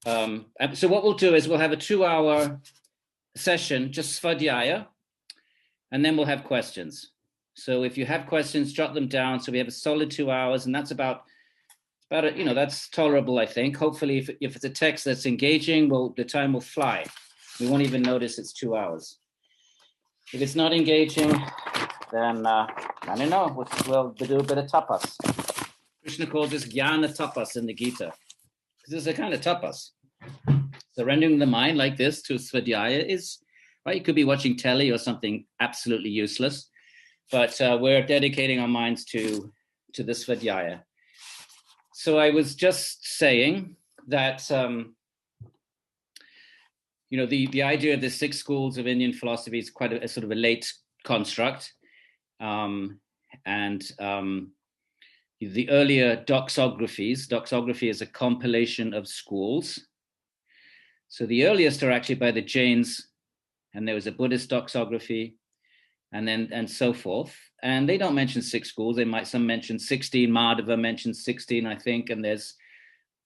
So what we'll do is we'll have a 2-hour session, just svadhyaya, and then we'll have questions. So if you have questions, jot them down. So we have a solid 2 hours, and that's about it. That's tolerable, I think. Hopefully, if it's a text that's engaging, the time will fly. We won't even notice it's 2 hours. If it's not engaging, then I don't know. We'll do a bit of tapas. Krishna calls this jnana tapas in the Gita. This is a kind of tapas. Surrendering the mind like this to svadhyaya is, right? You could be watching telly or something absolutely useless, but we're dedicating our minds to the svadhyaya. So I was just saying that, the idea of the 6 schools of Indian philosophy is quite a sort of a late construct. The earlier doxography is a compilation of schools. So the earliest are actually by the Jains, and there was a Buddhist doxography, and so forth. And they don't mention 6 schools. Some mention 16. Madhava mentions 16, I think. And there's,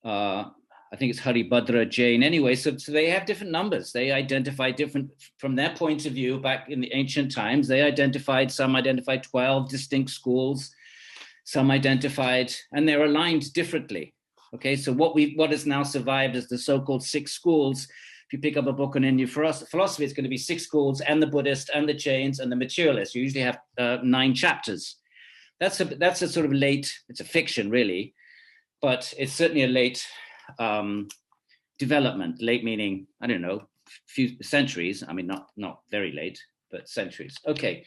I think it's Haribhadra Jain. Anyway, so they have different numbers. They identify different, from their point of view, back in the ancient times, some identified 12 distinct schools. Some identified, and they're aligned differently. Okay, so what has now survived is the so-called 6 schools. If you pick up a book on Indian philosophy, it's going to be 6 schools, and the Buddhist, and the Jains, and the materialists. You usually have 9 chapters. That's a sort of late. It's a fiction, really, but it's certainly a late development. Late meaning, I don't know, few centuries. I mean, not very late, but centuries. Okay.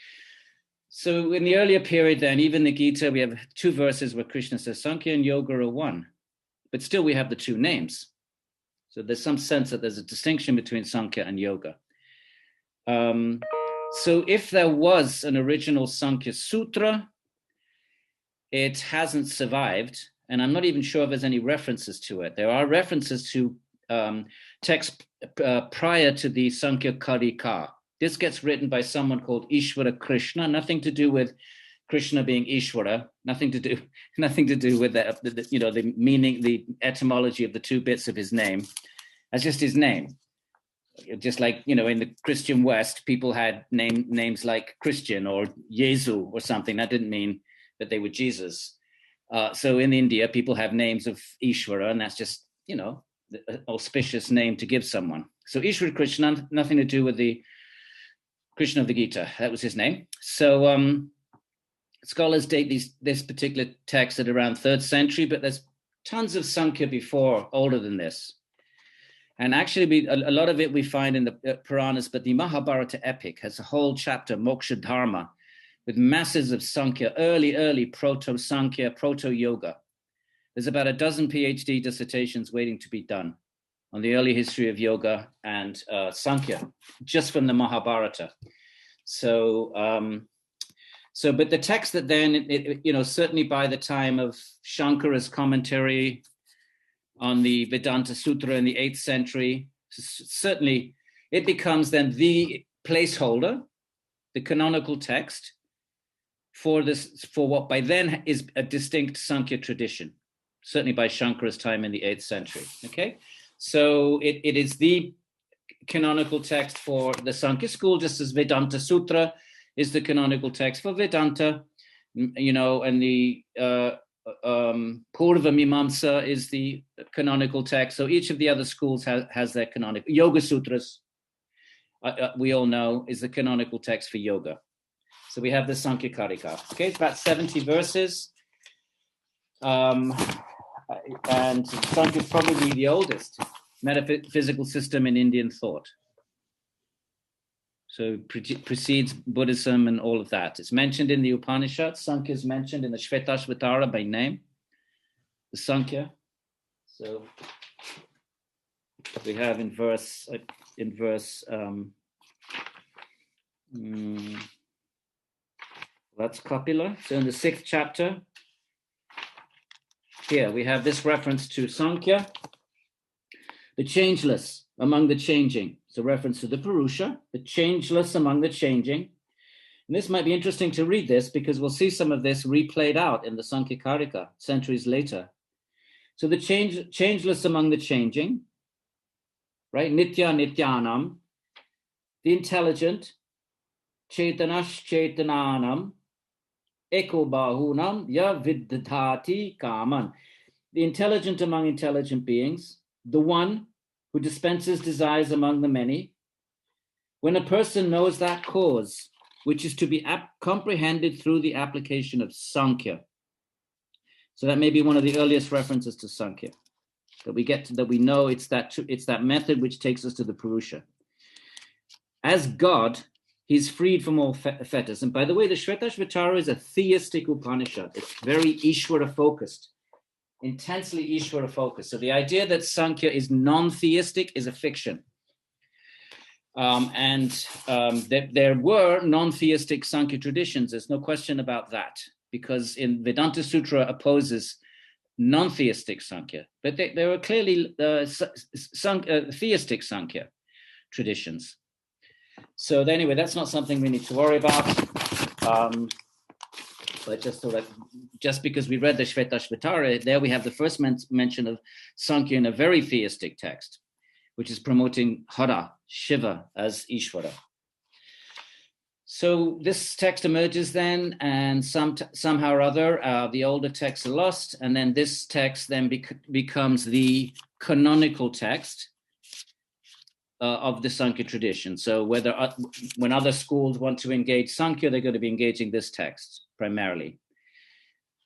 So in the earlier period, then, even the Gita, we have 2 verses where Krishna says Sāṃkhya and Yoga are one, but still we have the 2 names. So there's some sense that there's a distinction between Sāṃkhya and Yoga. So if there was an original Sāṃkhya Sutra, it hasn't survived, and I'm not even sure if there's any references to it. There are references to texts prior to the Sāṃkhya Kārikā. This gets written by someone called Ishvara Krishna, nothing to do with Krishna being Ishvara, nothing to do with the meaning, the etymology of the 2 bits of his name. That's just his name. Just like, in the Christian West, people had names like Christian or Yesu or something. That didn't mean that they were Jesus. So in India, people have names of Ishvara, and that's just, an auspicious name to give someone. So Ishvara Krishna, nothing to do with the Krishna of the Gita. That was his name. So scholars date this particular text at around 3rd century, but there's tons of Sāṃkhya before, older than this. And actually, a lot of it we find in the Puranas, but the Mahabharata epic has a whole chapter, Moksha Dharma, with masses of Sāṃkhya, early proto-Sāṃkhya, proto-yoga. There's about a dozen PhD dissertations waiting to be done on the early history of yoga and Sāṃkhya, just from the Mahabharata. So, but the text that then, certainly by the time of Shankara's commentary on the Vedanta Sutra in the 8th century, certainly it becomes then the placeholder, the canonical text for what by then is a distinct Sāṃkhya tradition, certainly by Shankara's time in the 8th century. Okay. So it is the canonical text for the Sāṃkhya school, just as Vedanta Sutra is the canonical text for Vedanta, and the Purva Mimamsa is the canonical text. So each of the other schools has their canonical. Yoga Sutras, we all know, is the canonical text for yoga. So we have the Sāṃkhya Kārikā. Okay, it's about 70 verses. And Sāṃkhya is probably the oldest metaphysical system in Indian thought. So precedes Buddhism and all of that. It's mentioned in the Upanishads. Sāṃkhya is mentioned in the Shvetashvatara by name, the Sāṃkhya. So we have in verse that's Kapila. So in the 6th chapter, here we have this reference to Sāṃkhya, the changeless among the changing. It's a reference to the Purusha, the changeless among the changing. And this might be interesting to read this because we'll see some of this replayed out in the Sāṃkhya Kārikā centuries later. So the changeless among the changing, right? Nitya Nityanam, the intelligent, Chetanash Chetananam, Eko Bahunam, Ya Viddhati Kaman, the intelligent among intelligent beings, the one who dispenses desires among the many. When a person knows that cause, which is to be comprehended through the application of Sāṃkhya. So that may be one of the earliest references to Sāṃkhya, that we get to, that we know it's that method which takes us to the Purusha. As God, he's freed from all fetters. And by the way, the Shvetashvatara is a theistic Upanishad. It's very Ishvara focused, intensely Ishvara focused. So the idea that Sāṃkhya is non-theistic is a fiction. There were non-theistic Sāṃkhya traditions. There's no question about that, because in Vedanta Sutra opposes non-theistic Sāṃkhya, but there were clearly theistic Sāṃkhya traditions. So anyway, that's not something we need to worry about. But just because we read the Shvetashvatara, there we have the first mention of Sāṃkhya in a very theistic text, which is promoting Hara, Shiva, as Ishvara. So this text emerges then, and somehow or other, the older texts are lost, and then this text then becomes the canonical text of the Sāṃkhya tradition. So when other schools want to engage Sāṃkhya, they're going to be engaging this text primarily.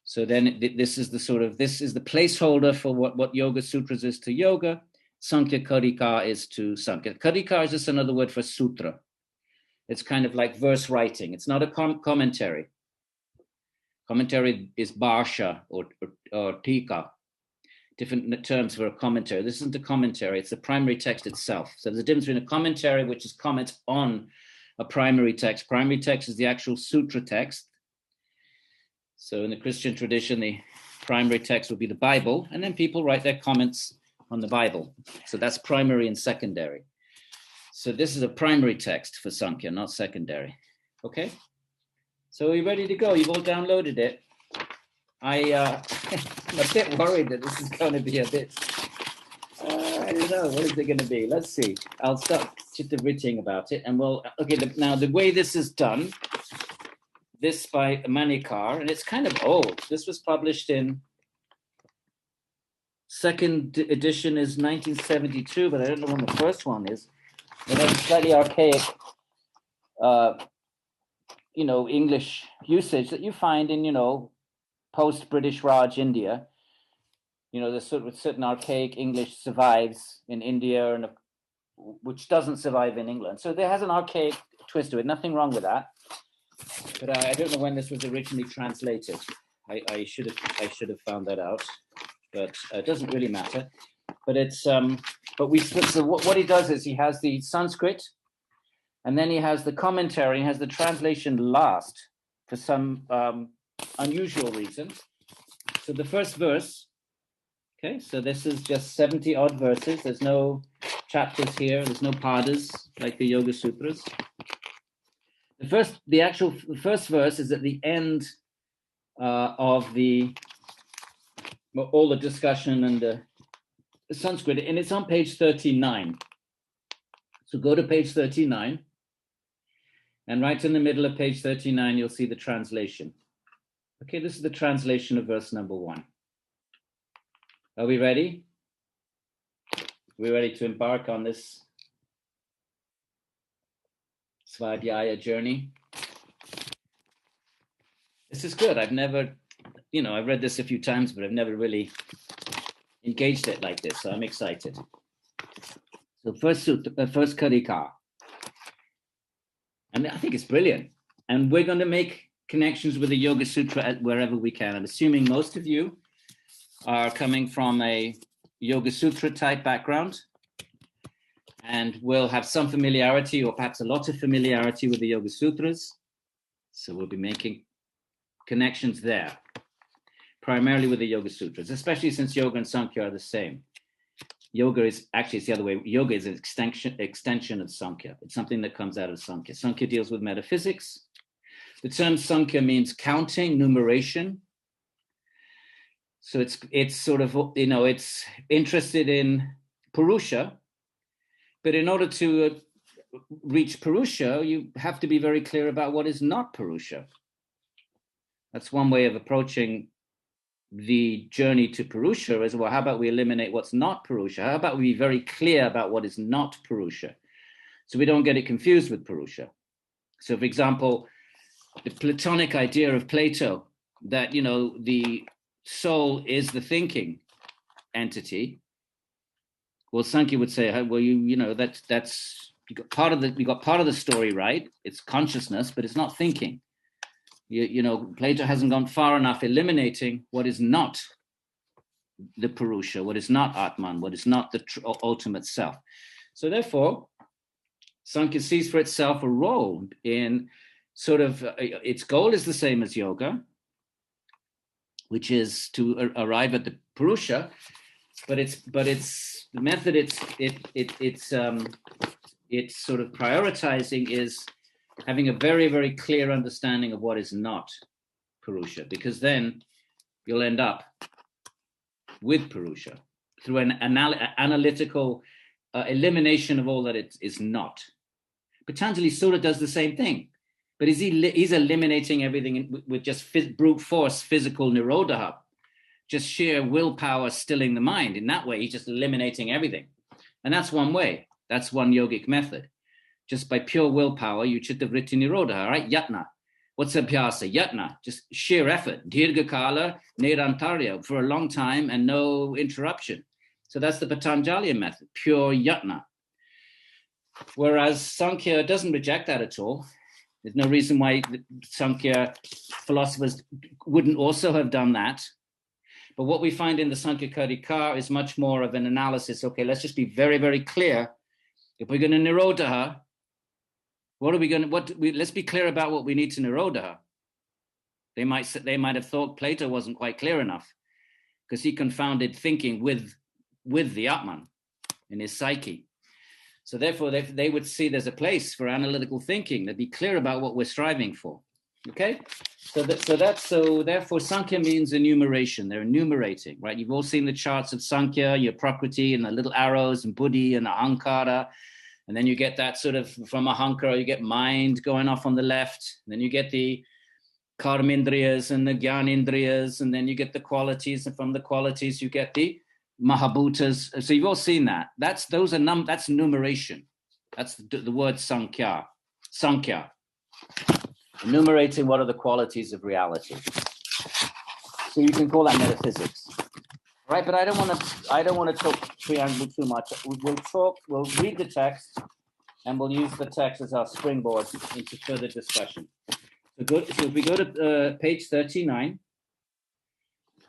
So then this is the placeholder for what Yoga Sutras is to yoga. Sāṃkhya Kārikā is to Sāṃkhya. Karika is just another word for sutra. It's kind of like verse writing. It's not a commentary. Commentary is bhāsha or tika, different terms for a commentary. This isn't a commentary, it's the primary text itself. So there's a difference between a commentary, which is comment on a primary text. Primary text is the actual sutra text. So in the Christian tradition, the primary text would be the Bible, and then people write their comments on the Bible. So that's primary and secondary. So this is a primary text for Sāṃkhya, not secondary. Okay? So are you ready to go? You've all downloaded it. I'm a bit worried that this is going to be a bit, I don't know, what is it going to be? Let's see. I'll start chitta-vritting about it. And now the way this is done, this by Manikar, and it's kind of old. This was published in, second edition is 1972, but I don't know when the first one is. It has a slightly archaic, English usage that you find in, post-British Raj India. There's certain archaic English survives in India, and which doesn't survive in England. So there has an archaic twist to it. Nothing wrong with that. But I don't know when this was originally translated. I should have found that out, but it doesn't really matter. But it's what he does is he has the Sanskrit, and then he has the commentary, he has the translation last for some unusual reason. So the first verse, okay, so this is just 70 odd verses. There's no chapters here, there's no padas like the Yoga Sutras. The first verse is at the end of all the discussion and the Sanskrit, and it's on page 39. So go to page 39, and right in the middle of page 39, you'll see the translation. Okay, this is the translation of verse number 1. Are we ready? We're ready to embark on this Svadhyaya journey. This is good. I've never, I've read this a few times, but I've never really engaged it like this, so I'm excited. So first Karika. And I think it's brilliant. And we're going to make connections with the Yoga Sutra wherever we can. I'm assuming most of you are coming from a Yoga Sutra type background and will have some familiarity, or perhaps a lot of familiarity, with the Yoga Sutras. So we'll be making connections there, primarily with the Yoga Sutras, especially since Yoga and Sāṃkhya are the same. Yoga is actually, it's the other way. Yoga is an extension of Sāṃkhya. It's something that comes out of Sāṃkhya. Sāṃkhya deals with metaphysics. The term Sāṃkhya means counting, numeration. So it's sort of, it's interested in Purusha, But in order to reach Purusha, you have to be very clear about what is not Purusha. That's one way of approaching the journey to Purusha, as well. How about we eliminate what's not Purusha? How about we be very clear about what is not Purusha, so we don't get it confused with Purusha? So, for example, the Platonic idea of Plato that, you know, the soul is the thinking entity. Well, Sāṃkhya would say, well, you know, that's you got part of the story right. It's consciousness, but it's not thinking. You know, Plato hasn't gone far enough eliminating what is not the Purusha, what is not Atman, what is not the ultimate self. So therefore, Sāṃkhya sees for itself a role in sort of, its goal is the same as yoga, which is to arrive at the Purusha, but it's the method it's sort of prioritizing is having a very, very clear understanding of what is not Purusha, because then you'll end up with Purusha through an analytical elimination of all that it is not. Patanjali Sutta does the same thing, but he's eliminating everything with just brute force, physical nirodha, just sheer willpower stilling the mind. In that way, he's just eliminating everything. And that's one way. That's one yogic method. Just by pure willpower, you chitta vritti nirodha, right? Yatna. What's abhyasa? Yatna, just sheer effort. Dirghakala, nirantarya, for a long time and no interruption. So that's the Patanjali method, pure yatna. Whereas Sāṃkhya doesn't reject that at all. There's no reason why the Sāṃkhya philosophers wouldn't also have done that. But what we find in the Sāṃkhya Kārikā is much more of an analysis. Okay, let's just be very, very clear. If we're going to nirodha, let's be clear about what we need to nirodha. They might have thought Plato wasn't quite clear enough because he confounded thinking with the Atman in his psyche. So therefore, they would see there's a place for analytical thinking. They'd be clear about what we're striving for. Okay, so therefore, Sāṃkhya means enumeration. They're enumerating, right? You've all seen the charts of Sāṃkhya, your Prakriti and the little arrows and Buddhi and Ahankara. And then you get that sort of, from Ahankara, you get mind going off on the left. And then you get the Karmindriyas and the Gyanindriyas. And then you get the qualities. And from the qualities, you get the Mahabhutas. So you've all seen that. That's enumeration. That's the word Sāṃkhya. Sāṃkhya. Enumerating what are the qualities of reality. So you can call that metaphysics. Right, but I don't want to talk preamble too much. We'll read the text, and we'll use the text as our springboard into further discussion. So if we go to page 39,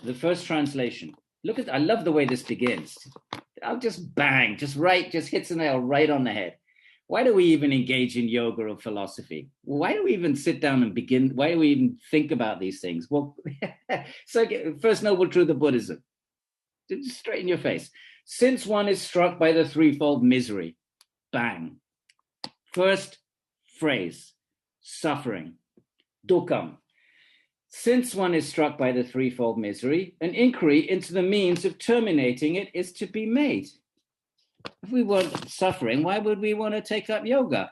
the first translation. I love the way this begins. I'll just bang, just hits the nail right on the head. Why do we even engage in yoga or philosophy? Why do we even sit down and begin? Why do we even think about these things? Well, so first noble truth of Buddhism. Just straight in your face. Since one is struck by the threefold misery, bang. First phrase, suffering, dukkha. Since one is struck by the threefold misery, an inquiry into the means of terminating it is to be made. If we weren't suffering, why would we want to take up yoga?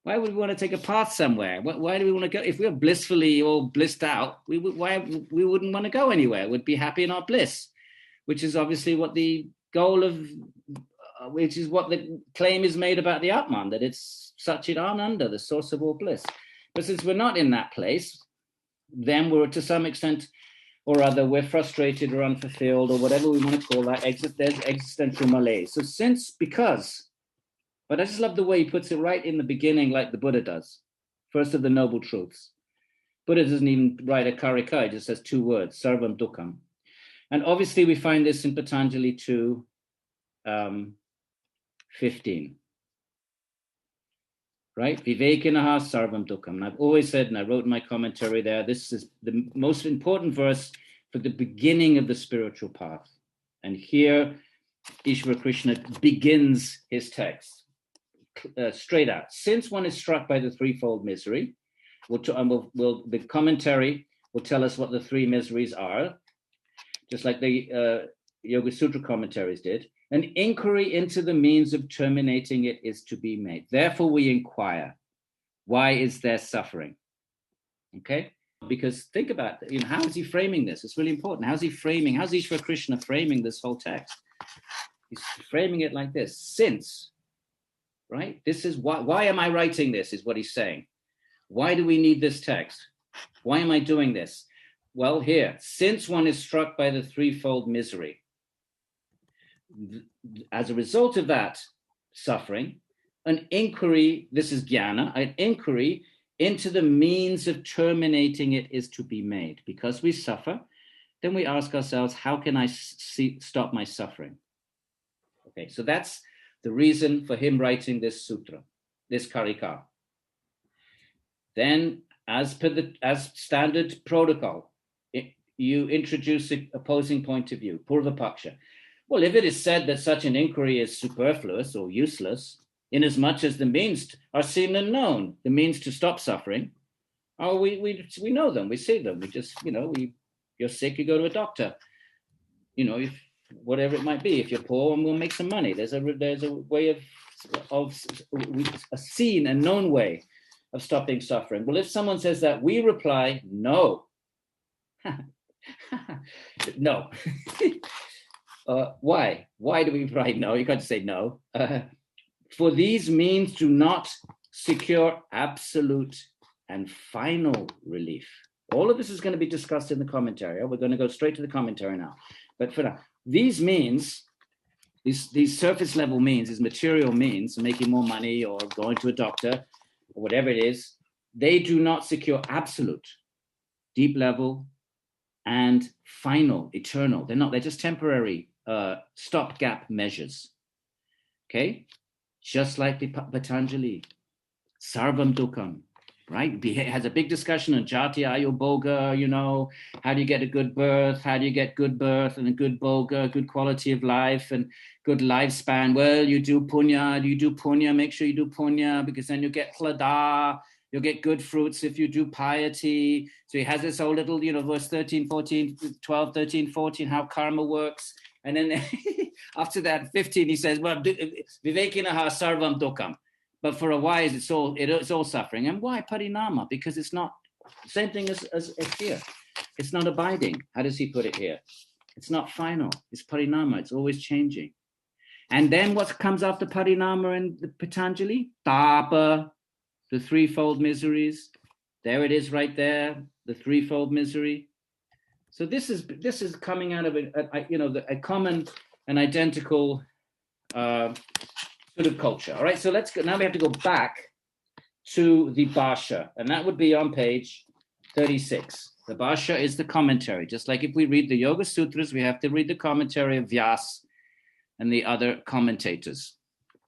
Why would we want to take a path somewhere? Why do we want to go? If we're blissfully all blissed out, we wouldn't want to go anywhere. We'd be happy in our bliss, which is obviously what the goal of, which is what the claim is made about the Atman, that it's Satchit Ananda, the source of all bliss. But since we're not in that place, then we're to some extent or other, we're frustrated or unfulfilled or whatever we want to call that. There's existential malaise. So but I just love the way he puts it right in the beginning, like the Buddha does. First of the noble truths. Buddha doesn't even write a Karika, he just says two words, sarvam dukkham. And obviously we find this in Patanjali 2, 15. Right? Vivekinaha sarvam dukkham. And I've always said, and I wrote in my commentary there, this is the most important verse for the beginning of the spiritual path. And here, Ishvara Krishna begins his text straight out. Since one is struck by the threefold misery, the commentary will tell us what the three miseries are, just like the Yoga Sutra commentaries did. An inquiry into the means of terminating it is to be made. Therefore, we inquire, why is there suffering? Okay? Because think about, how is he framing this? It's really important. How's Ishvara Krishna framing this whole text? He's framing it like this: since, right? This is why am I writing this, is what he's saying. Why do we need this text? Why am I doing this? Well, here, since one is struck by the threefold misery, as a result of that suffering, an inquiry, this is jnana, an inquiry into the means of terminating it is to be made. Because we suffer, then we ask ourselves, how can I stop my suffering? Okay, so that's the reason for him writing this sutra, this Karika. Then, as standard protocol, you introduce an opposing point of view, Purva Paksha. Well, if it is said that such an inquiry is superfluous or useless, inasmuch as the means are seen and known, the means to stop suffering, we know them, we see them. We just, you're sick, you go to a doctor. If whatever it might be. If you're poor, we'll make some money. There's a way of a seen and known way of stopping suffering. Well, if someone says that, we reply, no. No. Why? Why do we write no? You can't say no. For these means do not secure absolute and final relief. All of this is going to be discussed in the commentary. We're going to go straight to the commentary now. But for now, these means, these surface level means, these material means, making more money or going to a doctor or whatever it is, they do not secure absolute, deep level, and final, eternal. They're just temporary stopgap measures. Okay? Just like the Patanjali, Sarvam Dukkham, right? He has a big discussion on Jati Ayu Bhoga, how do you get a good birth? How do you get good birth and a good bhoga, good quality of life and good lifespan? Well, you do punya, make sure you do punya, because then you get hlada, you'll get good fruits if you do piety. So he has this whole little, verse 13, 14, 12, 13, 14, how karma works. And then after that, 15, he says, well, vivekinaha sarvam dukkam. But for a wise, it's all suffering. And why parinama? Because it's not same thing as here. It's not abiding. How does he put it here? It's not final. It's parinama. It's always changing. And then what comes after parinama in the Patanjali? Tapa, the threefold miseries. There it is right there, the threefold misery. So this is coming out of a common and identical sort of culture. All right, so let's go. Now we have to go back to the Bhashya, and that would be on page 36. The Bhashya is the commentary. Just like if we read the Yoga Sutras, we have to read the commentary of Vyas and the other commentators.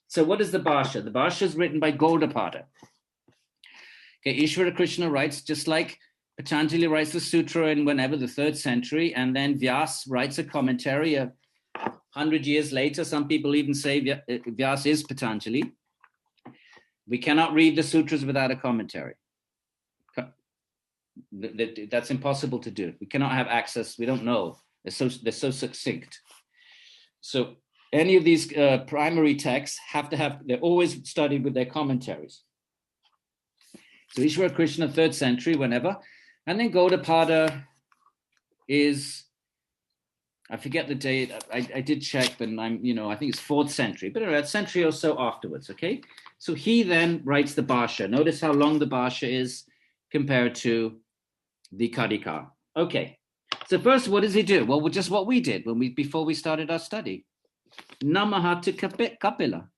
So what is the Bhashya? The Bhashya is written by Gaudapada. Okay, Ishvara Krishna writes, just like Patanjali writes the sutra in whenever the 3rd century, and then Vyas writes a commentary 100 years later. Some people even say Vyas is Patanjali. We cannot read the sutras without a commentary. That's impossible to do. We cannot have access. We don't know. They're so succinct. So any of these primary texts they're always studied with their commentaries. So Ishvara Krishna, 3rd century, whenever. And then Gaudapada is, I forget the date. I did check, but I think it's 4th century, but a century or so afterwards, okay? So he then writes the Bhashya. Notice how long the Bhashya is compared to the Karika. Okay, so first, what does he do? Well, just what we did before we started our study. Namaha to Kapila,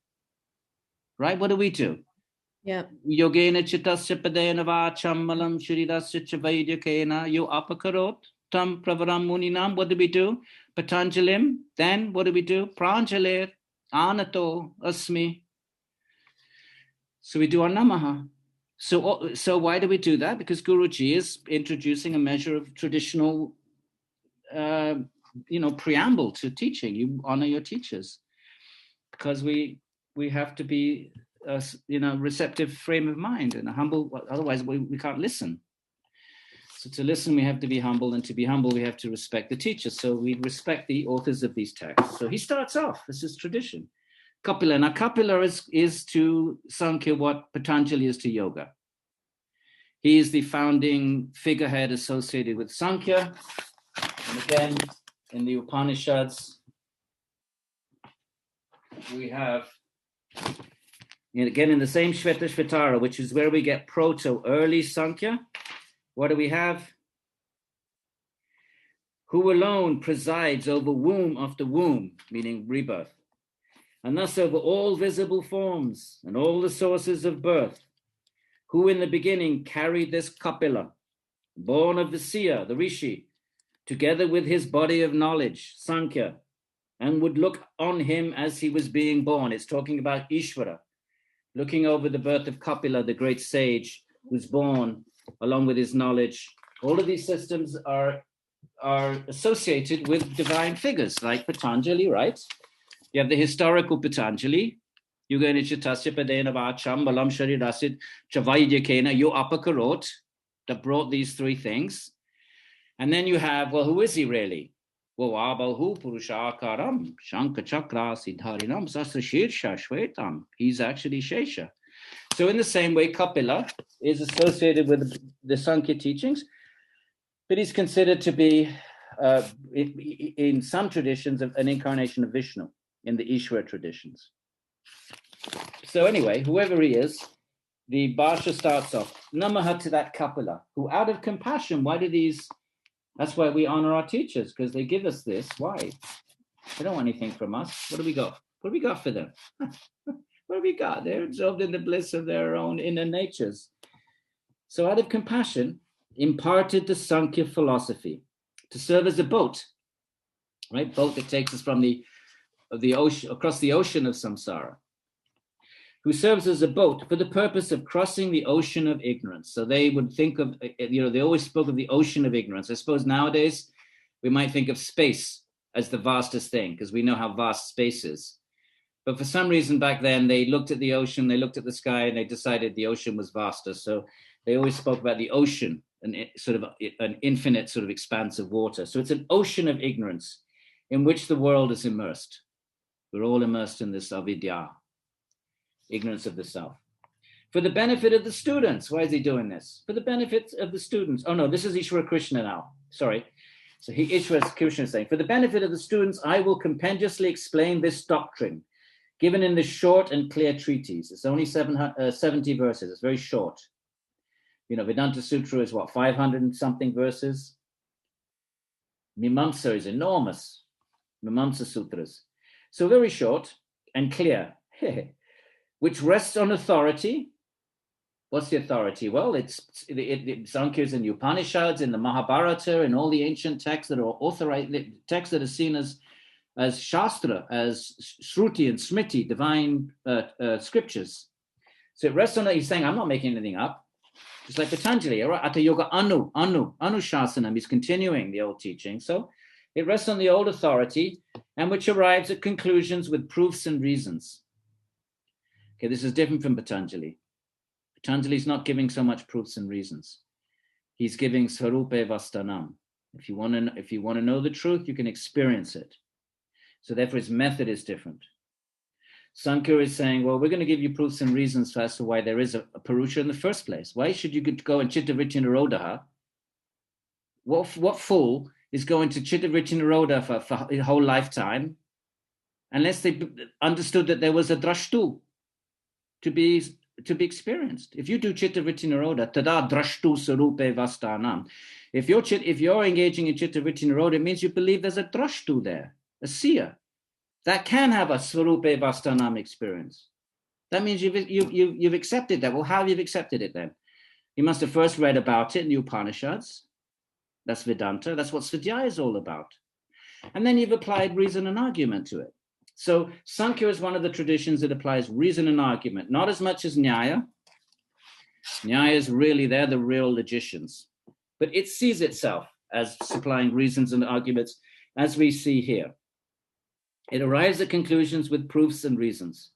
right? What do we do? Yeah. Yogena chitasya padena vacham malam shuridasya chavaidyakena yo apakarot tam pravaram muninam. What do we do? Patanjalim. Then what do we do? Pranjalir anato asmi. So we do our namaha. So why do we do that? Because Guruji is introducing a measure of traditional, preamble to teaching. You honor your teachers, because we have to be receptive frame of mind and a humble, otherwise we can't listen. So to listen, we have to be humble, and to be humble, we have to respect the teachers. So we respect the authors of these texts. So he starts off, this is tradition. Kapila. Now Kapila is to Sāṃkhya what Patanjali is to yoga. He is the founding figurehead associated with Sāṃkhya. And again, in the Upanishads, we have, and again in the same Shvetashvatara, which is where we get early Sāṃkhya, what do we have? Who alone presides over womb after womb, meaning rebirth, and thus over all visible forms and all the sources of birth, who in the beginning carried this Kapila, born of the seer, the rishi, together with his body of knowledge, Sāṃkhya, and would look on him as he was being born. It's talking about Ishvara, looking over the birth of Kapila, the great sage, who's born along with his knowledge. All of these systems are associated with divine figures like Patanjali, right? You have the historical Patanjali, Yuga Nichitasya Padena Vacham Balam Sharirasid Chavaidya Yo Apakarot, that brought these three things. And then you have, well, who is he really? Well, Abalhu Purushakaram, Shankha Chakra Siddharinam Sasra Shirsha Shvetam. He's actually Shesha. So in the same way, Kapila is associated with the Sāṃkhya teachings, but he's considered to be, in some traditions, an incarnation of Vishnu, in the Ishvara traditions. So anyway, whoever he is, the Bhasha starts off, Namaha to that Kapila, who out of compassion, that's why we honor our teachers, because they give us this. Why? They don't want anything from us. What do we got? What do we got for them? What have we got? They're absorbed in the bliss of their own inner natures. So out of compassion, imparted the Sāṃkhya philosophy to serve as a boat, right? Boat that takes us from the ocean, across the ocean of samsara, who serves as a boat for the purpose of crossing the ocean of ignorance. So they would think of, they always spoke of the ocean of ignorance. I suppose nowadays we might think of space as the vastest thing, because we know how vast space is. But for some reason back then, they looked at the ocean, they looked at the sky, and they decided the ocean was vaster. So they always spoke about the ocean, and sort of an infinite sort of expanse of water. So it's an ocean of ignorance in which the world is immersed. We're all immersed in this avidya, ignorance of the self. For the benefit of the students. Why is he doing this? For the benefit of the students. Oh no, this is Ishvara Krishna now. Sorry. So Ishvara Krishna is saying, for the benefit of the students, I will compendiously explain this doctrine, given in this short and clear treatise. It's only 70 verses. It's very short. Vedanta Sutra is 500 and something verses. Mimamsa is enormous. Mimamsa Sutras. So very short and clear, which rests on authority. What's the authority? Well, it's Sāṃkhya is in the Upanishads, in the Mahabharata, in all the ancient texts that are authorized, texts that are seen as Shastra, as Shruti and Smriti, divine scriptures. So it rests on that. He's saying, I'm not making anything up. Just like Patanjali, Atta Yoga Anushasanam, he's continuing the old teaching. So it rests on the old authority, and which arrives at conclusions with proofs and reasons. Okay, this is different from Patanjali. Patanjali's not giving so much proofs and reasons. He's giving Svarupe Vastanam. If you want to know the truth, you can experience it. So therefore, his method is different. Sāṃkhya is saying, well, we're going to give you proofs and reasons as to why there is a Purusha in the first place. Why should you go and Chittavritti Nirodha? What fool is going to Chittavritti Nirodha for a whole lifetime unless they understood that there was a drashtu to be experienced? If you do Chittavritti Nirodha, tada drashtu sarupe vastanam. If you're engaging in Chittavritti Nirodha, it means you believe there's a drashtu there, a seer, that can have a Svarupe Vastanam experience. That means you've accepted that. Well, how have you accepted it then? You must have first read about it in the Upanishads. That's Vedanta. That's what Svadhyaya is all about. And then you've applied reason and argument to it. So Sāṃkhya is one of the traditions that applies reason and argument, not as much as Nyaya. Nyaya is really, they're the real logicians. But it sees itself as supplying reasons and arguments, as we see here. It arrives at conclusions with proofs and reasons.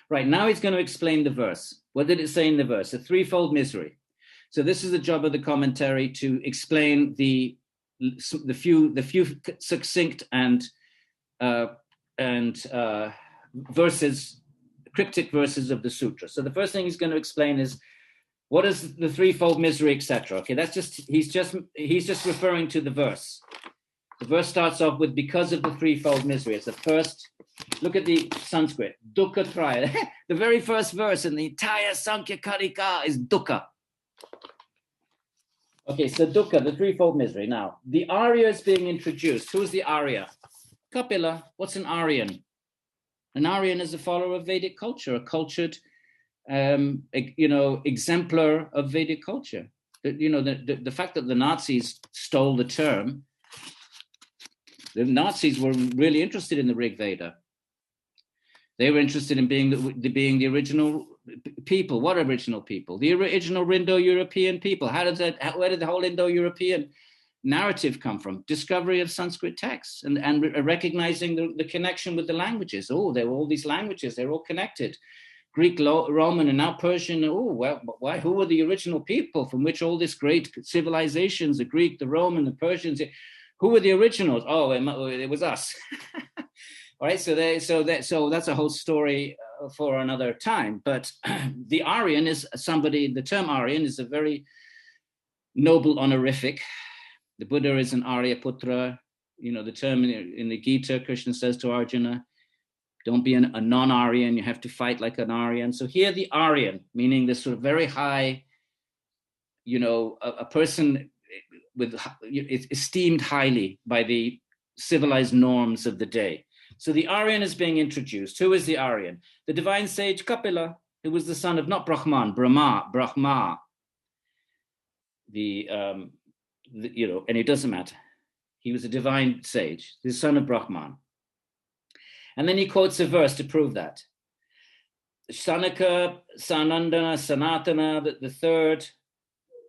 Right, now he's going to explain the verse. What did it say in the verse? A threefold misery. So this is the job of the commentary, to explain the few succinct and verses, cryptic verses of the sutra. So the first thing he's going to explain is, what is the threefold misery, etc. Okay, that's just he's just referring to the verse. The verse starts off with, because of the threefold misery. It's the first. Look at the Sanskrit, Duhkha Traya. The very first verse in the entire Sāṃkhya Kārikā is Duhkha. Okay, so Duhkha, the threefold misery. Now, the Arya is being introduced. Who's the Arya? Kapila. What's an Aryan? An Aryan is a follower of Vedic culture, a cultured, exemplar of Vedic culture. The fact that the Nazis stole the term, the Nazis were really interested in the Rig Veda. They were interested in being the original people. What original people? The original Indo-European people. Where did the whole Indo-European narrative come from? Discovery of Sanskrit texts and recognizing the connection with the languages. Oh, there were all these languages. They're all connected. Greek, Roman, and now Persian. Oh, well, why? Who were the original people from which all these great civilizations, the Greek, the Roman, the Persians, who were the originals? Oh, it was us. All right, so that's a whole story for another time. But the Aryan is somebody. The term Aryan is a very noble honorific. The Buddha is an Arya Putra. The term in the Gita, Krishna says to Arjuna, don't be a non-Aryan. You have to fight like an Aryan. So here, the Aryan, meaning this sort of very high, a person it's esteemed highly by the civilized norms of the day. So the Aryan is being introduced. Who is the Aryan? The divine sage Kapila, who was the son of not Brahman, Brahma. And it doesn't matter. He was a divine sage, the son of Brahman. And then he quotes a verse to prove that. Sanaka, Sanandana, Sanatana, the third,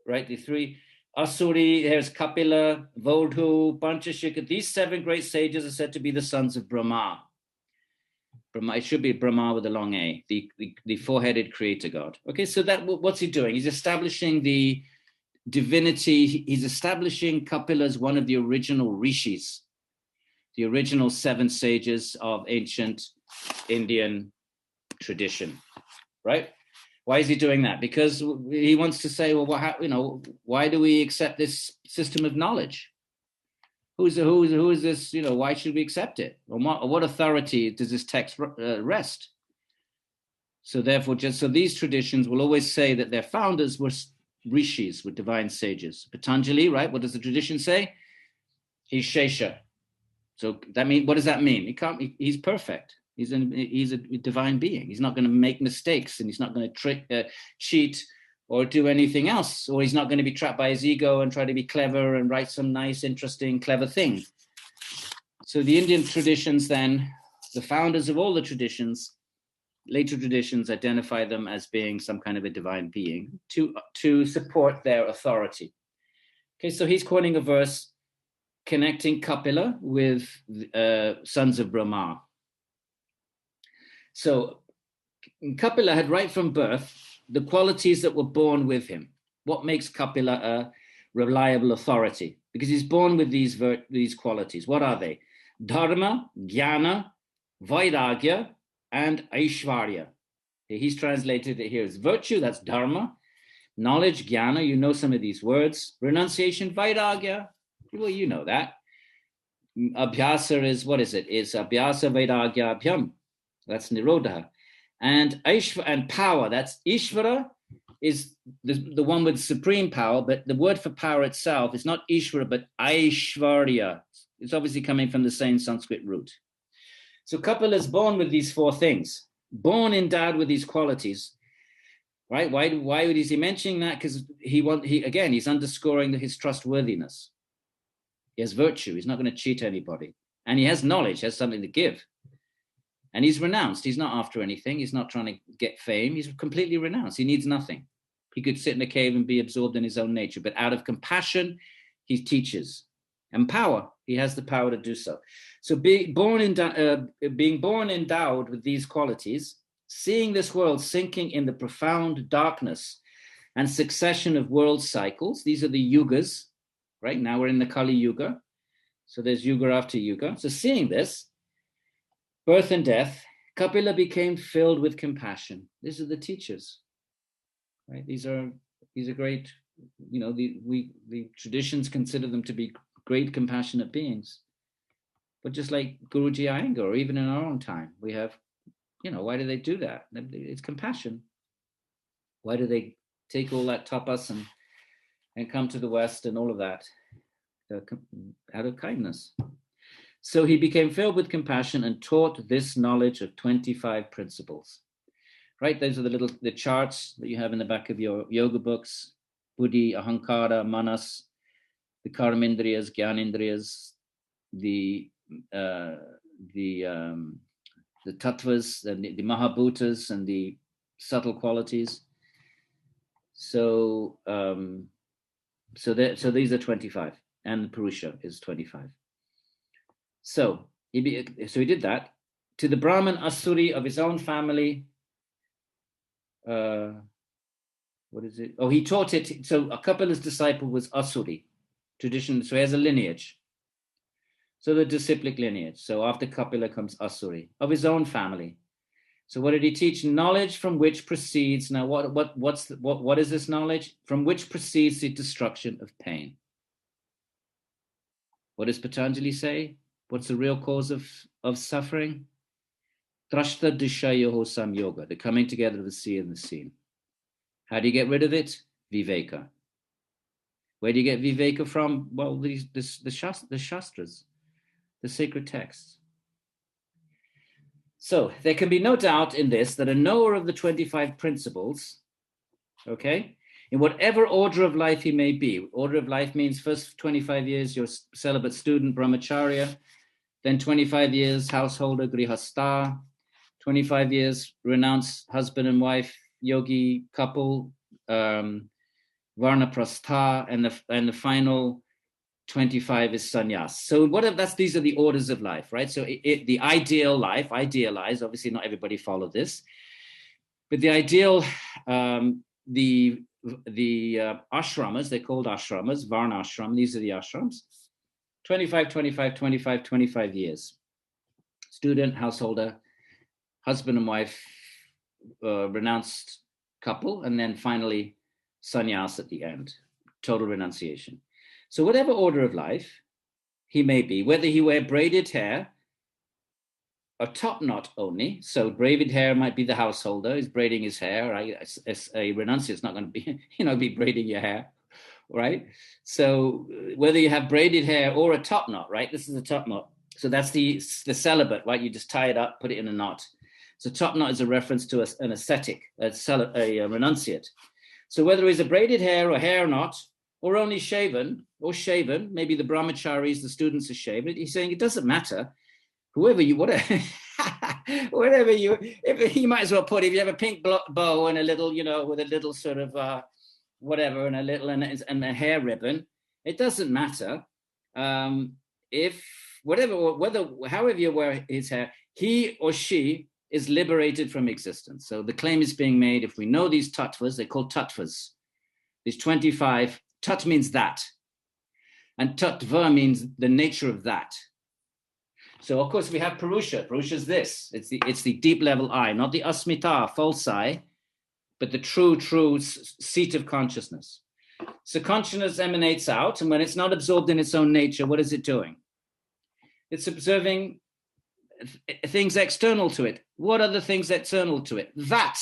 right? The three. Asuri, there's Kapila, Vodhu, Panchashika. These 7 great sages are said to be the sons of Brahma. It should be Brahma with a long A, the four-headed creator god. Okay, so what's he doing? He's establishing the divinity. He's establishing Kapila as one of the original rishis, the original 7 sages of ancient Indian tradition, right? Why is he doing that? Because he wants to say, well, why do we accept this system of knowledge? Who is this? Why should we accept it? Or what authority does this text rest? So therefore, these traditions will always say that their founders were rishis, were divine sages. Patanjali, right? What does the tradition say? He's Shesha. So what does that mean? He's perfect. He's a divine being. He's not going to make mistakes, and he's not going to cheat or do anything else, or he's not going to be trapped by his ego and try to be clever and write some nice, interesting, clever thing. So the Indian traditions then, the founders of all the traditions, later traditions identify them as being some kind of a divine being to support their authority. Okay, so he's quoting a verse connecting Kapila with sons of Brahma. So Kapila had right from birth the qualities that were born with him. What makes Kapila a reliable authority? Because he's born with these qualities. What are they? Dharma, Jnana, Vairagya, and Ishvarya. He's translated it here as virtue, that's Dharma. Knowledge, Jnana, you know some of these words. Renunciation, Vairagya, well, you know that. Abhyasa is, what is it? It's Abhyasa, Vairagya, Abhyam. That's Nirodha. And power, that's Ishvara, is the one with supreme power, but the word for power itself is not Ishvara, but Aishvarya. It's obviously coming from the same Sanskrit root. So Kapila is born with these 4 things, born endowed with these qualities, right? Why is he mentioning that? Because he's underscoring his trustworthiness. He has virtue. He's not going to cheat anybody. And he has knowledge, has something to give. And he's renounced. He's not after anything. He's not trying to get fame. He's completely renounced. He needs nothing. He could sit in a cave and be absorbed in his own nature. But out of compassion, he teaches. And power, he has the power to do so. So being born endowed with these qualities, seeing this world sinking in the profound darkness and succession of world cycles. These are the yugas, right? Now we're in the Kali Yuga. So there's yuga after yuga. So seeing this, birth and death, Kapila became filled with compassion. These are the teachers, right? These are great, the traditions consider them to be great compassionate beings. But just like Guruji Iyengar, or even in our own time, we have, why do they do that? It's compassion. Why do they take all that tapas and come to the West and all of that? Out of kindness. So he became filled with compassion and taught this knowledge of 25 principles. Right? Those are the charts that you have in the back of your yoga books. Buddhi, Ahankara, Manas, the Karmendriyas, Gyanendriyas, the tattvas, the mahabhutas, and the subtle qualities. So these are 25, and the Purusha is 25. So he did that. To the Brahman Asuri of his own family, what is it? Oh, he taught it. So a Kapila's disciple was Asuri, tradition. So he has a lineage. So the disciplic lineage. So after Kapila comes Asuri of his own family. So what did he teach? Knowledge from which proceeds. Now, what is this knowledge? From which proceeds the destruction of pain. What does Patanjali say? What's the real cause of suffering? Trashta Dishayoho Samyoga, the coming together of the sea and the seen. How do you get rid of it? Viveka. Where do you get Viveka from? Well, the Shastras, the sacred texts. So there can be no doubt in this that a knower of the 25 principles, okay, in whatever order of life he may be. Order of life means first 25 years you're celibate student, brahmacharya, then 25 years householder, grihastha, 25 years renounced husband and wife, yogi couple, varnaprastha, and the final 25 is sannyas. So these are the orders of life, right? So the ideal life, idealized, obviously not everybody followed this, but the ideal, the ashramas, they're called ashramas, varna ashram, these are the ashrams, 25, 25, 25, 25 years. Student, householder, husband and wife, renounced couple, and then finally sannyas at the end, total renunciation. So whatever order of life he may be, whether he wear braided hair or top knot only, so braided hair might be the householder, he's braiding his hair, right? A renunciate's not going to be, be braiding your hair, right? So whether you have braided hair or a top knot, right? This is a top knot. So that's the celibate, right? You just tie it up, put it in a knot. So top knot is a reference to an ascetic, a renunciate. So whether he's a braided hair or hair knot, or only shaven, maybe the brahmacharis, the students are shaven. He's saying it doesn't matter. Whatever you might as well put, if you have a pink bow and a little, with a little sort of whatever, and a little and a hair ribbon, it doesn't matter. However you wear his hair, he or she is liberated from existence. So the claim is being made, if we know these tattvas, they're called tattvas. These 25, tat means that. And tattva means the nature of that. So of course we have Purusha. Purusha is this. It's the deep level I, not the asmita, false I, but the true seat of consciousness. So consciousness emanates out, and when it's not absorbed in its own nature, what is it doing? It's observing things external to it. What are the things external to it? That.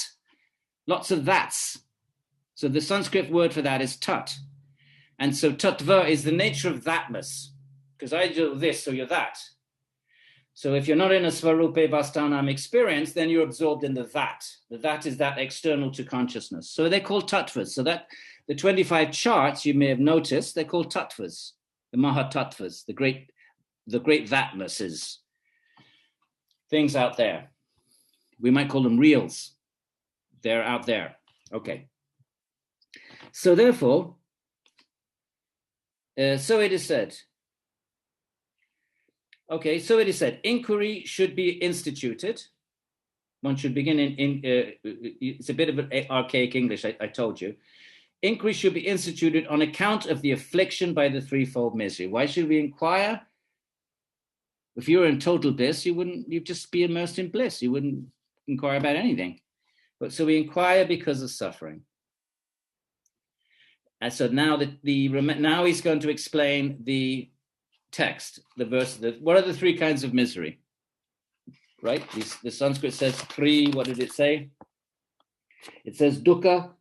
Lots of that's. So the Sanskrit word for that is tat. And so tattva is the nature of thatness. Because I do this, so you're that. So if you're not in a svarupe vastanam experience, then you're absorbed in the that. The that is that external to consciousness. So they're called tattvas. So that the 25 charts you may have noticed, they're called tattvas, the mahatattvas, the great thatnesses, things out there. We might call them reals. They're out there. Okay. So therefore, so it is said. Okay, so it is said, inquiry should be instituted. One should begin it's a bit of an archaic English, I told you. inquiry should be instituted on account of the affliction by the threefold misery. Why should we inquire? If you were in total bliss, you'd just be immersed in bliss. You wouldn't inquire about anything. But so we inquire because of suffering. And so now now he's going to explain the text, the verse. What are the three kinds of misery? Right? The Sanskrit says three. What did it say? It says dukkha,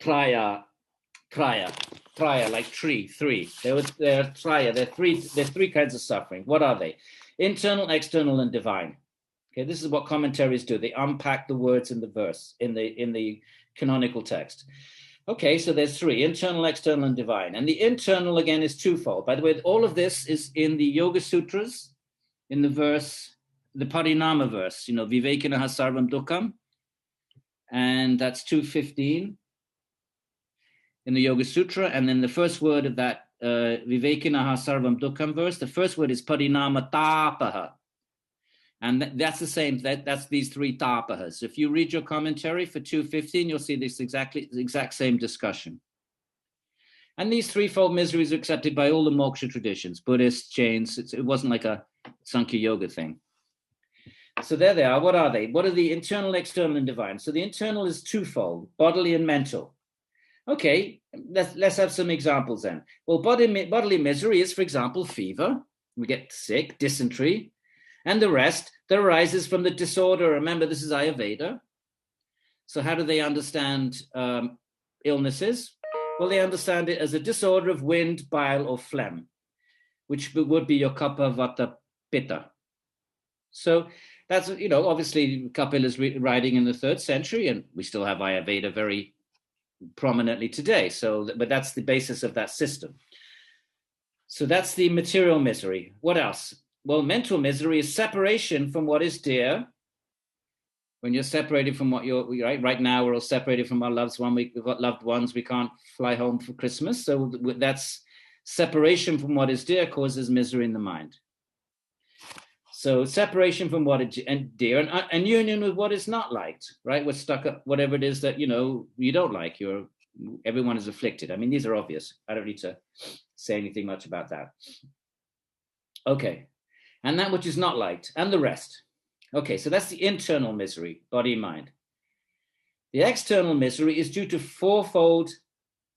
traya, like tree, three. They're traya. There are three kinds of suffering. What are they? Internal, external, and divine. Okay, this is what commentaries do. They unpack the words in the verse, in the canonical text. Okay, so there's three: internal, external, and divine. And the internal, again, is twofold. By the way, all of this is in the Yoga Sutras, in the verse, the Parinama verse, Vivekinaha sarvam dukkham. And that's 215 in the Yoga Sutra. And then the first word of that Vivekinaha sarvam dukkham verse, the first word is Parinama tapaha. And that's the same, that's these three tapahas. If you read your commentary for 215, you'll see this exact same discussion. And these threefold miseries are accepted by all the moksha traditions, Buddhists, Jains. It wasn't like a Sāṃkhya Yoga thing. So there they are. What are they? What are the internal, external, and divine? So the internal is twofold, bodily and mental. Okay, let's have some examples then. Well, bodily misery is, for example, fever. We get sick, dysentery. And the rest that arises from the disorder. Remember, this is Ayurveda. So how do they understand illnesses? Well, they understand it as a disorder of wind, bile, or phlegm, which would be your kapha, vata, pitta. So that's, obviously Kapil is writing in the 3rd century, and we still have Ayurveda very prominently today. But that's the basis of that system. So that's the material misery. What else? Well, mental misery is separation from what is dear. When you're separated from what right now, we're all separated from our loved ones. We can't fly home for Christmas. So that's separation from what is dear causes misery in the mind. So separation from what is dear and union with what is not liked, right? We're stuck at whatever it is that, you don't like. Everyone is afflicted. I mean, these are obvious. I don't need to say anything much about that. Okay. And that which is not liked, and the rest. Okay, so that's the internal misery, body, mind. The external misery is due to fourfold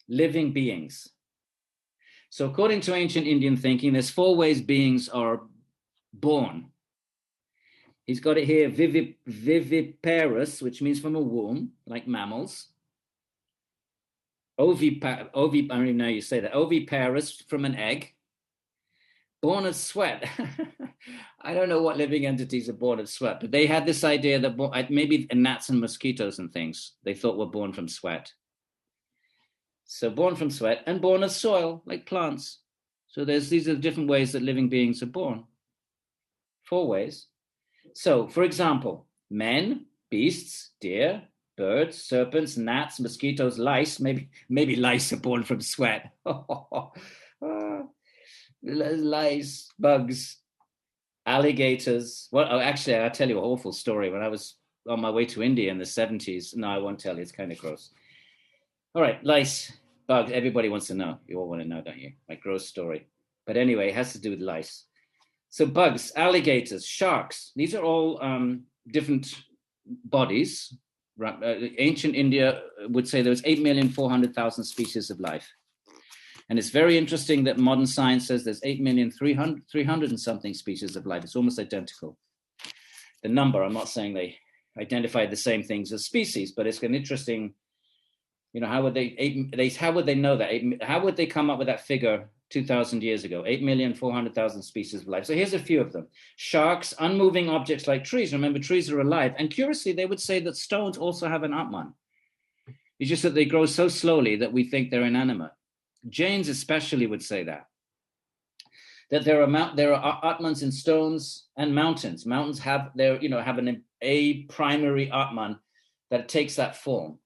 living beings. So according to ancient Indian thinking, there's 4 ways beings are born. He's got it here, viviparous, which means from a womb, like mammals. I don't even know you say that. Oviparous, from an egg. Born of sweat. I don't know what living entities are born of sweat, but they had this idea that maybe gnats and mosquitoes and things they thought were born from sweat. So born from sweat and born of soil, like plants. So these are the different ways that living beings are born. 4 ways. So, for example, men, beasts, deer, birds, serpents, gnats, mosquitoes, lice. Maybe lice are born from sweat. Lice, bugs, alligators. Well, actually, I'll tell you an awful story. When I was on my way to India in the 70s, no, I won't tell you. It's kind of gross. All right, lice, bugs. Everybody wants to know. You all want to know, don't you? My gross story. But anyway, it has to do with lice. So bugs, alligators, sharks. These are all different bodies. Ancient India would say there was 8,400,000 species of life. And it's very interesting that modern science says there's 8,300,000 and something species of life. It's almost identical. The number, I'm not saying they identified the same things as species, but it's an interesting, how would they know that? How would they come up with that figure 2,000 years ago? 8,400,000 species of life. So here's a few of them. Sharks, unmoving objects like trees. Remember, trees are alive. And curiously, they would say that stones also have an Atman. It's just that they grow so slowly that we think they're inanimate. Jains especially would say that there are Atmans in stones and mountains. Mountains have a primary Atman that takes that form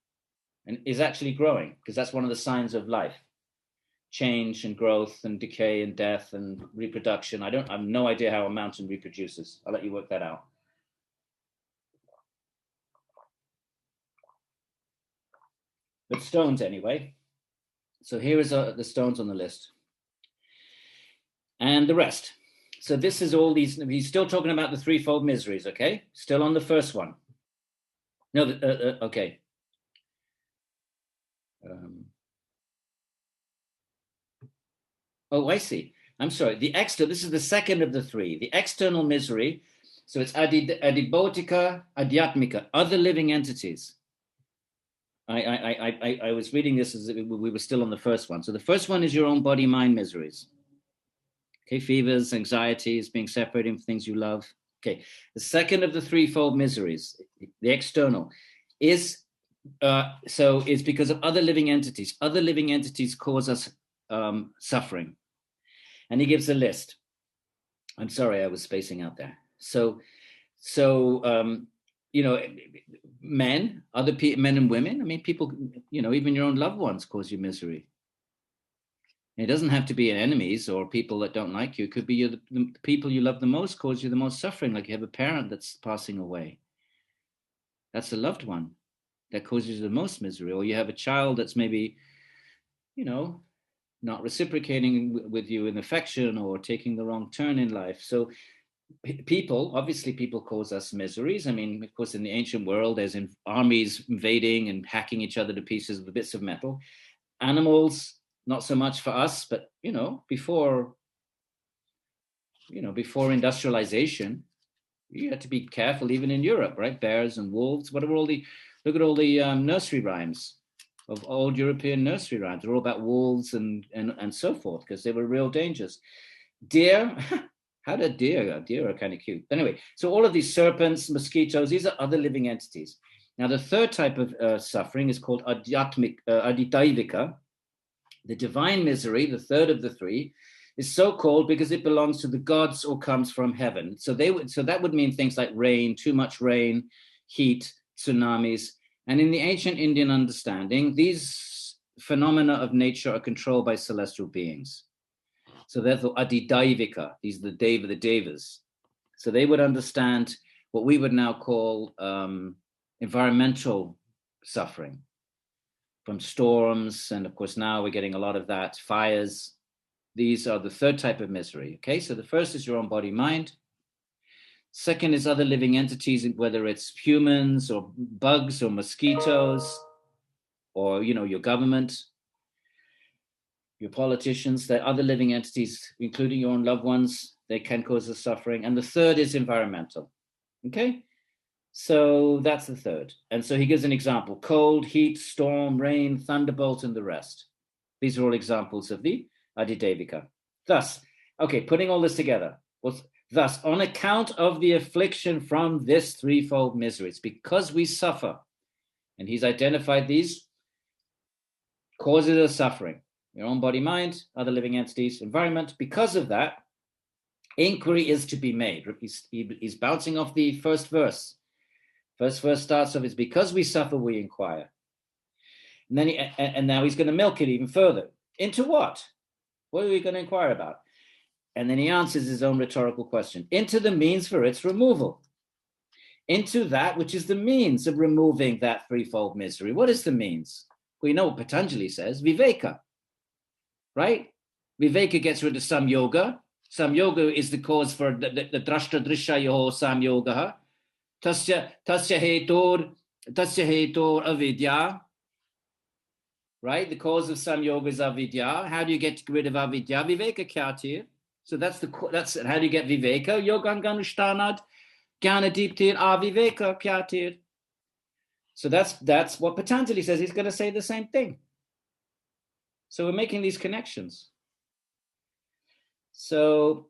and is actually growing, because that's one of the signs of life. Change and growth and decay and death and reproduction. I have no idea how a mountain reproduces. I'll let you work that out. But stones anyway. So here is the stones on the list. And the rest. So this is all these, he's still talking about the threefold miseries, okay? Still on the first one. No, okay. Oh, I see. I'm sorry. This is the second of the three. The external misery. So it's adibodhika, adhyatmika, other living entities. I was reading this as we were still on the first one. So the first one is your own body-mind miseries. Okay, fevers, anxieties, being separated from things you love. Okay, the second of the threefold miseries, the external, is because of other living entities. Other living entities cause us suffering. And he gives a list. I'm sorry, I was spacing out there. So men, men and women. I mean, people, even your own loved ones cause you misery. It doesn't have to be enemies or people that don't like you. It could be the people you love the most cause you the most suffering. Like you have a parent that's passing away. That's a loved one that causes you the most misery. Or you have a child that's maybe, not reciprocating with you in affection or taking the wrong turn in life. So people cause us miseries. I mean, of course, in the ancient world, there's armies invading and hacking each other to pieces with bits of metal. Animals, not so much for us, but before industrialization, you had to be careful even in Europe, right? Bears and wolves. Look at all the nursery rhymes of old European nursery rhymes. They're all about wolves and so forth, because they were real dangers. Deer, how did deer are kind of cute. Anyway, so all of these serpents, mosquitoes, these are other living entities. Now, the third type of suffering is called aditaivika. The divine misery, the third of the three, is so called because it belongs to the gods or comes from heaven. So that would mean things like rain, too much rain, heat, tsunamis. And in the ancient Indian understanding, these phenomena of nature are controlled by celestial beings. So therefore, adidaivika, these are the devas. So they would understand what we would now call environmental suffering from storms. And of course, now we're getting a lot of that, fires. These are the third type of misery. Okay, so the first is your own body, mind. Second is other living entities, whether it's humans or bugs or mosquitoes or, your government, your politicians. They're other living entities, including your own loved ones. They can cause us suffering. And the third is environmental. Okay, so that's the third. And so he gives an example: cold, heat, storm, rain, thunderbolt, and the rest. These are all examples of the adidevika. Thus, okay, putting all this together, thus, on account of the affliction from this threefold misery, it's because we suffer, and he's identified these causes of suffering: your own body, mind, other living entities, environment. Because of that, inquiry is to be made. He's bouncing off the first verse. First verse starts off, it's because we suffer, we inquire. And then and now he's going to milk it even further. Into what? What are we going to inquire about? And then he answers his own rhetorical question. Into the means for its removal. Into that which is the means of removing that threefold misery. What is the means? We know what Patanjali says, viveka, right? Viveka gets rid of samyoga. Samyoga is the cause for the drashta drishayoho samyoga. Tasya hetor avidya. Right? The cause of samyoga is avidya. How do you get rid of avidya? Viveka kyatir. So that's how do you get viveka? Yogan ganushtanad gyanadiptir aviveka kyatir. So that's what Patanjali says. He's going to say the same thing. So we're making these connections. So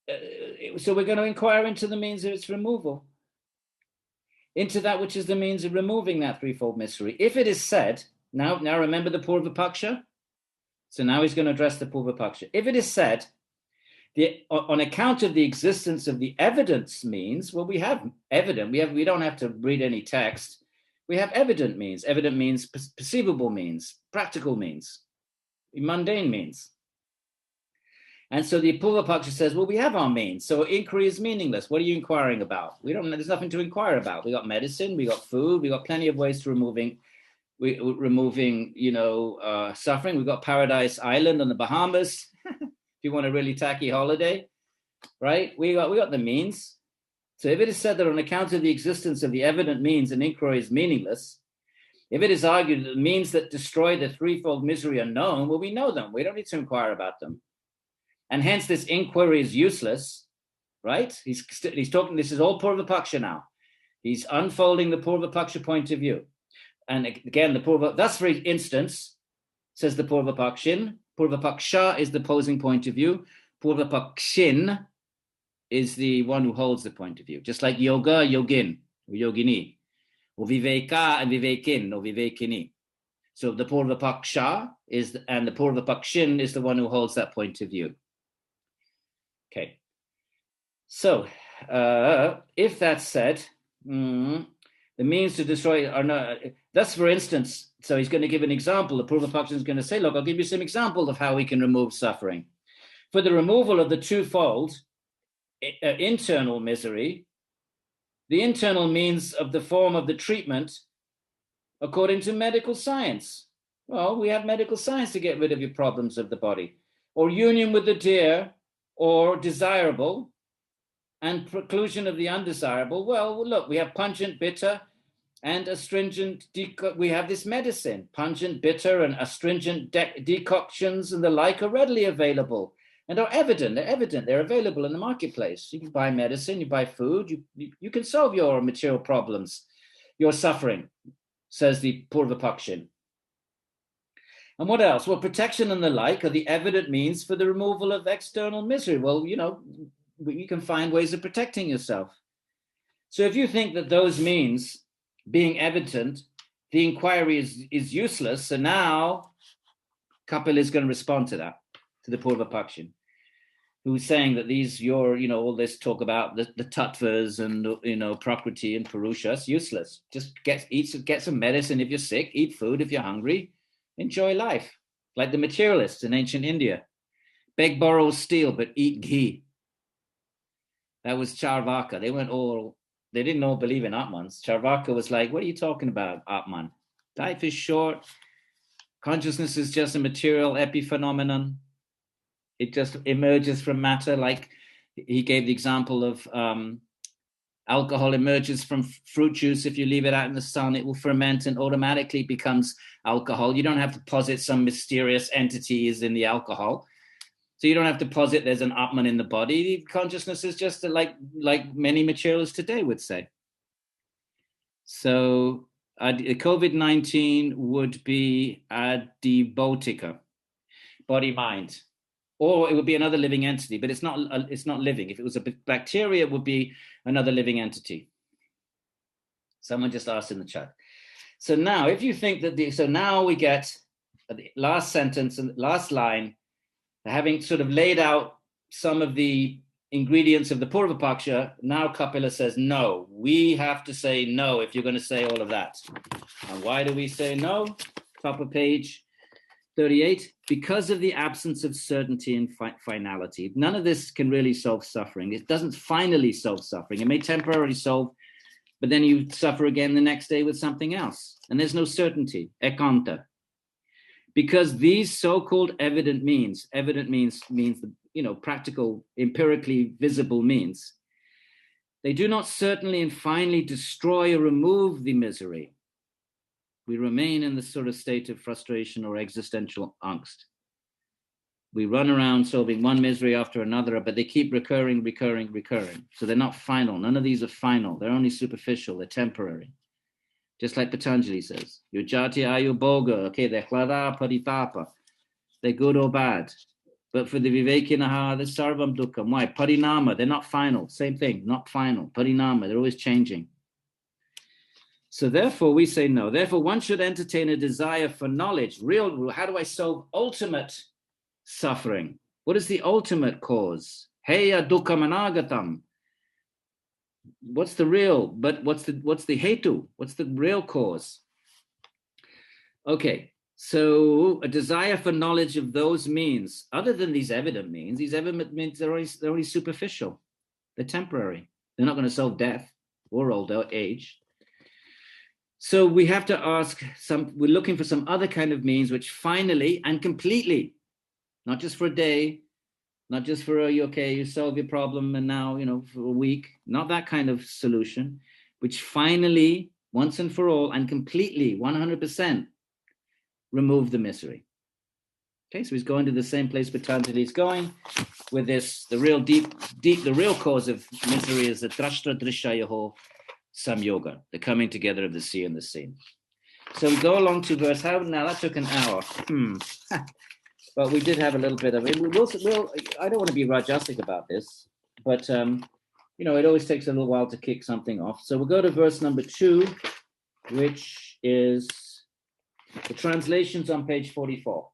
we're going to inquire into the means of its removal, into that which is the means of removing that threefold misery. If it is said, now remember the Purva-paksha? So now he's going to address the Purva-paksha. If it is said, on account of the existence of the evidence means, well, we have evident. We don't have to read any text. We have evident means. Evident means perceivable means, practical means, mundane means. And so the Purva-paksha says, well, we have our means, so inquiry is meaningless. What are you inquiring about? There's nothing to inquire about. We got medicine, we got food, we got plenty of ways to removing removing, suffering. We've got Paradise Island on the Bahamas. If you want a really tacky holiday, right? We got the means. So if it is said that on account of the existence of the evident means, an inquiry is meaningless, if it is argued that the means that destroy the threefold misery are known, well, we know them. We don't need to inquire about them. And hence this inquiry is useless, right? He's talking, this is all Purvapaksha now. He's unfolding the Purvapaksha point of view. And again, thus for instance, says the Purvapaksha is the opposing point of view. Purvapakshin is the one who holds the point of view. Just like yoga, yogin, or yogini, or viveka and vivekin, or vivekini. So the Purvapaksha and the Purvapakshin is the one who holds that point of view. Okay. So if that's said, the means to destroy are not, thus for instance, so he's going to give an example. The Purvapaksha is going to say, look, I'll give you some examples of how we can remove suffering. For the removal of the twofold internal misery, the internal means of the form of the treatment according to medical science. Well, we have medical science to get rid of your problems of the body, or union with the dear, or desirable, and preclusion of the undesirable. Well, look, we have pungent, bitter, and astringent. We have this medicine. Pungent, bitter, and astringent decoctions and the like are readily available and are evident. They're available in the marketplace. You can buy medicine, you buy food, you can solve your material problems, your suffering, says the Purvapakshin. And what else? Well, protection and the like are the evident means for the removal of external misery. Well, you can find ways of protecting yourself. So if you think that those means being evident, the inquiry is useless, so now Kapil is going to respond to that, to the Purvapakshin, who's saying that all this talk about the tattvas and, prakriti and purusha, it's useless. Just get some medicine if you're sick, eat food if you're hungry, enjoy life. Like the materialists in ancient India. Beg, borrow, steal, but eat ghee. That was Charvaka. They didn't all believe in Atmans. Charvaka was like, what are you talking about, Atman? Life is short. Consciousness is just a material epiphenomenon. It just emerges from matter. Like he gave the example of alcohol emerges from fruit juice. If you leave it out in the sun, it will ferment and automatically becomes alcohol. You don't have to posit some mysterious entity is in the alcohol. So you don't have to posit there's an Atman in the body. Consciousness is just like many materialists today would say. So COVID-19 would be adibhotika, body-mind. Or it would be another living entity, but it's not living. If it was a bacteria, it would be another living entity. Someone just asked in the chat. So now, if you think that so now we get the last sentence and last line, having sort of laid out some of the ingredients of the Purvapaksha, now Kapila says, no, we have to say no if you're going to say all of that. And why do we say no? Top of page 38, because of the absence of certainty and finality. None of this can really solve suffering. It doesn't finally solve suffering. It may temporarily solve, but then you suffer again the next day with something else. And there's no certainty, ekanta. Because these so-called evident means the, practical, empirically visible means, they do not certainly and finally destroy or remove the misery. We remain in this sort of state of frustration or existential angst. We run around solving one misery after another, but they keep recurring. So they're not final. None of these are final. They're only superficial. They're temporary. Just like Patanjali says, Yujati ayu boga, okay, they're chlada paritapa. They're good or bad. But for the vivekinaha, they're sarvam dukkam. Why? Parinama, they're not final. Same thing, not final. Parinama, they're always changing. So therefore, we say no. Therefore, one should entertain a desire for knowledge. How do I solve ultimate suffering? What is the ultimate cause? Heya dukkam anagatam. What's the real? But what's the hetu? What's the real cause? Okay, so a desire for knowledge of those means, other than these evident means, they're only superficial. They're temporary. They're not going to solve death or old age. So we have to ask we're looking for some other kind of means which finally and completely, not just for a day, not just for you solve your problem and now, for a week, not that kind of solution, which finally, once and for all and completely, 100%, remove the misery. Okay, so he's going to the same place Patanjali is going with this, the real the real cause of misery is the drashtra drishayaho samyoga, the coming together of the sea and the seen. So we go along to verse, now that took an hour. But we did have a little bit of it. I don't want to be rajasic about this, but it always takes a little while to kick something off. So we'll go to verse number 2, which is the translations on page 44.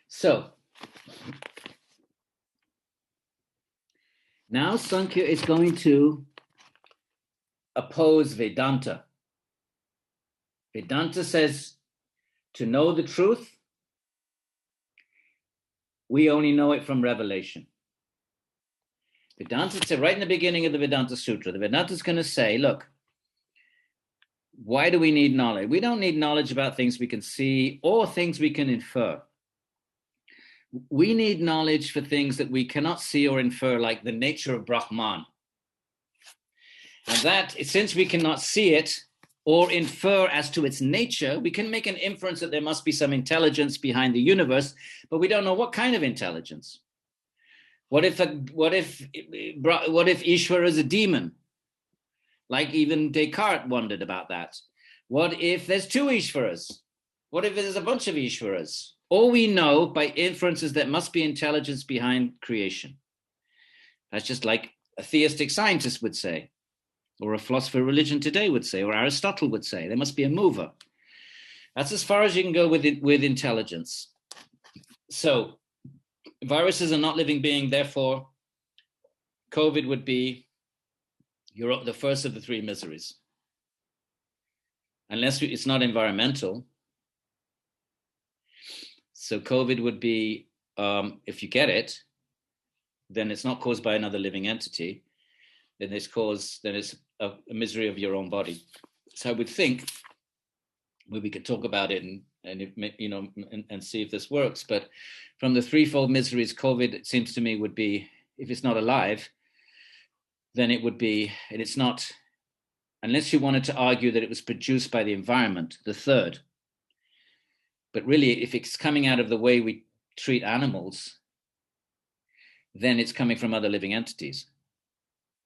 So now Sāṃkhya is going to oppose Vedanta. Vedanta says to know the truth, we only know it from revelation. Vedanta said right in the beginning of the Vedanta Sutra, the Vedanta is going to say, look, why do we need knowledge? We don't need knowledge about things we can see or things we can infer. We need knowledge for things that we cannot see or infer, like the nature of Brahman. And that, since we cannot see it or infer as to its nature, we can make an inference that there must be some intelligence behind the universe, but we don't know what kind of intelligence. What if Ishvara is a demon? Like even Descartes wondered about that. What if there's 2 Ishvaras? What if there's a bunch of Ishvaras? All we know by inference is there must be intelligence behind creation. That's just like a theistic scientist would say, or a philosopher of religion today would say, or Aristotle would say, there must be a mover. That's as far as you can go with intelligence. So viruses are not living being, therefore COVID would be the first of the 3 miseries. Unless it's not environmental. So COVID would be, if you get it, then it's not caused by another living entity. Then it's a misery of your own body. So I would think we could talk about it and see if this works. But from the threefold miseries, COVID, it seems to me, would be, if it's not alive, then it would be, and it's not, unless you wanted to argue that it was produced by the environment, the third. But really, if it's coming out of the way we treat animals, then it's coming from other living entities.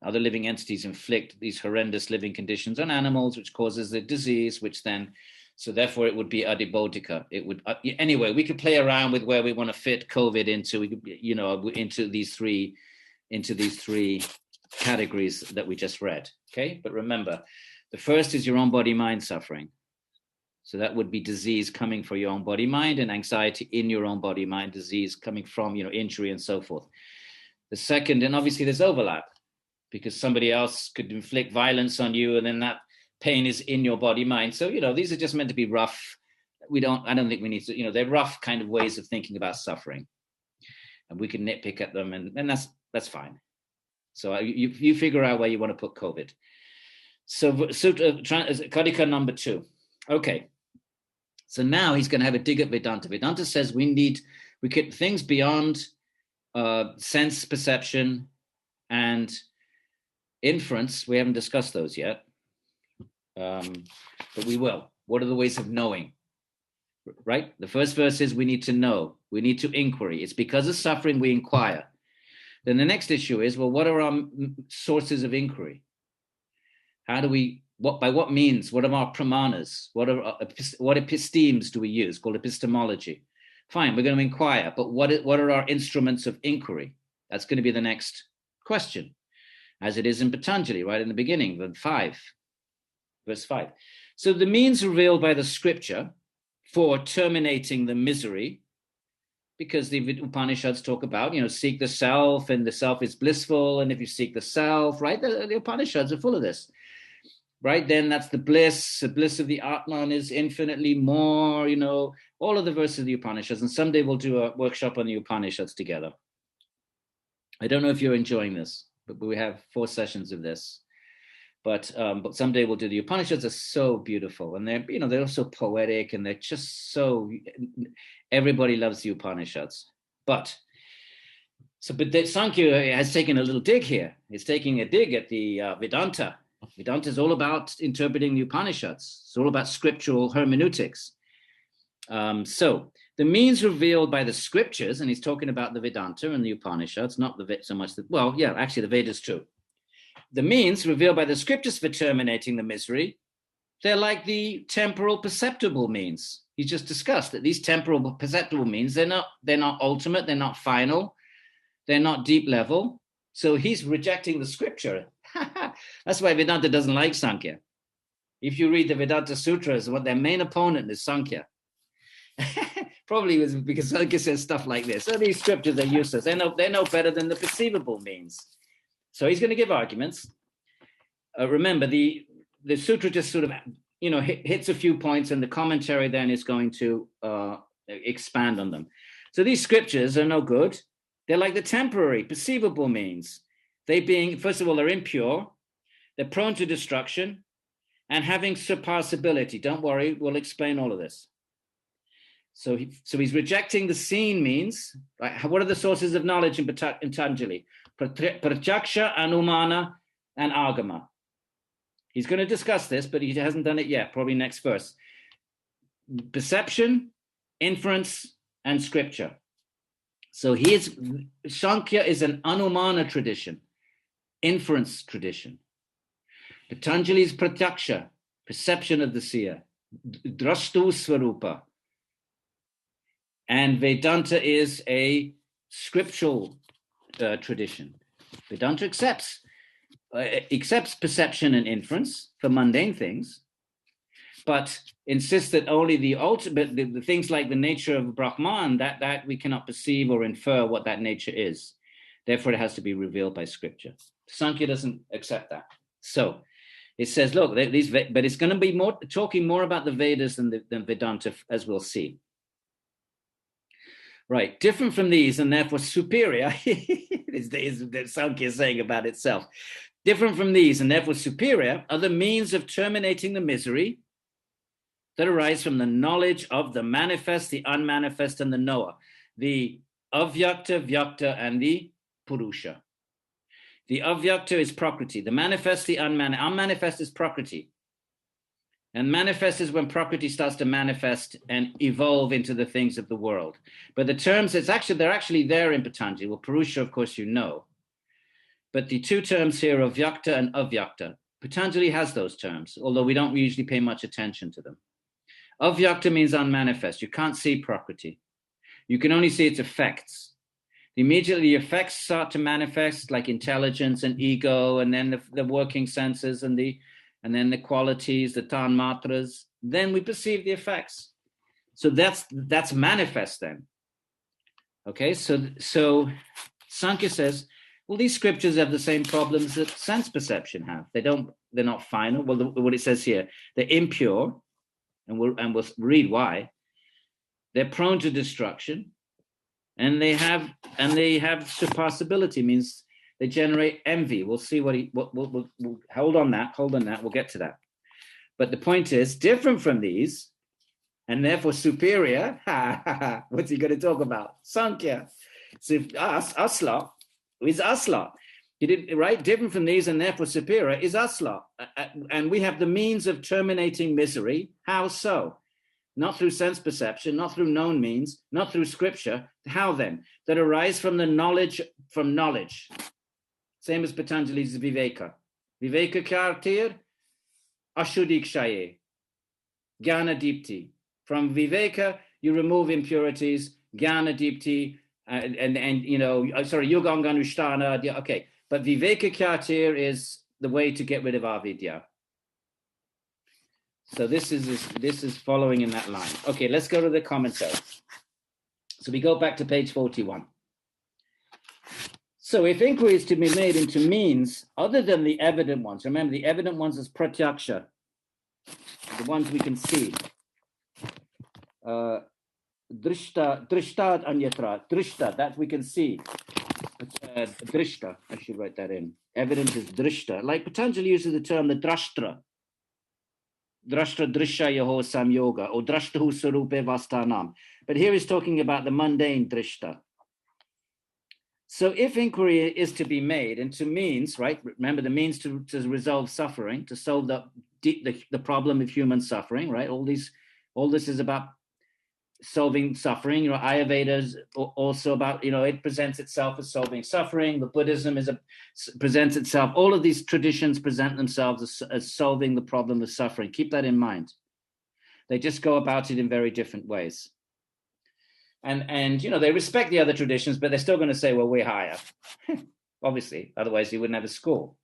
Other living entities inflict these horrendous living conditions on animals, which causes the disease, which then, so therefore it would be adibodhika. It would, anyway, we could play around with where we want to fit COVID into these three categories that we just read, okay? But remember, the first is your own body-mind suffering. So that would be disease coming from your own body-mind, and anxiety in your own body-mind, disease coming from, injury and so forth. The second, and obviously there's overlap, because somebody else could inflict violence on you, and then that pain is in your body-mind. So, these are just meant to be rough. I don't think we need to, they're rough kind of ways of thinking about suffering. And we can nitpick at them, and that's fine. So you figure out where you want to put COVID. So Karika number 2. Okay. So now he's going to have a dig at Vedanta. Vedanta says we get things beyond sense perception and inference. We haven't discussed those yet, but we will. What are the ways of knowing? Right? The first verse is we need to know. We need to inquiry. It's because of suffering we inquire. Then the next issue is, well, what are our sources of inquiry? How do we, by what means? What are our pramanas? What epistemes do we use, called epistemology? Fine, we're going to inquire, but what are our instruments of inquiry? That's going to be the next question, as it is in Patanjali, right in the beginning, verse 5. So the means revealed by the scripture for terminating the misery, because the Upanishads talk about, seek the self, and the self is blissful, and if you seek the self, right, the Upanishads are full of this, right? Then that's the bliss of the Atman is infinitely more, all of the verses of the Upanishads, and someday we'll do a workshop on the Upanishads together. I don't know if you're enjoying this, but we have 4 sessions of this. But someday we'll do the Upanishads. Are so beautiful, and they're so poetic, and they're just so, everybody loves the Upanishads. But the Sāṃkhya has taken a little dig here. It's taking a dig at the Vedanta. Vedanta is all about interpreting the Upanishads. It's all about scriptural hermeneutics. So the means revealed by the scriptures, and he's talking about the Vedanta and the Upanishads, not the so much that, well, yeah, actually the Vedas too. The means revealed by the scriptures for terminating the misery, they're like the temporal perceptible means. He just discussed that these temporal perceptible means, they're not ultimate, they're not final, they're not deep level. So he's rejecting the scripture. That's why Vedanta doesn't like Sāṃkhya. If you read the Vedanta Sutras, what their main opponent is Sāṃkhya. Probably was because Sāṃkhya says stuff like this. So these scriptures are useless. They're no better than the perceivable means. So he's going to give arguments. Remember, the sutra just sort of, hits a few points, and the commentary then is going to expand on them. So these scriptures are no good. They're like the temporary, perceivable means. They being, first of all, they're impure, they're prone to destruction, and having surpassability. Don't worry, we'll explain all of this. So he's rejecting the seen means. Right? What are the sources of knowledge in Patanjali? Pratyaksha, Anumana, and Agama. He's going to discuss this, but he hasn't done it yet, probably next verse. Perception, inference, and scripture. So Sāṃkhya is an Anumana tradition, inference tradition. Patanjali is Pratyaksha, perception of the seer, Drashtu Swarupa. And Vedanta is a scriptural tradition. Vedanta accepts perception and inference for mundane things, but insists that only the ultimate, the things like the nature of Brahman, that we cannot perceive or infer what that nature is. Therefore, it has to be revealed by scripture. Sāṃkhya doesn't accept that. So it says, look, but it's going to be talking more about the Vedas than Vedanta, as we'll see. Right, different from these and therefore superior, is Sāṃkhya saying about itself. Different from these and therefore superior are the means of terminating the misery that arise from the knowledge of the manifest, the unmanifest, and the knower, the avyakta, vyakta, and the purusha. The avyakta is prakriti. The manifest, the unmanifest is prakriti. And manifest is when prakriti starts to manifest and evolve into the things of the world. But the terms, they're actually there in Patanjali. Well, Purusha, of course, you know. But the two terms here are vyakta and avyakta. Patanjali has those terms, although we don't usually pay much attention to them. Avyakta means unmanifest. You can't see prakriti. You can only see its effects. Immediately, the effects start to manifest, like intelligence and ego, and then the working senses and then the qualities, the tanmatras, then we perceive the effects. So that's manifest then. Okay, so Sāṃkhya says, well, these scriptures have the same problems that sense perception have. They're not final. Well, what it says here, they're impure, and we'll read why. They're prone to destruction, and they have surpassability, means they generate envy. We'll see we'll hold on that. We'll get to that. But the point is, different from these, and therefore superior. What's he going to talk about? Sāṃkhya. So asla is asla. He did right. Different from these, and therefore superior is asla. And we have the means of terminating misery. How so? Not through sense perception, not through known means, not through scripture. How then? That arise from the knowledge from knowledge. Same as Patanjali's Viveka. Viveka Kārikā, Ashuddhikshaye, Jnana Dipti. From Viveka, you remove impurities, Jnana Dipti, Yoganganushtana. Okay, but Viveka Kārikā is the way to get rid of avidya. So this is following in that line. Okay, let's go to the commentary. So we go back to page 41. So if inquiry is to be made into means other than the evident ones, remember the evident ones is pratyaksha, the ones we can see. Drishta anyatra, drishta, that we can see. drishta. I should write that in. Evidence is drishta. Like Patanjali uses the term the drashtra. Drashtra drishya yaho samyoga, or drashtahu sarupe vastanam. But here he's talking about the mundane drishta. So if inquiry is to be made into means, right? Remember the means to resolve suffering, to solve the problem of human suffering, right? All this is about solving suffering. Ayurveda is also about, it presents itself as solving suffering. The Buddhism presents itself. All of these traditions present themselves as solving the problem of suffering. Keep that in mind. They just go about it in very different ways. And they respect the other traditions, but they're still going to say, well, we're higher. Obviously, otherwise you wouldn't have a school.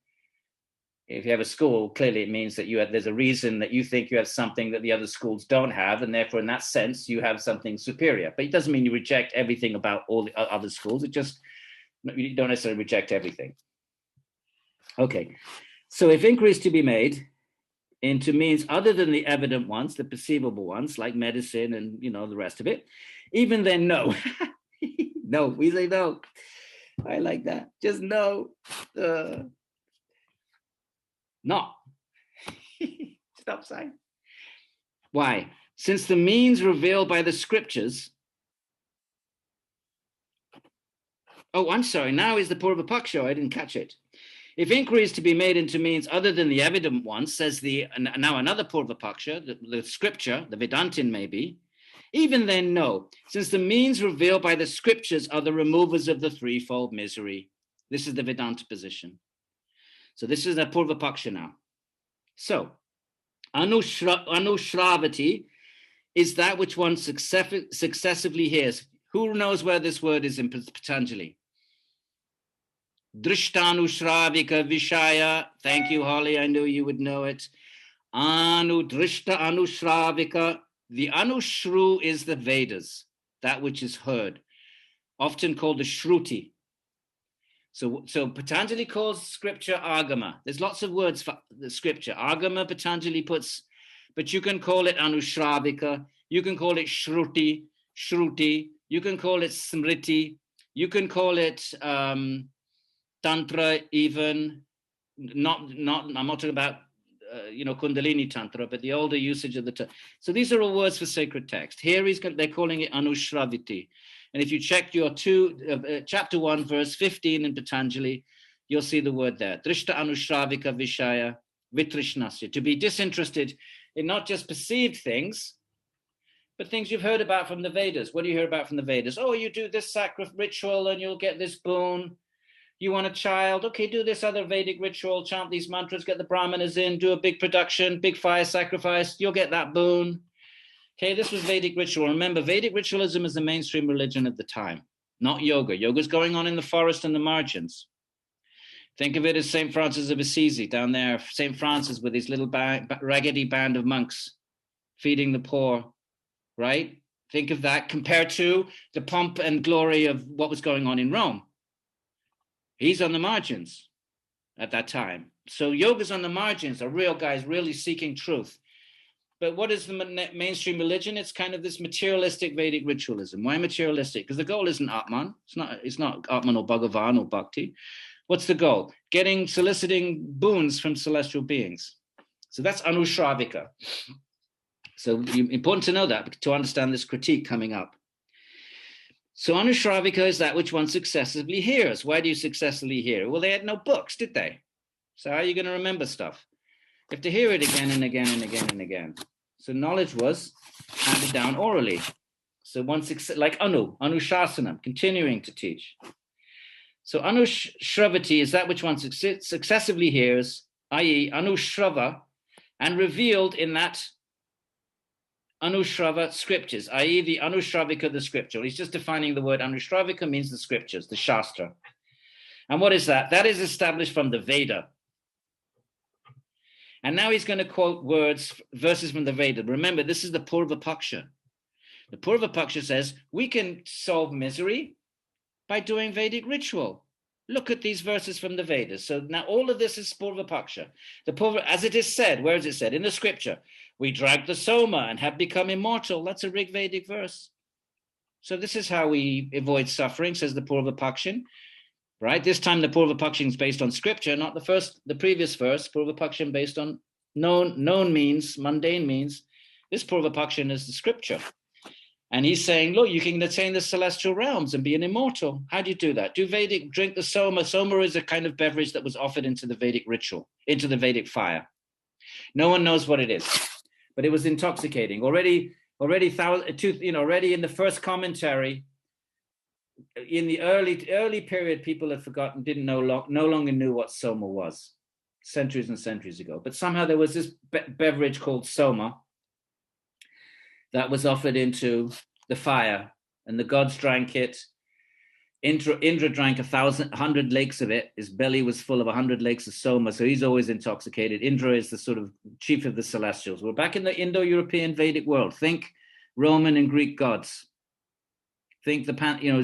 If you have a school, clearly it means that there's a reason that you think you have something that the other schools don't have, and therefore in that sense you have something superior. But it doesn't mean you reject everything about all the other schools. You don't necessarily reject everything. Okay, so if inquiry is to be made into means other than the evident ones, the perceivable ones, like medicine and the rest of it, even then, no. No, we say no. I like that. Just no. No. Stop sign. Why? Since the means revealed by the scriptures. Oh, I'm sorry. Now is the Purva Paksha. I didn't catch it. If inquiry is to be made into means other than the evident ones, says now another Purva Paksha, the scripture, the Vedantin maybe, even then, no, since the means revealed by the scriptures are the removers of the threefold misery. This is the Vedanta position. So this is the Purva Paksha now. So, Anushravati is that which one successively hears. Who knows where this word is in Patanjali? Drishtanushravika Vishaya. Thank you, Holly. I knew you would know it. Drishta Anushravika. The Anushru is the Vedas, that which is heard, often called the Shruti. So Patanjali calls scripture Agama. There's lots of words for the scripture. Agama, Patanjali puts, but you can call it Anushravika. You can call it Shruti. You can call it Smriti. You can call it Tantra even. I'm not talking about Kundalini Tantra, but the older usage of the term. So these are all words for sacred text. Here they're calling it Anushraviti. And if you check your chapter 1, verse 15 in Patanjali, you'll see the word there. Drishta Anushravika Vishaya Vitrishnasya. To be disinterested in not just perceived things, but things you've heard about from the Vedas. What do you hear about from the Vedas? Oh, you do this ritual and you'll get this boon. You want a child? Okay, do this other Vedic ritual, chant these mantras, get the Brahmanas in, do a big production, big fire sacrifice, you'll get that boon. Okay, this was Vedic ritual. Remember, Vedic ritualism is the mainstream religion at the time, not yoga. Yoga's going on in the forest and the margins. Think of it as St. Francis of Assisi down there, St. Francis with his little raggedy band of monks feeding the poor, right? Think of that compared to the pomp and glory of what was going on in Rome. He's on the margins at that time. So yoga's on the margins, are real guys really seeking truth. But what is the mainstream religion? It's kind of this materialistic Vedic ritualism. Why materialistic? Because the goal isn't Atman. It's not Atman or Bhagavan or Bhakti. What's the goal? Soliciting boons from celestial beings. So that's Anushravika. So important to know that to understand this critique coming up. So Anushravika is that which one successively hears. Why do you successfully hear? Well, they had no books, did they? So how are you going to remember stuff? You have to hear it again and again and again and again. So knowledge was handed down orally. So like Anushasanam, continuing to teach. So Anushravati is that which one successively hears, i.e. Anushrava, and revealed in that Anushrava scriptures, i.e. the Anushravika, the scripture. He's just defining the word Anushravika means the scriptures, the Shastra. And what is that? That is established from the Veda. And now he's going to quote verses from the Veda. Remember, this is the Purva Paksha. The Purva Paksha says, we can solve misery by doing Vedic ritual. Look at these verses from the Vedas. So now all of this is Purva Paksha. The Purva, as it is said, where is it said? In the scripture, we dragged the Soma and have become immortal. That's a Rig Vedic verse. So this is how we avoid suffering, says the Purva Pakshan, right? This time the Purva-paksha is based on scripture, not the previous verse. Purva-paksha based on known means, mundane means. This Purva-paksha is the scripture. And he's saying, look, you can attain the celestial realms and be an immortal. How do you do that? Drink the Soma. Soma is a kind of beverage that was offered into the Vedic ritual, into the Vedic fire. No one knows what it is, but it was intoxicating. Already in the first commentary, in the early period, people had forgotten, no longer knew what Soma was, centuries and centuries ago. But somehow there was this beverage called Soma that was offered into the fire, and the gods drank it. Indra drank 100 lakes of it. His belly was full of 100 lakes of Soma, so he's always intoxicated. Indra is the sort of chief of the celestials. We're back in the Indo-European Vedic world. Think Roman and Greek gods. Think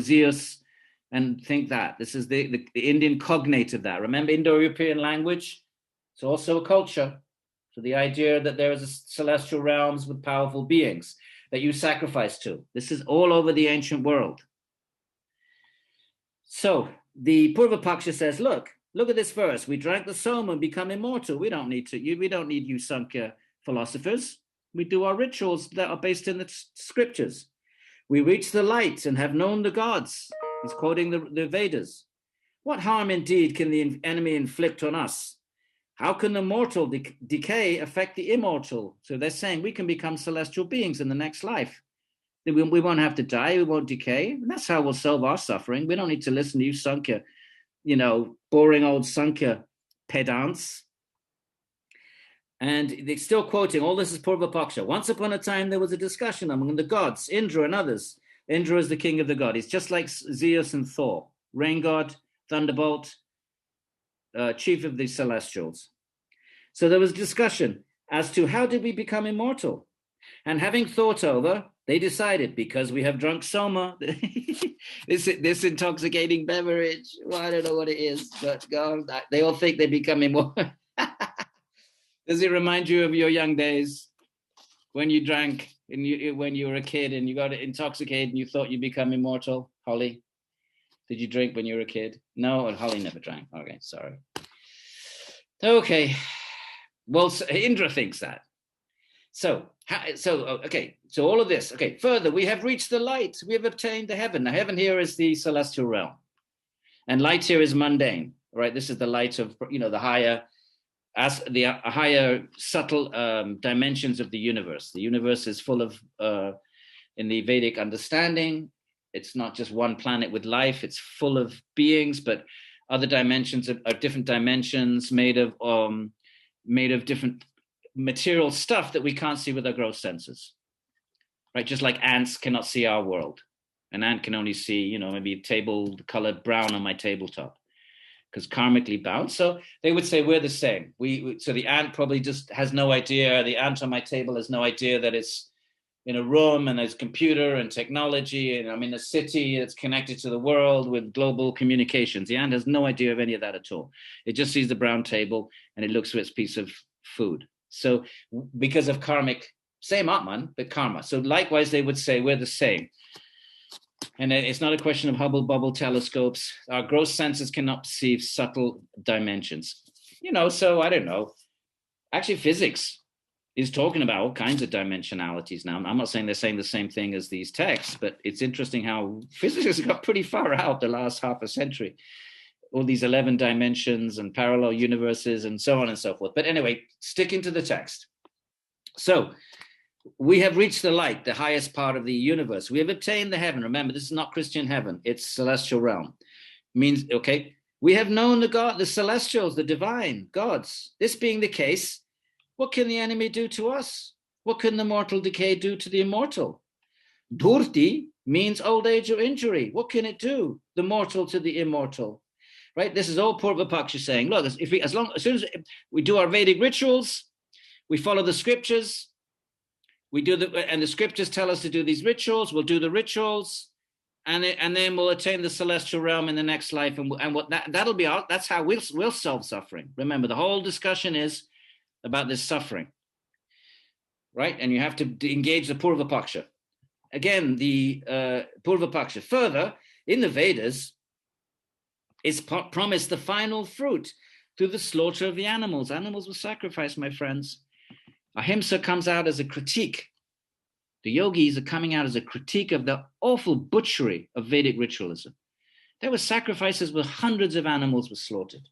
Zeus, and think that. This is the Indian cognate of that. Remember, Indo-European language? It's also a culture. So the idea that there is celestial realms with powerful beings that you sacrifice to. This is all over the ancient world. So the Purva-paksha says, look at this verse. We drank the Soma and become immortal. We don't need you Sāṃkhya philosophers. We do our rituals that are based in the scriptures. We reach the light and have known the gods. He's quoting the Vedas. What harm indeed can the enemy inflict on us? How can the mortal decay affect the immortal? So they're saying we can become celestial beings in the next life. We won't have to die, we won't decay. And that's how we'll solve our suffering. We don't need to listen to you Sāṃkhya, boring old Sāṃkhya pedants. And they're still quoting, all this is Purva-paksha. Once upon a time, there was a discussion among the gods, Indra and others. Indra is the king of the god. He's just like Zeus and Thor, rain god, thunderbolt, chief of the celestials. So there was discussion as to how did we become immortal? And having thought over, they decided, because we have drunk Soma, this intoxicating beverage, well, I don't know what it is, but God, they all think they become immortal. Does it remind you of your young days when you drank and when you were a kid and you got intoxicated and you thought you'd become immortal? Holly, did you drink when you were a kid? No, Holly never drank. Okay, sorry. Okay, well, Indra thinks that. So all of this. Okay, further, we have reached the light. We have obtained the heaven. The heaven here is the celestial realm, and light here is mundane. Right, this is the light of the higher. As the higher subtle dimensions of the universe. The universe is full of, in the Vedic understanding, it's not just one planet with life, it's full of beings, but other dimensions are different dimensions made of different material stuff that we can't see with our gross senses. Right? Just like ants cannot see our world. An ant can only see, maybe a table colored brown on my tabletop, because karmically bound. So they would say we're the same. So the ant probably just has no idea. The ant on my table has no idea that it's in a room and there's computer and technology and I'm in a city that's connected to the world with global communications. The ant has no idea of any of that at all. It just sees the brown table and it looks for its piece of food. So because of karmic, same Atman, but karma. So likewise, they would say we're the same. And it's not a question of Hubble bubble telescopes. Our gross senses cannot perceive subtle dimensions. So I don't know. Actually, physics is talking about all kinds of dimensionalities now. I'm not saying they're saying the same thing as these texts, but it's interesting how physics has got pretty far out the last half a century. All these 11 dimensions and parallel universes and so on and so forth. But anyway, sticking to the text. So we have reached the light, the highest part of the universe. We have obtained the heaven. Remember, this is not Christian heaven. It's celestial realm. Means, okay, we have known the celestials, the divine gods. This being the case, what can the enemy do to us? What can the mortal decay do to the immortal? Dhurti means old age or injury. What can it do? The mortal to the immortal. Right? This is all Purva-paksha saying, look, as soon as we do our Vedic rituals, we follow the scriptures, and the scriptures tell us to do these rituals, we'll do the rituals, and then we'll attain the celestial realm in the next life, and what that'll be out. That's how we'll solve suffering. Remember, the whole discussion is about this suffering, right? And you have to engage the Purva-paksha. Again, the Purva-paksha. Further, in the Vedas, is promised the final fruit through the slaughter of the animals. Animals were sacrificed, my friends. Ahimsa comes out as a critique. The yogis are coming out as a critique of the awful butchery of Vedic ritualism. There were sacrifices where hundreds of animals were slaughtered.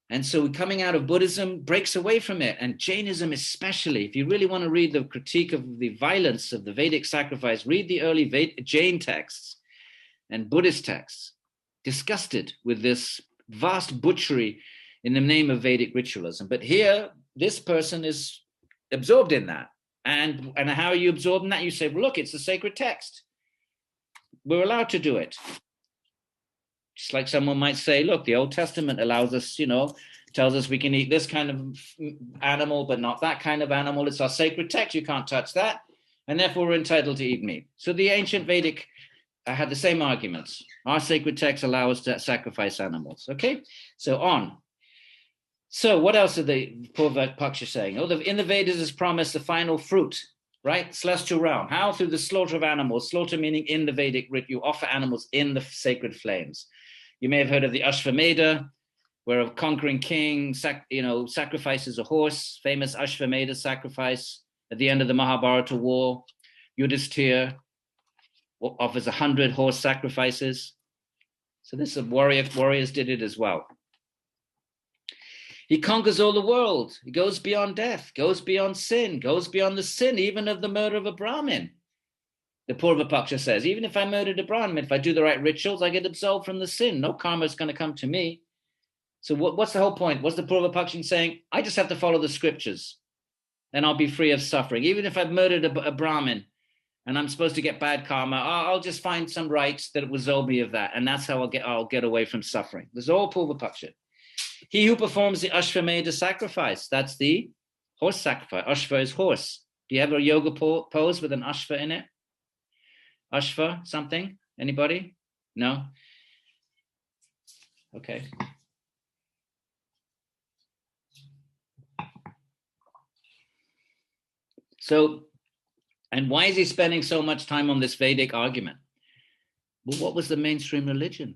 And so coming out of Buddhism breaks away from it, and Jainism especially. If you really want to read the critique of the violence of the Vedic sacrifice, read the early Jain texts and Buddhist texts, disgusted with this vast butchery in the name of Vedic ritualism. But here, this person is absorbed in that. And how are you absorbed in that? You say, well, look, it's the sacred text. We're allowed to do it. Just like someone might say, look, the Old Testament allows us, tells us we can eat this kind of animal, but not that kind of animal. It's our sacred text. You can't touch that. And therefore, we're entitled to eat meat. So the ancient Vedic had the same arguments. Our sacred texts allow us to sacrifice animals. Okay, so on. So what else are the Purva Paksha saying? In the Vedas is promised the final fruit, right? Celestial realm. How? Through the slaughter of animals. Slaughter meaning in the Vedic rite, you offer animals in the sacred flames. You may have heard of the Ashvamedha, where a conquering king, sacrifices a horse. Famous Ashvamedha sacrifice at the end of the Mahabharata war. Yudhisthira offers 100 horse sacrifices. So this is warriors did it as well. He conquers all the world. He goes beyond death, goes beyond sin, goes beyond the sin, even of the murder of a Brahmin. The Purva Paksha says, even if I murdered a Brahmin, if I do the right rituals, I get absolved from the sin. No karma is going to come to me. So what's the whole point? What's the Purva Paksha saying? I just have to follow the scriptures and I'll be free of suffering. Even if I've murdered a Brahmin and I'm supposed to get bad karma, I'll just find some rites that will absolve me of that. And that's how I'll get away from suffering. There's all Purva Paksha. He who performs the Ashvamedha sacrifice, that's the horse sacrifice. Ashva is horse. Do you have a yoga pose with an Ashva in it? Ashva, something? Anybody? No? Okay. So, and why is he spending so much time on this Vedic argument? Well, what was the mainstream religion?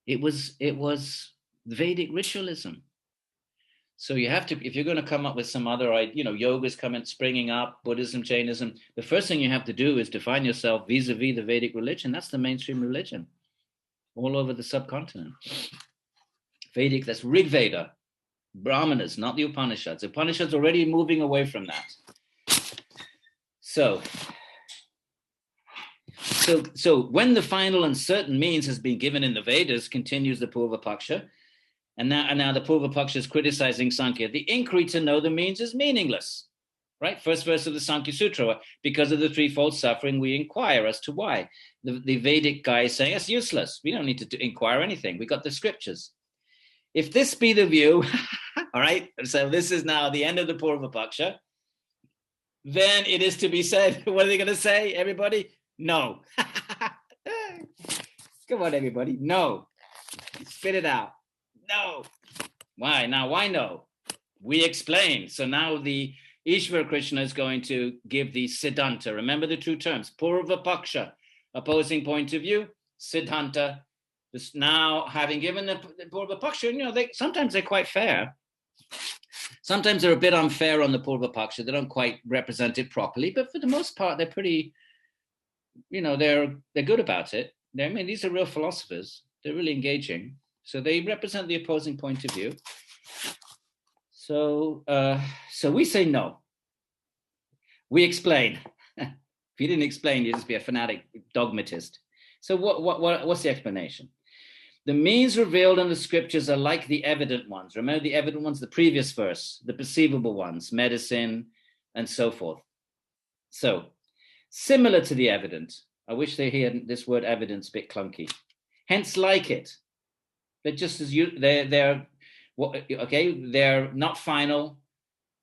It was Vedic ritualism. So you have to, if you're going to come up with some other, yoga's springing up, Buddhism, Jainism, the first thing you have to do is define yourself vis-a-vis the Vedic religion. That's the mainstream religion all over the subcontinent. Vedic, that's Rig Veda, Brahmanas, not the Upanishads. The Upanishads are already moving away from that. So when the final and certain means has been given in the Vedas, continues the Purva Paksha, and now the Purva Paksha is criticizing Sāṃkhya. The inquiry to know the means is meaningless, right? First verse of the Sāṃkhya Sutra, because of the threefold suffering, we inquire as to why. The Vedic guy is saying, it's useless. We don't need to inquire anything. We got the scriptures. If this be the view, all right, so this is now the end of the Purva Paksha, then it is to be said, what are they going to say, everybody? No. Come on, everybody. No. Spit it out. No. Why? Now, why no? We explain. So now the Ishvara Krishna is going to give the Siddhanta. Remember the two terms. Purva Paksha, opposing point of view. Siddhanta. Just now, having given the Purva Paksha, sometimes they're quite fair. Sometimes they're a bit unfair on the Purva Paksha. They don't quite represent it properly. But for the most part, they're pretty, they're good about it. These are real philosophers. They're really engaging. So they represent the opposing point of view. So we say no. We explain. If you didn't explain, you'd just be a fanatic dogmatist. So what's the explanation? The means revealed in the scriptures are like the evident ones. Remember the evident ones, the previous verse, the perceivable ones, medicine, and so forth. So, similar to the evident. I wish they hear this word evidence a bit clunky. Hence, like it. They're just as they're not final.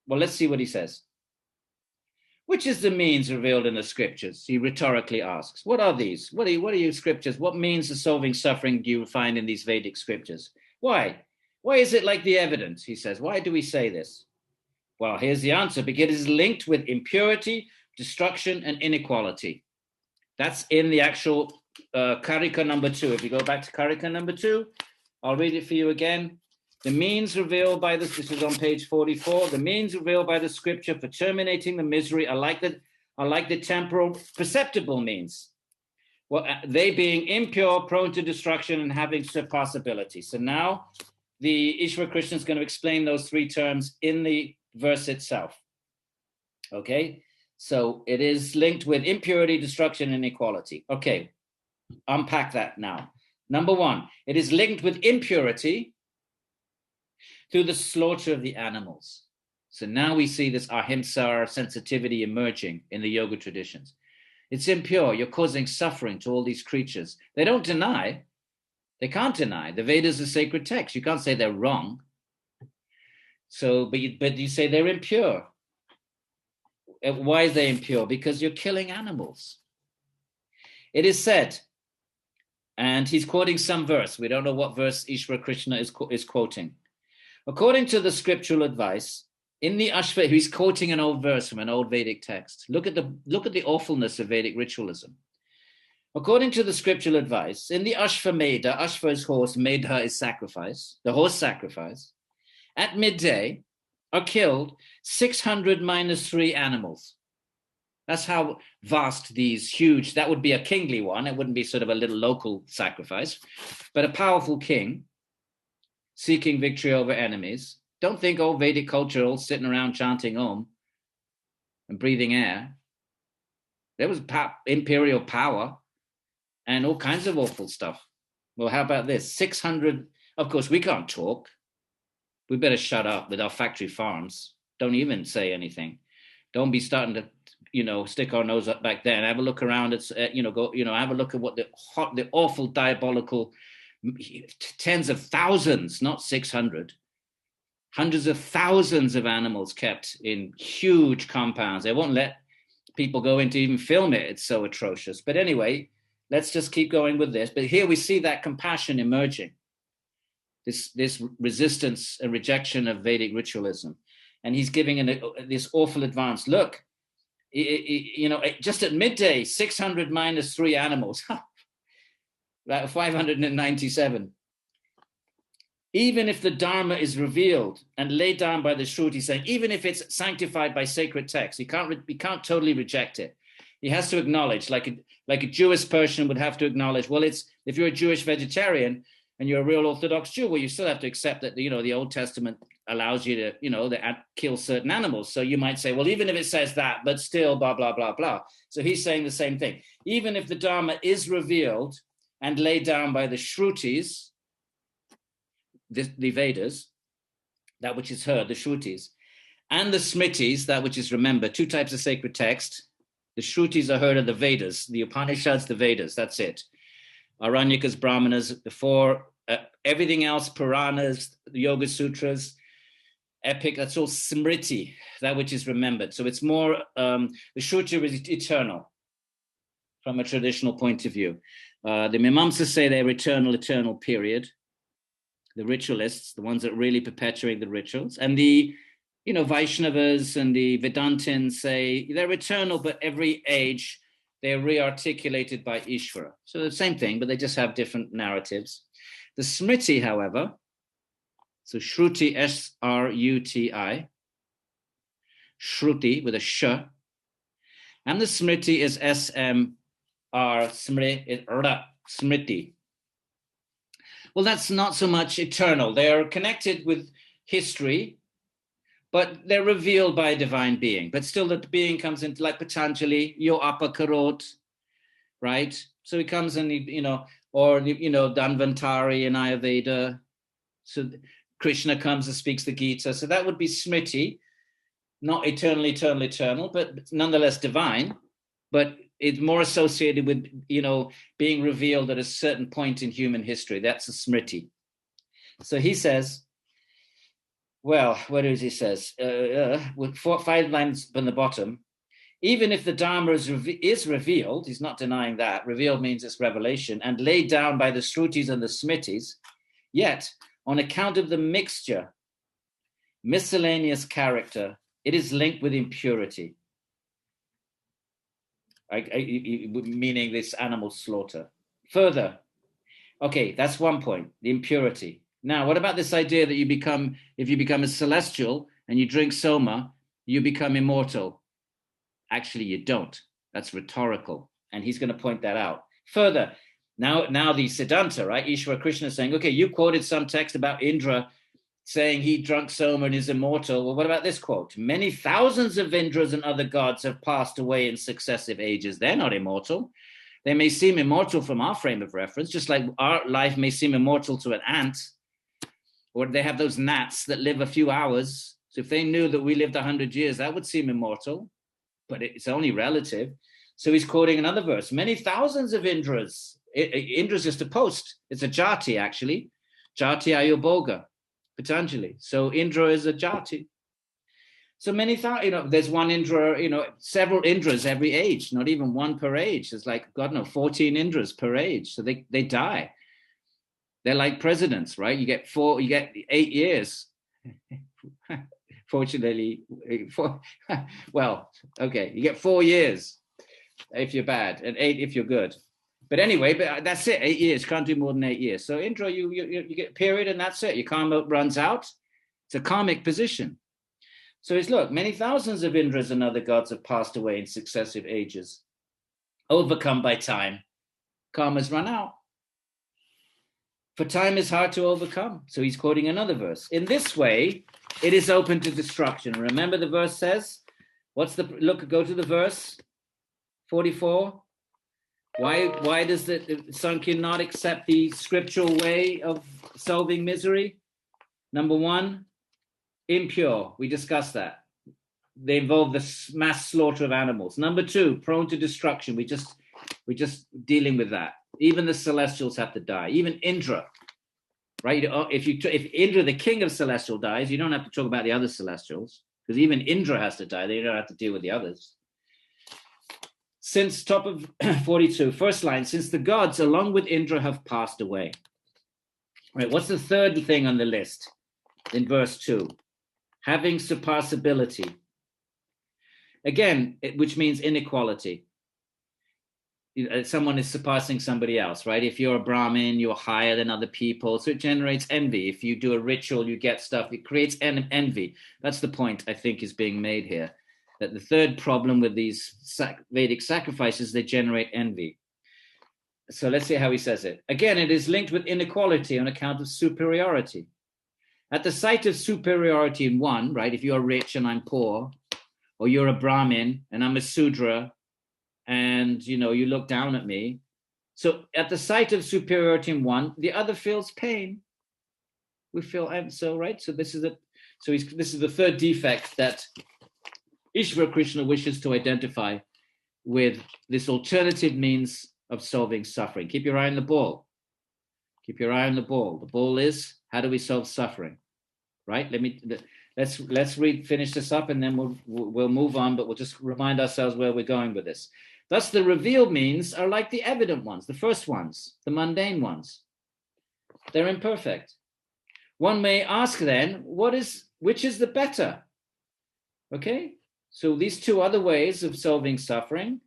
Well, let's see what he says. Which is the means revealed in the scriptures? He rhetorically asks. What are these? What are you scriptures? What means of solving suffering do you find in these Vedic scriptures? Why? Why is it like the evidence? He says. Why do we say this? Well, here's the answer. Because it is linked with impurity, destruction, and inequality. That's in the actual Karika number 2. If you go back to Karika number 2, I'll read it for you again. The means revealed by this is on page 44. The means revealed by the scripture for terminating the misery are like the temporal perceptible means. Well, they being impure, prone to destruction, and having surpassability. So now the Ishvara Krishna is going to explain those 3 terms in the verse itself. Okay, so it is linked with impurity, destruction, and inequality. Okay, unpack that now. Number 1, it is linked with impurity through the slaughter of the animals. So now we see this ahimsa sensitivity emerging in the yoga traditions. It's impure. You're causing suffering to all these creatures. They don't deny. They can't deny. The Vedas are sacred texts. You can't say they're wrong. So, but you say they're impure. Why are they impure? Because you're killing animals. It is said, and he's quoting some verse. We don't know what verse Ishvara Krishna is quoting. According to the scriptural advice, in the Ashva, he's quoting an old verse from an old Vedic text. Look at the awfulness of Vedic ritualism. According to the scriptural advice, in the Ashvamedha, Ashva is horse, Medha is sacrifice, the horse sacrifice, at midday are killed 600 minus 3 animals. That's how vast these huge, that would be a kingly one. It wouldn't be sort of a little local sacrifice, but a powerful king seeking victory over enemies. Don't think old Vedic culture all sitting around chanting Om and breathing air. There was imperial power and all kinds of awful stuff. Well, how about this? 600, of course, we can't talk. We better shut up with our factory farms. Don't even say anything. Don't be starting to, stick our nose up back there and have a look around. It's, have a look at what the awful diabolical tens of thousands, not 600, hundreds of thousands of animals kept in huge compounds. They won't let people go in to even film it. It's so atrocious. But anyway, let's just keep going with this. But here we see that compassion emerging, this resistance and rejection of Vedic ritualism. And he's giving this awful advance. Look, just at midday, 600 minus 3 animals, 597. Even if the Dharma is revealed and laid down by the Shruti, saying, even if it's sanctified by sacred text, he can't totally reject it. He has to acknowledge, like a Jewish person would have to acknowledge, well, if you're a Jewish vegetarian and you're a real Orthodox Jew, well, you still have to accept that, the Old Testament allows you to, kill certain animals. So you might say, well, even if it says that, but still, blah, blah, blah, blah. So he's saying the same thing. Even if the Dharma is revealed and laid down by the Shrutis, the Vedas, that which is heard, the Shrutis, and the Smritis, that which is remembered, 2 types of sacred text. The Shrutis are heard of the Vedas, the Upanishads, the Vedas, that's it. Aranyakas, Brahmanas, the 4, everything else, Puranas, the Yoga Sutras, epic, that's all Smriti, that which is remembered. So it's more, the Shruti is eternal from a traditional point of view. The Mimamsas say they're eternal period. The ritualists, the ones that really perpetuate the rituals, and the, Vaishnavas and the Vedantins say they're eternal, but every age they're re-articulated by Ishvara. So the same thing, but they just have different narratives. The Smriti, however, so Shruti, S-R-U-T-I, Shruti with a sh, and the Smriti is S-M-R, Smriti. Well, that's not so much eternal. They're connected with history, but they're revealed by a divine being. But still, that being comes into, like Patanjali, yo apakarot, right? So he comes and, or, Dhanvantari in Ayurveda. So Krishna comes and speaks the Gita. So that would be Smriti, not eternal, but nonetheless divine. But it's more associated with, being revealed at a certain point in human history. That's a Smriti. So he says, well, what is he says? With 5 lines from the bottom, even if the Dharma is revealed, he's not denying that, revealed means it's revelation, and laid down by the Shrutis and the Smritis, yet on account of the mixture, miscellaneous character, it is linked with impurity. Meaning this animal slaughter. Further, okay, that's one point, the impurity. Now, what about this idea that if you become a celestial and you drink soma, you become immortal? Actually, you don't. That's rhetorical. And he's going to point that out. Further, now the Siddhanta, right? Ishvara Krishna is saying, okay, you quoted some text about Indra saying he drunk soma and is immortal. Well, what about this quote? Many thousands of Indras and other gods have passed away in successive ages. They're not immortal. They may seem immortal from our frame of reference, just like our life may seem immortal to an ant, or they have those gnats that live a few hours. So if they knew that we lived 100 years, that would seem immortal, but it's only relative. So he's quoting another verse. Many thousands of Indras. Indra's just a post. It's a jati, actually. Jati Ayurboga, Patanjali. So Indra is a jati. So many thousands, there's one Indra, several Indras every age, not even one per age. There's 14 Indras per age. So they die. They're like presidents, right? You get 8 years. Fortunately, you get 4 years if you're bad and 8 if you're good. But anyway, that's it. 8 years, can't do more than 8 years. So Indra, you get a period and that's it. Your karma runs out. It's a karmic position. So it's, look, many thousands of Indras and other gods have passed away in successive ages, overcome by time. Karma's run out. For time is hard to overcome. So he's quoting another verse. In this way, it is open to destruction. Remember the verse says, go to the verse 44. Why does the Sāṃkhya not accept the scriptural way of solving misery? Number one, impure. We discussed that. They involve the mass slaughter of animals. Number two, prone to destruction. We're just dealing with that. Even the celestials have to die. Even Indra, right? If Indra, the king of celestial, dies, you don't have to talk about the other celestials, because even Indra has to die. They don't have to deal with the others. Since top of 42, first line, since the gods along with Indra have passed away. Right, what's the third thing on the list in verse 2? Having surpassability. Again, which means inequality. Someone is surpassing somebody else, right? If you're a Brahmin, you're higher than other people. So it generates envy. If you do a ritual, you get stuff. It creates envy. That's the point I think is being made here. That the third problem with these Vedic sacrifices, they generate envy. So let's see how he says it. Again, it is linked with inequality on account of superiority. At the sight of superiority in one, right? If you're rich and I'm poor, or you're a Brahmin and I'm a Sudra, and you look down at me. So at the sight of superiority in one, the other feels pain. We feel so, right? So this is the third defect that Ishvara Krishna wishes to identify with this alternative means of solving suffering. Keep your eye on the ball. Keep your eye on the ball. The ball is, how do we solve suffering? Right? Let's finish this up and then we'll move on, but we'll just remind ourselves where we're going with this. Thus, the revealed means are like the evident ones, the first ones, the mundane ones. They're imperfect. One may ask then, which is the better? Okay, so these two other ways of solving suffering,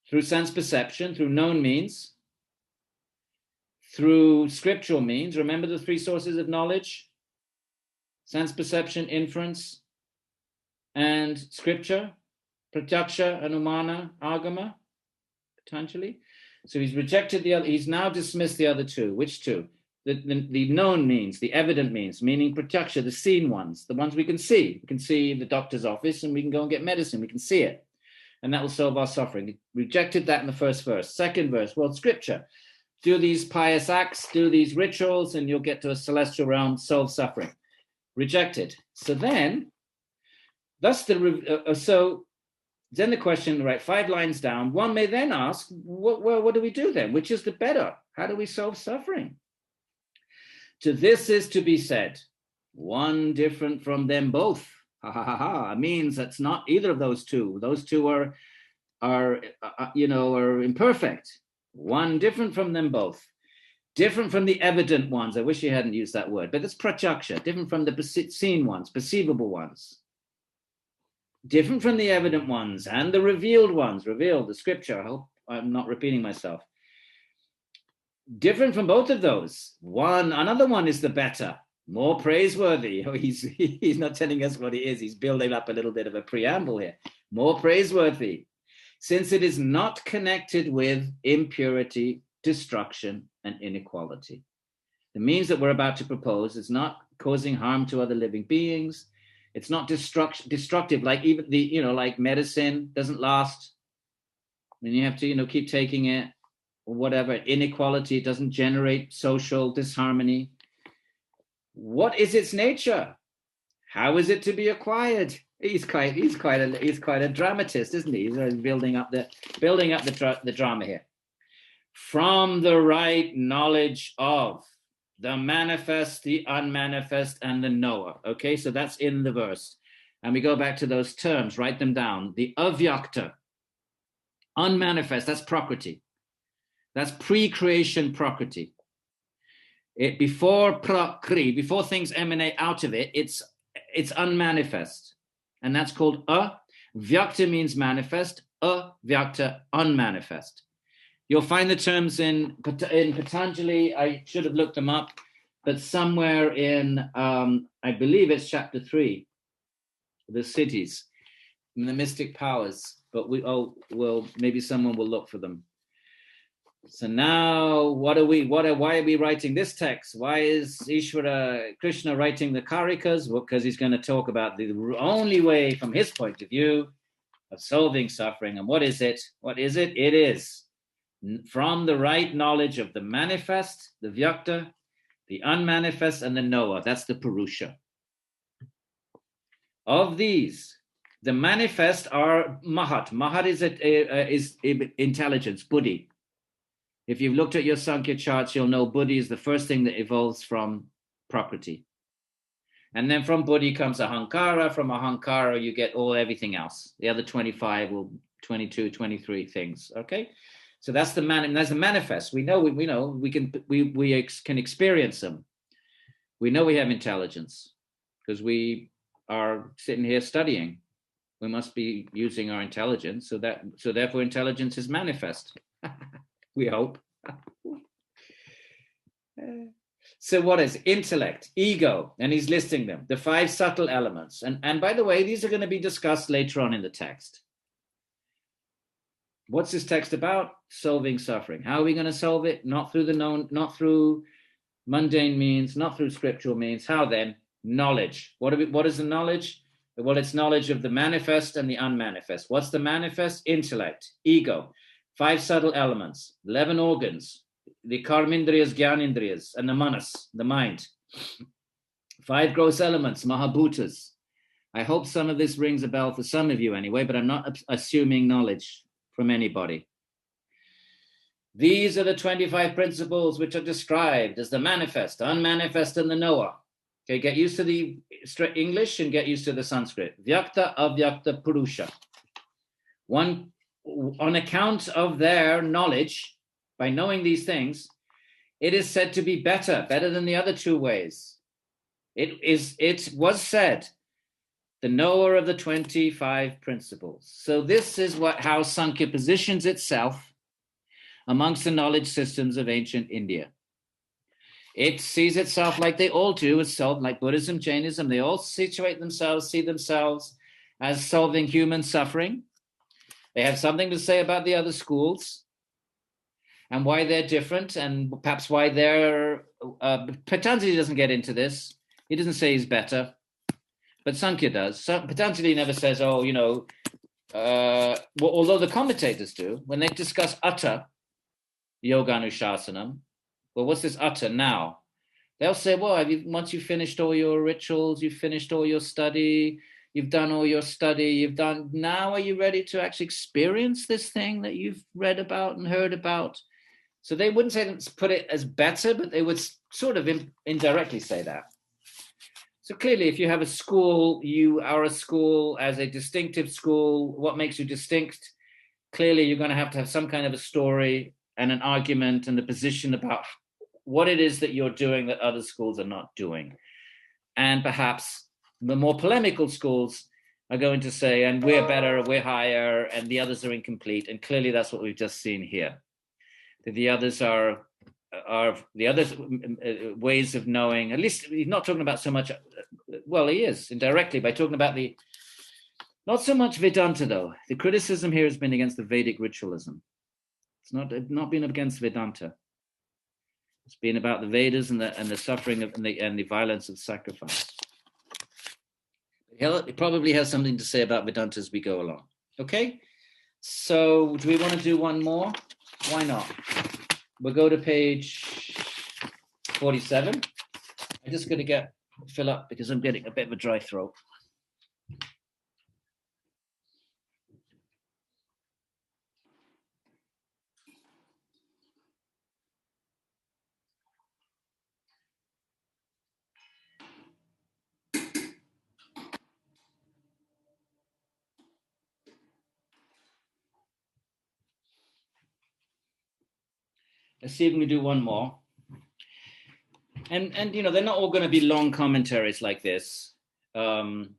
through sense perception, through known means, through scriptural means. Remember the three sources of knowledge? Sense perception, inference, and scripture. Pratyaksha, Anumana, Agama, potentially. So he's rejected the other, he's now dismissed the other two. Which two? The known means, the evident means, meaning Pratyaksha, the seen ones, the ones we can see. We can see in the doctor's office and we can go and get medicine. We can see it. And that will solve our suffering. He rejected that in the first verse. Second verse, well, scripture. Do these pious acts, do these rituals, and you'll get to a celestial realm, solve suffering. Rejected. So then, then the question, right, 5 lines down, one may then ask, what do we do then? Which is the better? How do we solve suffering? To this is to be said, one different from them both. It means that's not either of those two. Those two are imperfect. One different from them both. Different from the evident ones. I wish you hadn't used that word, but it's pratyaksha. Different from the seen ones, perceivable ones. Different from the evident ones and the revealed ones. Revealed, the scripture. I I'm not repeating myself. Different from both of those. Another one is the better, more praiseworthy. He's not telling us what he is. He's building up a little bit of a preamble here. More praiseworthy, since it is not connected with impurity, destruction, and inequality. The means that we're about to propose is not causing harm to other living beings. It's not destructive, like even like medicine doesn't last. Then you have to, keep taking it or whatever. Inequality, it doesn't generate social disharmony. What is its nature? How is it to be acquired? He's quite a dramatist, isn't he? He's building up the drama here. From the right knowledge of the manifest, the unmanifest, and the knower. Okay, so that's in the verse. And we go back to those terms, write them down. The avyakta, unmanifest, that's prakriti. That's pre-creation prakriti. Before things emanate out of it, it's unmanifest. And that's called vyakta means manifest, avyakta, unmanifest. You'll find the terms in Patanjali. I should have looked them up, but somewhere in, I believe it's chapter 3, the cities, and the mystic powers. But maybe someone will look for them. So now, why are we writing this text? Why is Ishvara Krishna writing the Karikas? Well, because he's going to talk about the only way, from his point of view, of solving suffering. And what is it? What is it? It is from the right knowledge of the manifest, the vyakta, the unmanifest, and the knower. That's the purusha. Of these, the manifest are mahat. Mahat is intelligence, buddhi. If you've looked at your Sāṃkhya charts, you'll know buddhi is the first thing that evolves from prakriti. And then from buddhi comes ahankara. From ahankara, you get everything else. The other 25 22, 23 things. Okay? So that's the manifest. We know we can experience them. We know we have intelligence because we are sitting here studying. We must be using our intelligence. So therefore intelligence is manifest. We hope. So what is intellect, ego? And he's listing them, the 5 subtle elements. And by the way, these are going to be discussed later on in the text. What's this text about? Solving suffering. How are we going to solve it? Not through the known, not through mundane means, not through scriptural means. How then? Knowledge. What is the knowledge? Well, it's knowledge of the manifest and the unmanifest. What's the manifest? Intellect, ego, 5 subtle elements, 11 organs, the karmindriyas, gyanindriyas, and the manas, the mind. 5 gross elements, mahabhutas. I hope some of this rings a bell for some of you anyway, but I'm not assuming knowledge from anybody. These are the 25 principles which are described as the manifest, unmanifest, and the knower. Okay, get used to the English and get used to the Sanskrit. Vyakta, avyakta, purusha. On account of their knowledge, by knowing these things, it is said to be better than the other 2 ways. It was said, the knower of the 25 principles. So this is how Sāṃkhya positions itself amongst the knowledge systems of ancient India. It sees itself like they all do, like Buddhism, Jainism, they all see themselves as solving human suffering. They have something to say about the other schools and why they're different, and perhaps why they're... Patanjali doesn't get into this. He doesn't say he's better, but Sāṃkhya does. Patanjali never says, although the commentators do, when they discuss Atta, Yoganushasanam, well, what's this Atta now? They'll say, well, once you've finished all your rituals, you've finished all your study, you've done all your study, now are you ready to actually experience this thing that you've read about and heard about? So they wouldn't say put it as better, but they would sort of indirectly say that. So clearly, if you have a school, you are a school as a distinctive school. What makes you distinct? Clearly, you're going to have some kind of a story and an argument and a position about what it is that you're doing that other schools are not doing. And perhaps the more polemical schools are going to say, and we're better, we're higher, and the others are incomplete. And clearly that's what we've just seen here. That the others are the others ways of knowing, at least he's not talking about so much, well, he is indirectly by talking about not so much Vedanta though. The criticism here has been against the Vedic ritualism. It's not been against Vedanta. It's been about the Vedas and the suffering and the violence of sacrifice. It probably has something to say about Vedanta as we go along. Okay, so do we want to do one more? Why not? We'll go to page 47. I'm just going to fill up because I'm getting a bit of a dry throat. Let's see if we can do one more. And they're not all going to be long commentaries like this. It's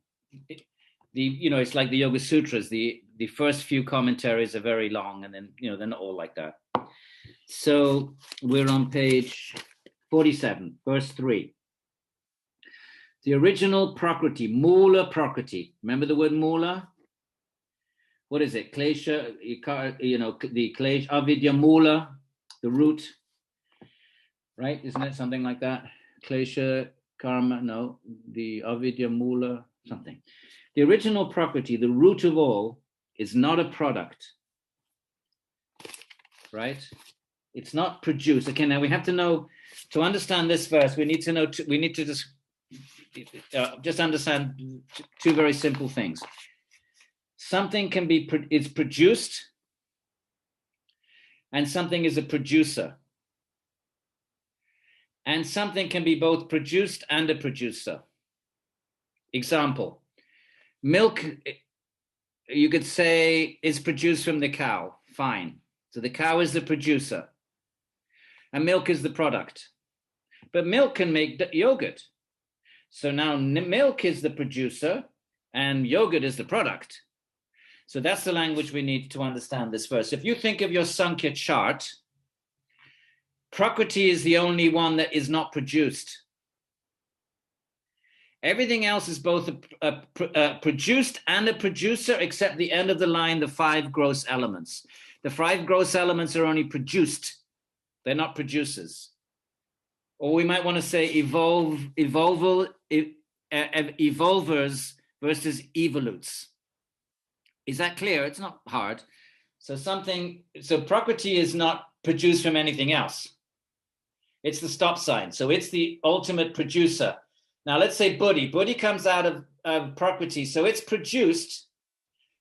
like the Yoga Sutras. The first few commentaries are very long, and then they're not all like that. So we're on page 47, verse 3. The original Prakriti, Mula Prakriti. Remember the word Mula? What is it? Klesha, the Klesha, Avidya Mula. The root, right? Isn't it something like that? Klesha, karma, no, the avidya mula, something. The original Prakriti, the root of all, is not a product, right? It's not produced. Okay, now we have to know, to understand this verse, we need to just understand two very simple things. Something is produced, and something is a producer. And something can be both produced and a producer. Example, milk, you could say, is produced from the cow. Fine. So the cow is the producer. And milk is the product. But milk can make yogurt. So now milk is the producer and yogurt is the product. So that's the language we need to understand this verse. If you think of your Sāṃkhya chart, Prakriti is the only one that is not produced. Everything else is both a produced and a producer, except the end of the line, the 5 gross elements. The 5 gross elements are only produced. They're not producers. Or we might want to say evolvers versus evolutes. Is that clear? It's not hard. So Prakriti is not produced from anything else. It's the stop sign. So it's the ultimate producer. Now let's say Buddhi. Buddhi comes out of Prakriti. So it's produced,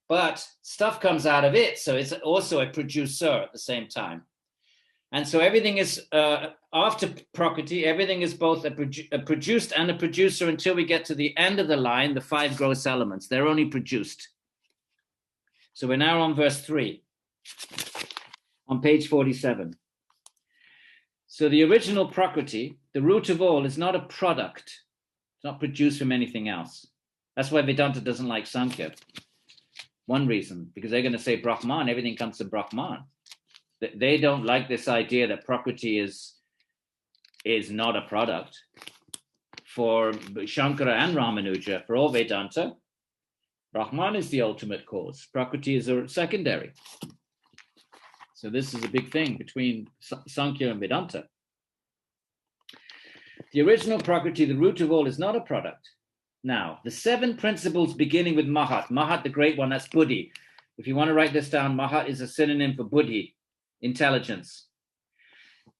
but stuff comes out of it. So it's also a producer at the same time. And so everything is, after Prakriti, everything is both a produced and a producer until we get to the end of the line, the 5 gross elements. They're only produced. So we're now on verse 3, on page 47. So the original Prakriti, the root of all, is not a product. It's not produced from anything else. That's why Vedanta doesn't like Sāṃkhya. One reason, because they're going to say Brahman, everything comes from Brahman. They don't like this idea that Prakriti is not a product. For Shankara and Ramanuja, for all Vedanta, Brahman is the ultimate cause. Prakriti is a secondary. So this is a big thing between Sāṃkhya and Vedanta. The original Prakriti, the root of all, is not a product. Now, the 7 principles beginning with Mahat. Mahat, the great one, that's Buddhi. If you want to write this down, Mahat is a synonym for Buddhi, intelligence.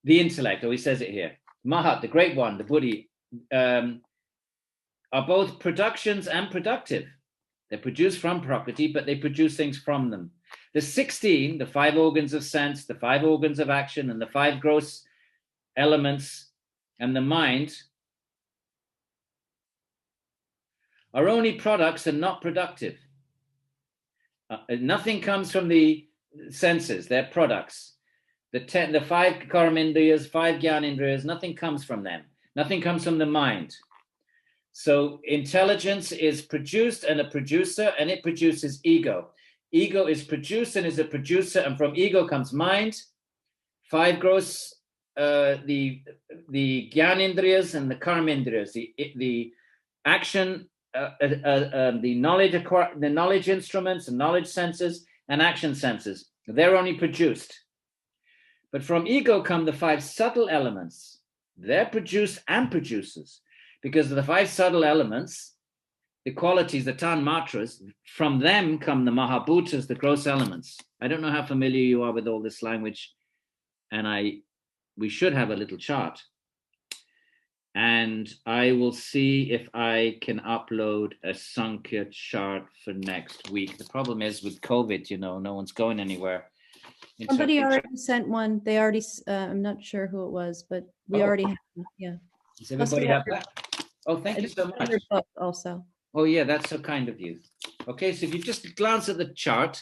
The intellect, he says it here. Mahat, the great one, the Buddhi, are both productions and productive. They're produced from Prakriti, but they produce things from them. The 16, the 5 organs of sense, the 5 organs of action, and the 5 gross elements, and the mind, are only products and not productive. Nothing comes from the senses, they're products. The 5 karmindriyas, 5 gyanindriyas, nothing comes from them. Nothing comes from the mind. So intelligence is produced and a producer, and it produces ego. Ego is produced and is a producer, and from ego comes mind. 5 gross, the Gyanindriyas and the Karmindriyas, the action, the knowledge instruments and knowledge senses and action senses. They're only produced. But from ego come the 5 subtle elements. They're produced and producers. Because of the 5 subtle elements, the qualities, the tanmatras, from them come the mahabhutas, the gross elements. I don't know how familiar you are with all this language, and we should have a little chart. And I will see if I can upload a Sāṃkhya chart for next week. The problem is with COVID, no one's going anywhere. Somebody already sent one. They already, I'm not sure who it was, but we already have one. Yeah. Does everybody have that? Oh, thank you so much. Also. Oh, yeah, that's so kind of you. Okay, so if you just glance at the chart,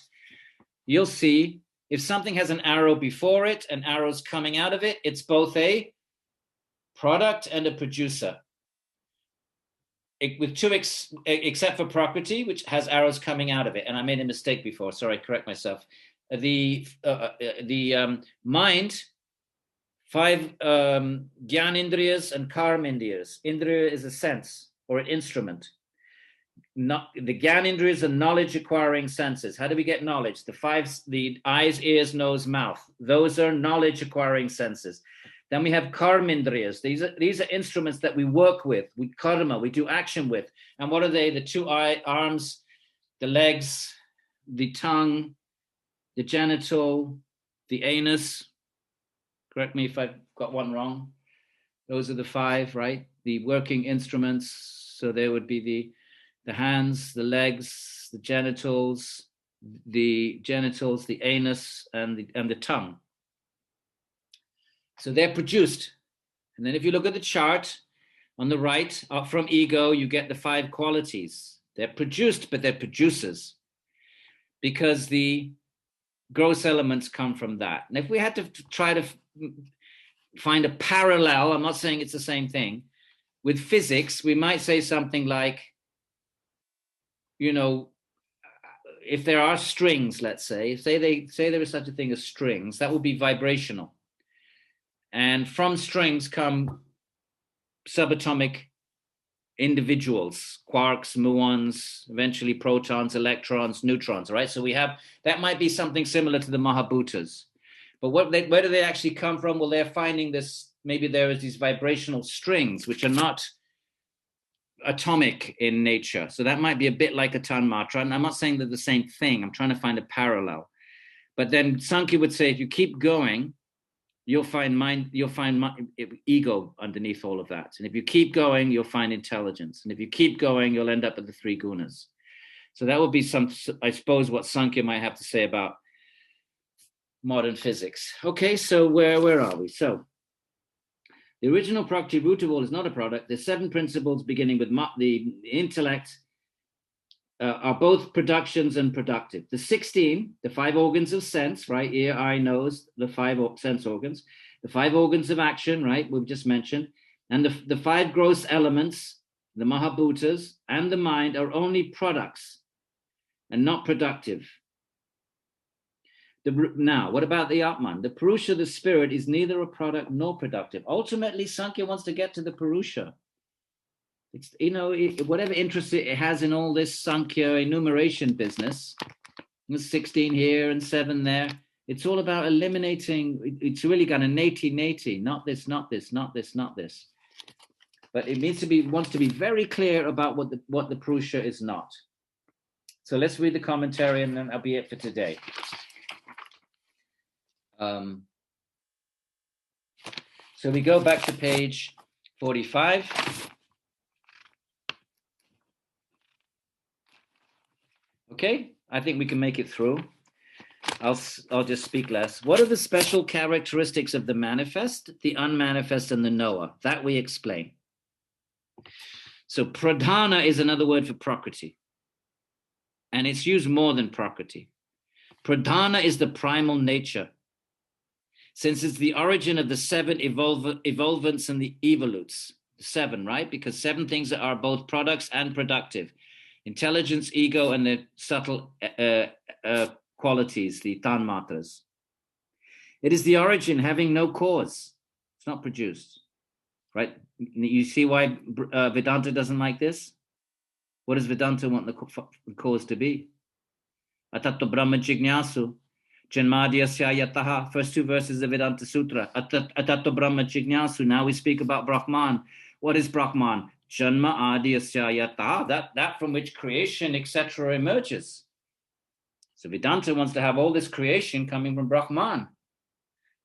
you'll see if something has an arrow before it and arrows coming out of it, it's both a product and a producer. With 2 except for Prakriti, which has arrows coming out of it. And I made a mistake before. Sorry, correct myself. The mind, 5 Gyanindriyas and Karmindriyas. Indriya is a sense or an instrument. The Gyanindriyas are knowledge acquiring senses. How do we get knowledge? The eyes, ears, nose, mouth. Those are knowledge acquiring senses. Then we have Karmindriyas. These are instruments that we work with. We karma, we do action with. And what are they? The 2 arms, the legs, the tongue, the genital, the anus. Correct me if I've got one wrong. Those are the 5, right? The working instruments. So there would be the hands, the legs, the genitals, the anus, and the tongue. So they're produced. And then if you look at the chart on the right, up from ego, you get the 5 qualities. They're produced, but they're producers, because the gross elements come from that. And if we had to try to find a parallel, I'm not saying it's the same thing, with physics, we might say something like, if there are strings, let's say there is such a thing as strings, that would be vibrational. And from strings come subatomic individuals, quarks, muons, eventually protons, electrons, neutrons, right? So we have, that might be something similar to the Mahabhutas. But where do they actually come from? Well, they're finding this, maybe there is these vibrational strings, which are not atomic in nature. So that might be a bit like a tanmatra. And I'm not saying they're the same thing. I'm trying to find a parallel. But then Sāṃkhya would say, if you keep going, you'll find ego underneath all of that. And if you keep going, you'll find intelligence. And if you keep going, you'll end up at the 3 gunas. So that would be I suppose, what Sāṃkhya might have to say about modern physics. Okay, so where are we? So the original Prakriti root of all is not a product. The 7 principles beginning with the intellect are both productions and productive. The 16, the 5 organs of sense, right? Ear, eye, nose, the 5 sense organs. The 5 organs of action, right? We've just mentioned. And the 5 gross elements, the mahabhutas and the mind, are only products and not productive. Now, what about the Atman? The Purusha, the spirit, is neither a product nor productive. Ultimately, Sāṃkhya wants to get to the Purusha. It's, whatever interest it has in all this Sāṃkhya enumeration business, 16 here and 7 there, it's all about eliminating, it's really got a neti, not this, not this, not this, not this. But it wants to be very clear about what the Purusha is not. So let's read the commentary and then that'll be it for today. So we go back to page 45. Okay, I think we can make it through. I'll just speak less. What are the special characteristics of the manifest, the unmanifest, and the knower? That we explain. So pradhana is another word for prakriti, and it's used more than prakriti. Pradhana is the primal nature, since it's the origin of the 7 evolvents and the evolutes. 7, right? Because 7 things that are both products and productive. Intelligence, ego, and the subtle qualities, the tanmatras. It is the origin having no cause. It's not produced, right? You see why Vedanta doesn't like this? What does Vedanta want the cause to be? Atato Brahma Jignasu, Janmadhyasya Yataha, first 2 verses of Vedanta Sutra. Atato Brahma Jignasu, now we speak about Brahman. What is Brahman? Janma Adhyasya Yataha, that from which creation, etc. emerges. So Vedanta wants to have all this creation coming from Brahman.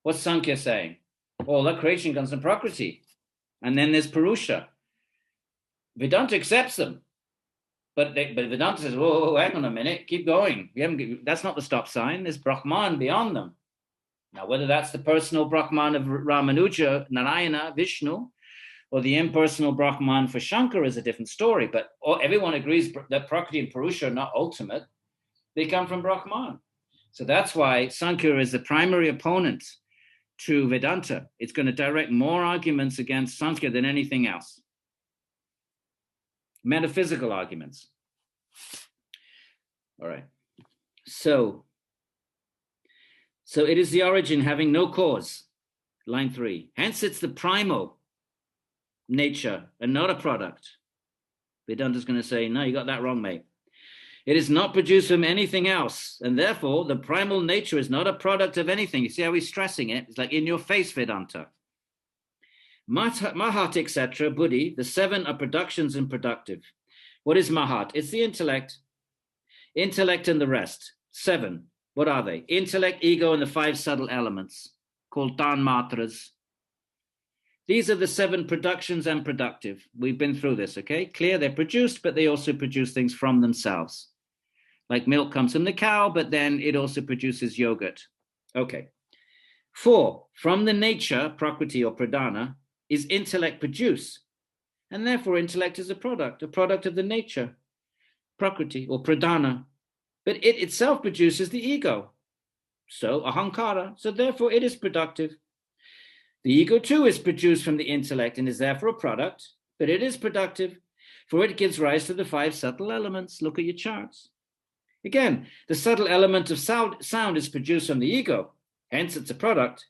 What's Sāṃkhya saying? All that creation comes from Prakriti. And then there's Purusha. Vedanta accepts them. But Vedanta says, whoa, hang on a minute, keep going. That's not the stop sign. There's Brahman beyond them. Now, whether that's the personal Brahman of Ramanuja, Narayana, Vishnu, or the impersonal Brahman for Shankara is a different story. But everyone agrees that Prakriti and Purusha are not ultimate. They come from Brahman. So that's why Sāṃkhya is the primary opponent to Vedanta. It's going to direct more arguments against Sāṃkhya than anything else. Metaphysical arguments. All right. So it is the origin having no cause. Line 3. Hence it's the primal nature and not a product. Vedanta's going to say, no, you got that wrong, mate. It is not produced from anything else. And therefore, the primal nature is not a product of anything. You see how he's stressing it? It's like in your face, Vedanta. Mahat, etc., Buddhi, the 7 are productions and productive. What is Mahat? It's the intellect. Intellect and the rest. 7. What are they? Intellect, ego, and the 5 subtle elements called tanmatras. These are the 7 productions and productive. We've been through this, okay? Clear, they're produced, but they also produce things from themselves. Like milk comes from the cow, but then it also produces yogurt. Okay. 4, from the nature, prakriti or pradhana, is intellect produce. And therefore intellect is a product of the nature, prakriti or pradhana. But it itself produces the ego. So ahankara, so therefore it is productive. The ego too is produced from the intellect and is therefore a product, but it is productive, for it gives rise to the 5 subtle elements. Look at your charts. Again, the subtle element of sound is produced from the ego, hence it's a product.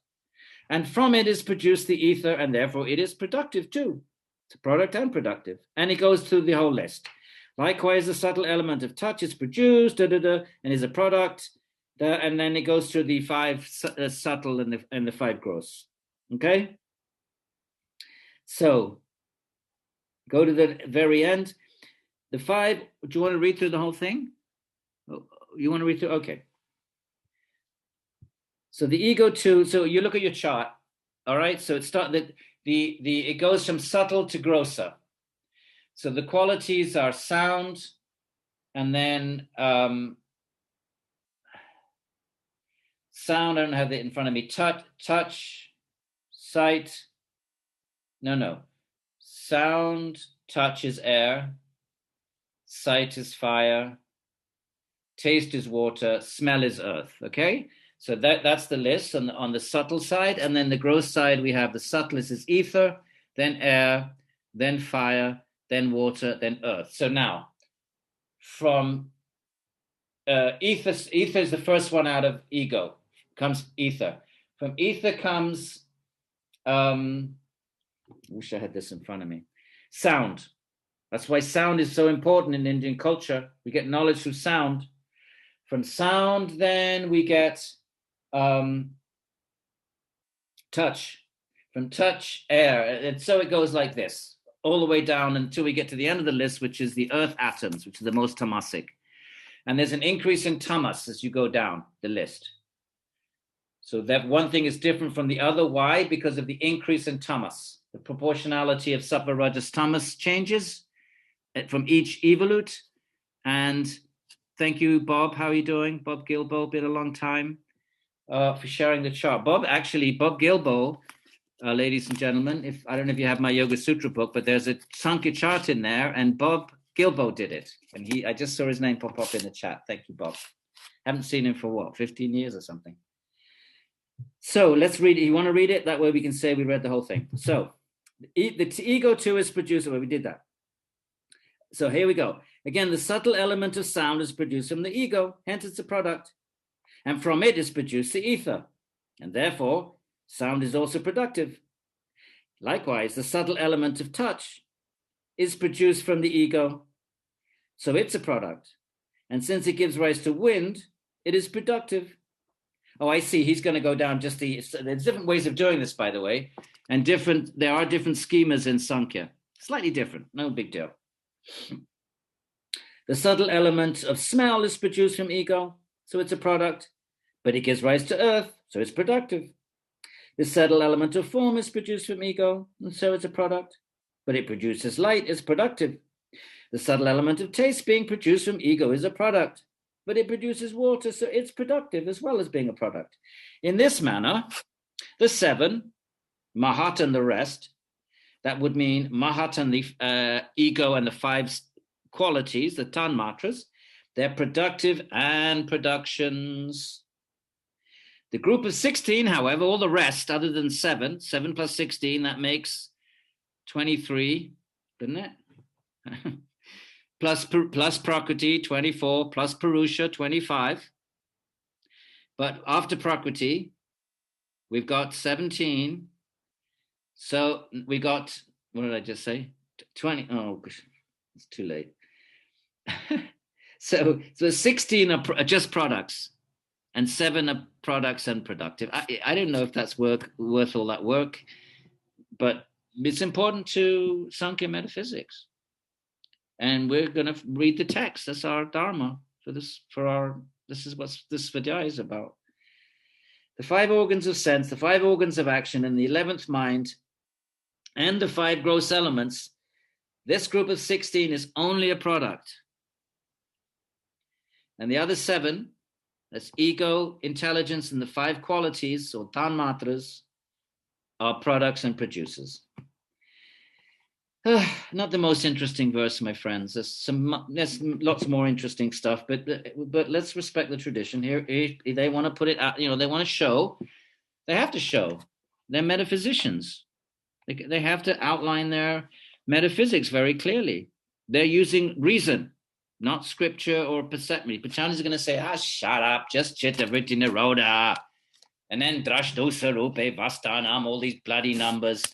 And from it is produced the ether, and therefore it is productive too. It's a product and productive. And it goes through the whole list. Likewise, the subtle element of touch is produced, and is a product, and then it goes through the 5 subtle and the 5 gross. Okay? So, go to the very end. The 5, do you want to read through the whole thing? You want to read through? Okay. So the ego too, so you look at your chart, all right? So it goes from subtle to grosser. So the qualities are sound, and then sound, I don't have it in front of me, touch, sight, no. Sound, touch is air, sight is fire, taste is water, smell is earth, okay? So that's the list on the subtle side. And then the gross side, we have the subtlest is ether, then air, then fire, then water, then earth. So now, from ether is the first one out of ego, comes ether. From ether comes, wish I had this in front of me, sound. That's why sound is so important in Indian culture. We get knowledge through sound. From sound, then we get touch. From touch, air. And so it goes like this, all the way down until we get to the end of the list, which is the earth atoms, which is the most tamasic. And there's an increase in tamas as you go down the list. So that one thing is different from the other. Why? Because of the increase in tamas. The proportionality of sattva, rajas, tamas changes from each evolute. And thank you, Bob. How are you doing? Bob Gilbo, been a long time for sharing the chart. Bob Gilbo, ladies and gentlemen, I don't know if you have my Yoga Sutra book, but there's a Sāṃkhya chart in there, and Bob Gilbo did it. And I just saw his name pop up in the chat. Thank you, Bob. Haven't seen him for 15 years or something. So let's read it. You want to read it? That way we can say we read the whole thing. So The ego too is produced. Well, we did that. So here we go. Again, the subtle element of sound is produced from the ego, hence it's a product. And from it is produced the ether. And therefore, sound is also productive. Likewise, the subtle element of touch is produced from the ego. So it's a product. And since it gives rise to wind, it is productive. Oh, I see. He's going to go down just there's different ways of doing this, by the way. And there are different schemas in Sāṃkhya. Slightly different, no big deal. The subtle element of smell is produced from ego, so it's a product, but it gives rise to earth, so it's productive. The subtle element of form is produced from ego, and so it's a product, but it produces light, it's productive. The subtle element of taste being produced from ego is a product, but it produces water, so it's productive as well as being a product. In this manner, the seven, Mahat and the rest, that would mean Mahat and the ego and the five qualities, the tanmatras, they're productive and productions. The group of 16, however, all the rest other than 7 plus 16, that makes 23, doesn't it? plus Prakriti, 24, plus Purusha, 25. But after Prakriti, we've got 17. So we got, what did I just say? 20. Oh, it's too late. So 16 are just products, and 7 are products and productive. I don't know if that's worth all that work, but it's important to Sāṃkhya metaphysics. And we're going to read the text. That's our dharma this is what this Svadhyaya is about. The 5 organs of sense, the 5 organs of action, and the 11th mind, and the 5 gross elements. This group of 16 is only a product. And the other 7, that's ego, intelligence, and the 5 qualities, or tanmatras, are products and producers. Not the most interesting verse, my friends. There's lots more interesting stuff, but let's respect the tradition. Here they want to put it out, they want to show, they have to show. They're metaphysicians. They have to outline their metaphysics very clearly. They're using reason, not scripture or perception. Patanjali is going to say, shut up, just chitta vritti nirodha, and then drashdosa rupe vastanam, all these bloody numbers.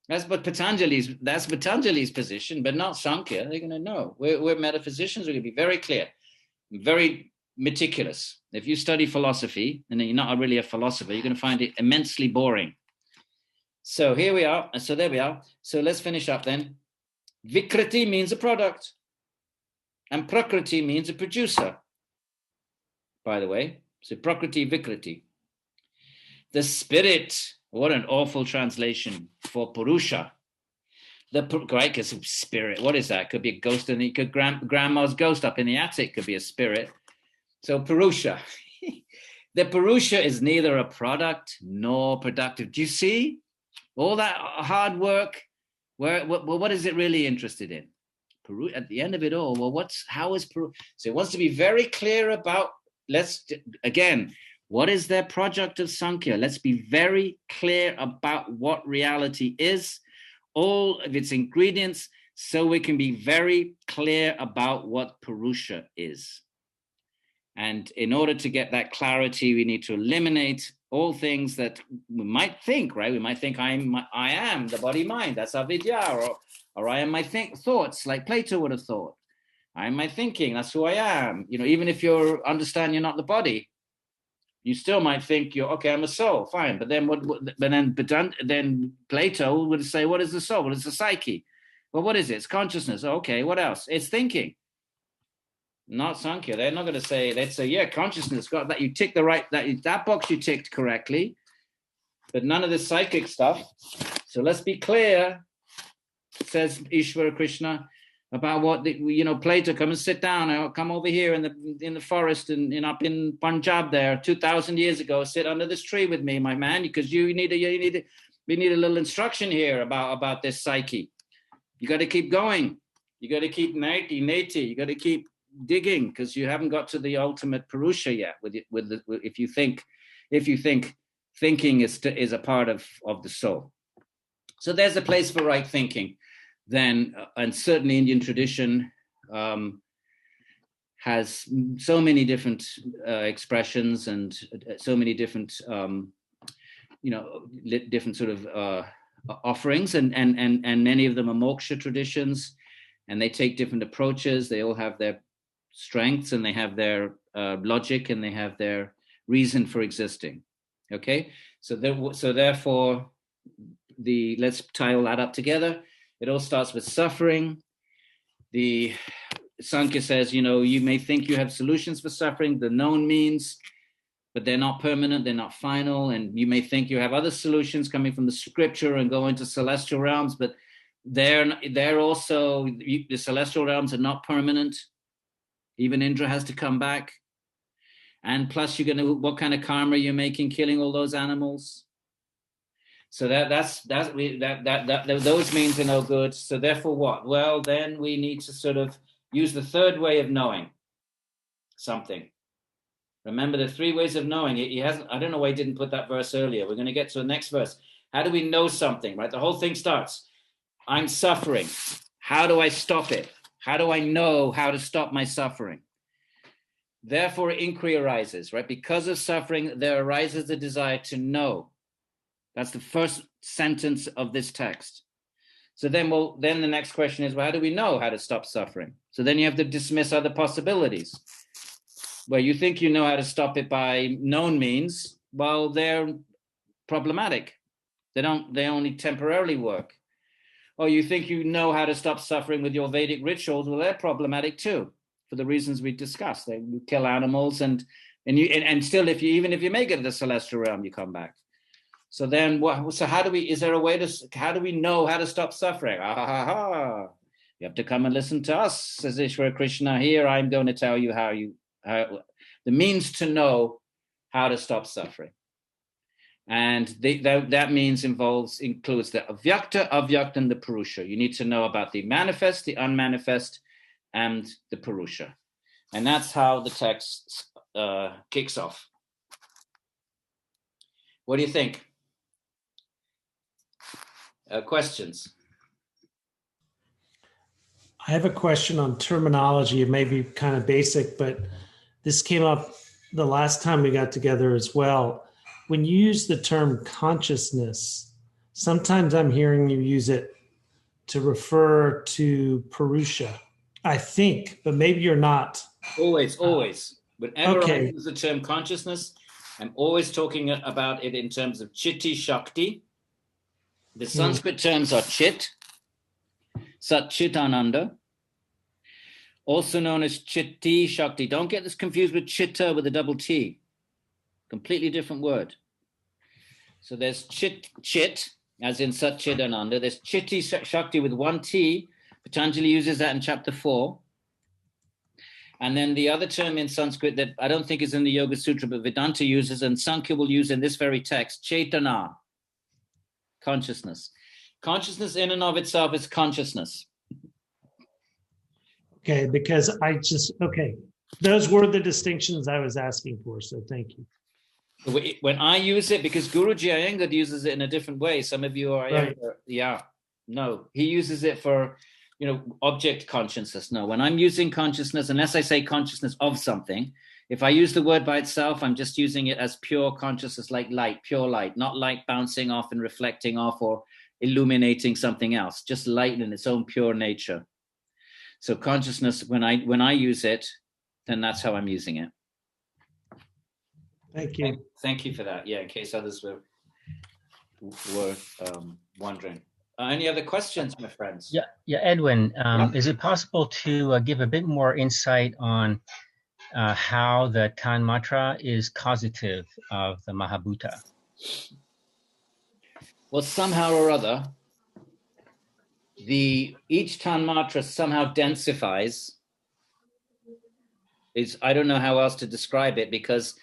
That's Patanjali's position, but not Sāṃkhya. They're going to know. We're metaphysicians. We're going to be very clear, very meticulous. If you study philosophy and you're not really a philosopher, you're going to find it immensely boring. So here we are. So there we are. So let's finish up then. Vikriti means a product, and Prakriti means a producer, by the way. So Prakriti, Vikriti. The spirit, what an awful translation for Purusha. Right, because spirit, what is that? Could be a ghost, and could grandma's ghost up in the attic could be a spirit. So Purusha. The Purusha is neither a product nor productive. Do you see all that hard work? What is it really interested in? At the end of it all, how is Purusha? So it wants to be very clear about, again, what is their project of Sāṃkhya? Let's be very clear about what reality is, all of its ingredients, so we can be very clear about what Purusha is. And in order to get that clarity, we need to eliminate all things that we might think, right? We might think I am the body-mind, that's avidya, or I am my thoughts, like Plato would have thought. I am my thinking, that's who I am. Even if you understand you're not the body, you still might think I'm a soul, fine. But then then Plato would say, what is the soul? What is the psyche? Well, what is it? It's consciousness. Okay, what else? It's thinking. Not Sāṃkhya. They're not going to say, they'd say, yeah, consciousness, got that you tick that box you ticked correctly, but none of the psychic stuff. So let's be clear, says Ishvara Krishna, about what Plato, come and sit down, come over here in the forest and up in Punjab there 2,000 years ago, sit under this tree with me, my man, because we need a little instruction here about this psyche. You got to keep going. You got to keep neti. You got to keep digging, because you haven't got to the ultimate Purusha yet. If you think thinking is a part of the soul. So there's a place for right thinking then, and certainly Indian tradition has so many different expressions and so many different, different sort of offerings, and many of them are moksha traditions, and they take different approaches. They all have their strengths, and they have their logic, and they have their reason for existing. Okay, so therefore, let's tie all that up together. It all starts with suffering. The Sāṃkhya says, you may think you have solutions for suffering, the known means, but they're not permanent, they're not final. And you may think you have other solutions coming from the scripture and go into celestial realms, but they're also, the celestial realms are not permanent. Even Indra has to come back. And plus what kind of karma you're making, killing all those animals. So those means are no good. So therefore what? Well, then we need to sort of use the third way of knowing something. Remember the three ways of knowing. I don't know why he didn't put that verse earlier. We're going to get to the next verse. How do we know something, right? The whole thing starts. I'm suffering. How do I stop it? How do I know how to stop my suffering? Therefore, inquiry arises, right? Because of suffering, there arises the desire to know. That's the first sentence of this text. So then the next question is, well, how do we know how to stop suffering? So then you have to dismiss other possibilities. Well, you think you know how to stop it by known means. Well, they're problematic. They only temporarily work. Or you think you know how to stop suffering with your Vedic rituals. Well, they're problematic too, for the reasons we discussed. They kill animals, and still, even if you make it to the celestial realm, you come back. So then, how do we know how to stop suffering? You have to come and listen to us, says Ishvara Krishna. Here, I'm going to tell you how the means to know how to stop suffering. And that means includes the avyakta, and the purusha. You need to know about the manifest, the unmanifest, and the purusha. And that's how the text kicks off. What do you think? Questions? I have a question on terminology. It may be kind of basic, but this came up the last time we got together as well. When you use the term consciousness, sometimes I'm hearing you use it to refer to Purusha, I think, but maybe you're not. Always. Whenever I use the term consciousness, I'm always talking about it in terms of chitti shakti. The Sanskrit terms are chit, sat chit ananda, also known as chitti shakti. Don't get this confused with chitta with a double T. Completely different word. So there's chit, as in Sat Chit Ananda. There's chitti shakti with one T. Patanjali uses that in chapter 4. And then the other term in Sanskrit that I don't think is in the Yoga Sutra, but Vedanta uses, and Samkhya will use in this very text, chaitana, consciousness. Consciousness in and of itself is consciousness. Okay, because those were the distinctions I was asking for, so thank you. When I use it, because Guruji Iyengar uses it in a different way. Some of you are, right. No, he uses it for, object consciousness. No, when I'm using consciousness, unless I say consciousness of something, if I use the word by itself, I'm just using it as pure consciousness, like light, pure light, not light bouncing off and reflecting off or illuminating something else, just light in its own pure nature. So consciousness, when I use it, then that's how I'm using it. Thank you. Thank you for that. Yeah, in case others were wondering. Any other questions, my friends? Yeah, Edwin. Is it possible to give a bit more insight on how the Tanmatra is causative of the Mahabhuta? Well, somehow or other, each Tanmatra somehow densifies. I don't know how else to describe it, because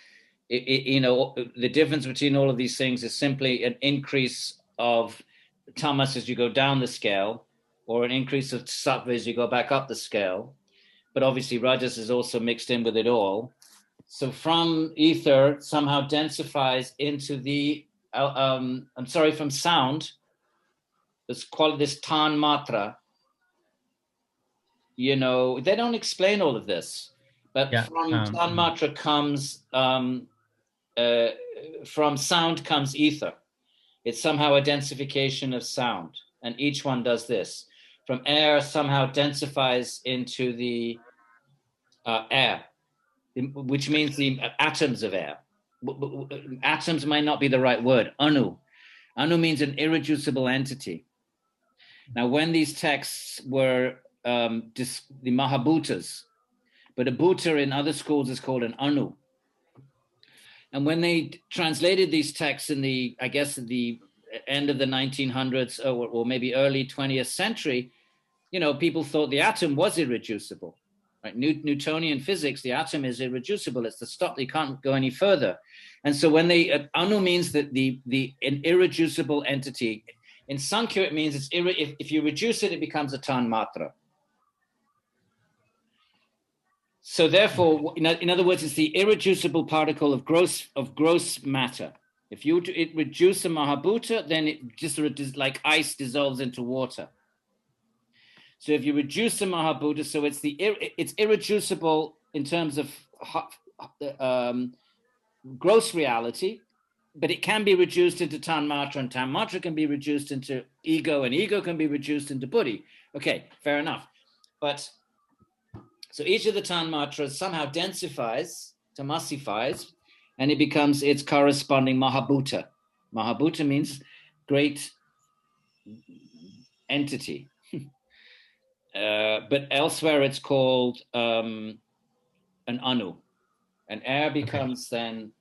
the difference between all of these things is simply an increase of tamas as you go down the scale, or an increase of sattva as you go back up the scale. But obviously rajas is also mixed in with it all. So from ether somehow densifies into from sound, this tan matra, you know, they don't explain all of this, but from tan matra comes, from sound comes ether. It's somehow a densification of sound, and each one does this. From air somehow densifies into the air, which means the atoms of air. Atoms might not be the right word. Anu. Anu means an irreducible entity. Now, when these texts were the Mahabhutas, but a Bhuta in other schools is called an Anu. And when they translated these texts in the, I guess, the end of the 1900s or maybe early 20th century, you know, people thought the atom was irreducible. Right? Newtonian physics, the atom is irreducible. It's the stop. You can't go any further. And so when they Anu means that an irreducible entity. In Sāṃkhya, it means it's if you reduce it, it becomes a tan matra. So therefore, in other words, it's the irreducible particle of gross matter. If you reduce a Mahabhuta, then it just like ice dissolves into water. So if you reduce a Mahabhuta, so it's irreducible in terms of gross reality, but it can be reduced into tan matra, and tan matra can be reduced into ego, and ego can be reduced into buddhi. Okay, fair enough. But so each of the tan matras somehow densifies, tamasifies, and it becomes its corresponding Mahabhuta. Mahabhuta means great entity. But elsewhere it's called an Anu. And air becomes then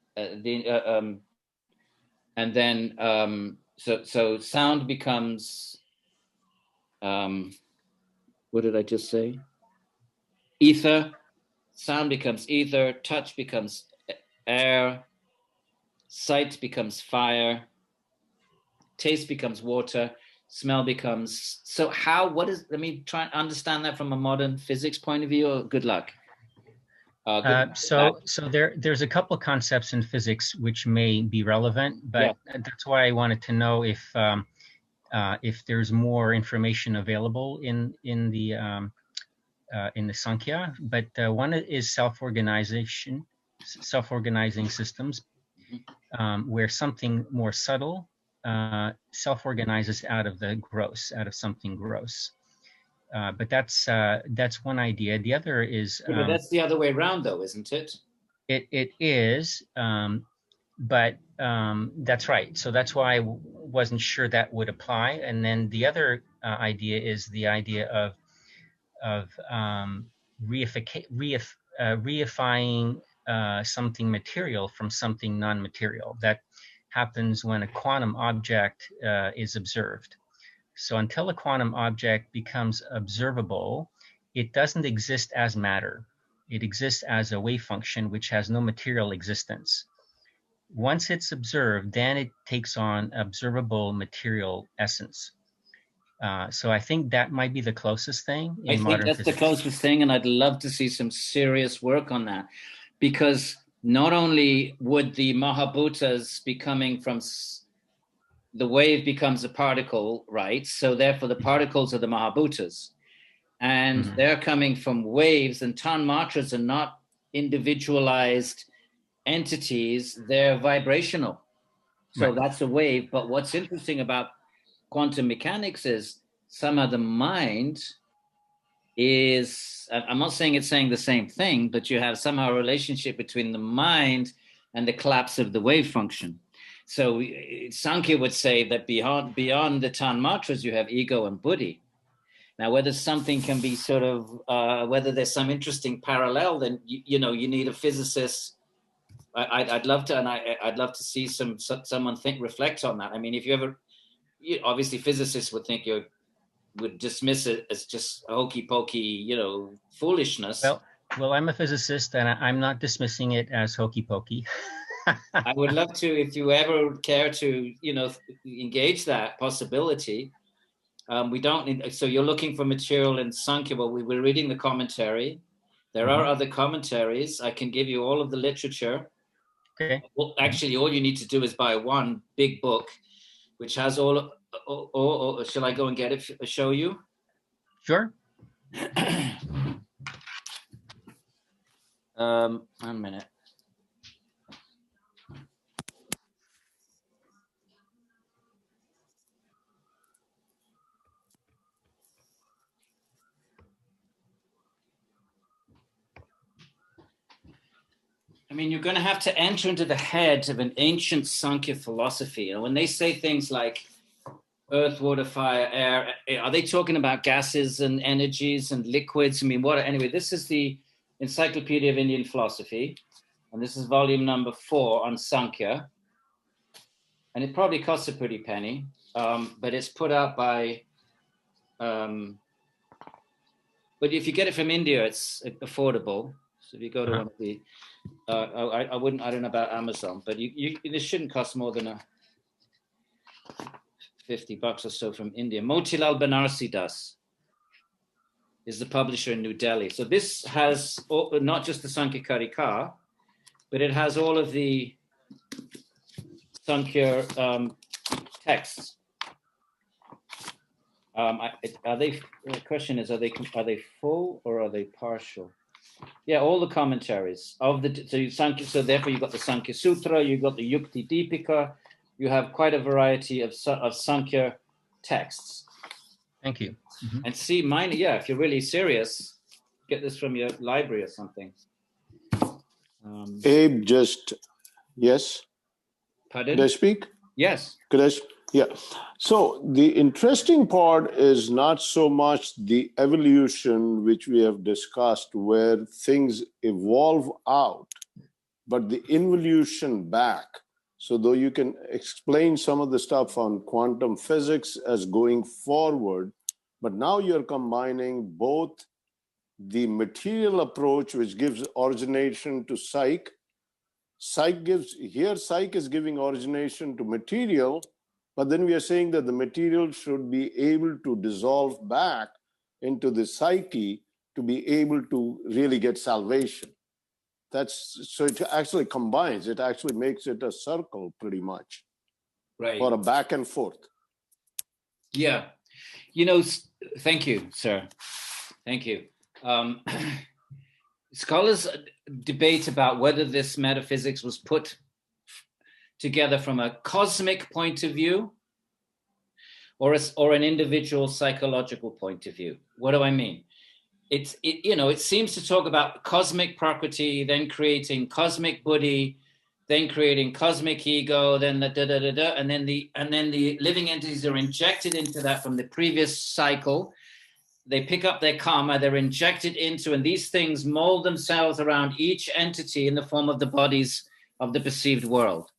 so sound becomes what did I just say? Ether. Sound becomes ether. Touch becomes air. Sight becomes fire. Taste becomes water. Smell becomes. So let me try and understand that from a modern physics point of view. Or good luck. So there's a couple of concepts in physics which may be relevant, but that's why I wanted to know if there's more information available in the Sāṃkhya. But one is self-organizing systems, where something more subtle self-organizes out of something gross. But that's one idea. The other is but that's the other way around, though, isn't it? It is, but that's right. So that's why I wasn't sure that would apply. And then the other idea is the idea of reifying something material from something non-material. That happens when a quantum object is observed. So until a quantum object becomes observable, it doesn't exist as matter. It exists as a wave function which has no material existence. Once it's observed, then it takes on observable material essence. So I think that might be the closest thing in modern physics. The closest thing, and I'd love to see some serious work on that, because not only would the Mahabhutas be coming from the wave becomes a particle, right? So therefore the particles are the Mahabhutas. And they're coming from waves, and tan matras are not individualized entities, they're vibrational. So that's a wave. But what's interesting about quantum mechanics is somehow the mind is, I'm not saying it's saying the same thing, but you have somehow a relationship between the mind and the collapse of the wave function. So Sāṃkhya would say that beyond the tan matras, you have ego and buddhi. Now, whether something can be sort of, whether there's some interesting parallel, then, you need a physicist. I'd love to, and I'd love to see someone reflect on that. I mean, if you ever, obviously physicists would think would dismiss it as just hokey pokey, foolishness. Well, I'm a physicist, and I'm not dismissing it as hokey pokey. I would love to, if you ever care to, engage that possibility. We don't need, so you're looking for material in Sāṃkhya. Well, we were reading the commentary. There are other commentaries. I can give you all of the literature. Okay. Well, actually, all you need to do is buy one big book, which has all shall I go and get it, show you? Sure. 1 minute. I mean, you're going to have to enter into the head of an ancient Sāṃkhya philosophy. You know, when they say things like earth, water, fire, air, are they talking about gases and energies and liquids? I mean, what? Anyway, this is the Encyclopedia of Indian Philosophy, and this is volume number 4 on Samkhya. And it probably costs a pretty penny, but it's put out by. But if you get it from India, it's affordable. So if you go to one of the, I don't know about Amazon, but this shouldn't cost more than $50 or so from India. Motilal Banarsi Das is the publisher in New Delhi. So this has not just the Sāṃkhya Kārikā, but it has all of the Sāṃkhya texts. The question is, are they full or are they partial? Yeah, all the commentaries of the so therefore you've got the Sāṃkhya Sutra, you've got the Yukti Dipika, you have quite a variety of Sāṃkhya texts. Thank you. Mm-hmm. And see mine, yeah, if you're really serious, get this from your library or something. Abe, yes. Pardon? Could I speak? Yes. Yeah. So the interesting part is not so much the evolution, which we have discussed, where things evolve out, but the involution back. So though you can explain some of the stuff on quantum physics as going forward, but now you're combining both the material approach, which gives origination to psych. Psych is giving origination to material, but then we are saying that the material should be able to dissolve back into the psyche to be able to really get salvation. So it actually combines, it actually makes it a circle pretty much. Right. Or a back and forth. Yeah. You know, thank you, sir. Thank you. Scholars debate about whether this metaphysics was put together from a cosmic point of view or an individual psychological point of view. What do I mean? It seems to talk about cosmic Prakriti, then creating cosmic Buddhi, then creating cosmic ego, then the and then the living entities are injected into that from the previous cycle. They pick up their karma, they're injected into, and these things mold themselves around each entity in the form of the bodies of the perceived world.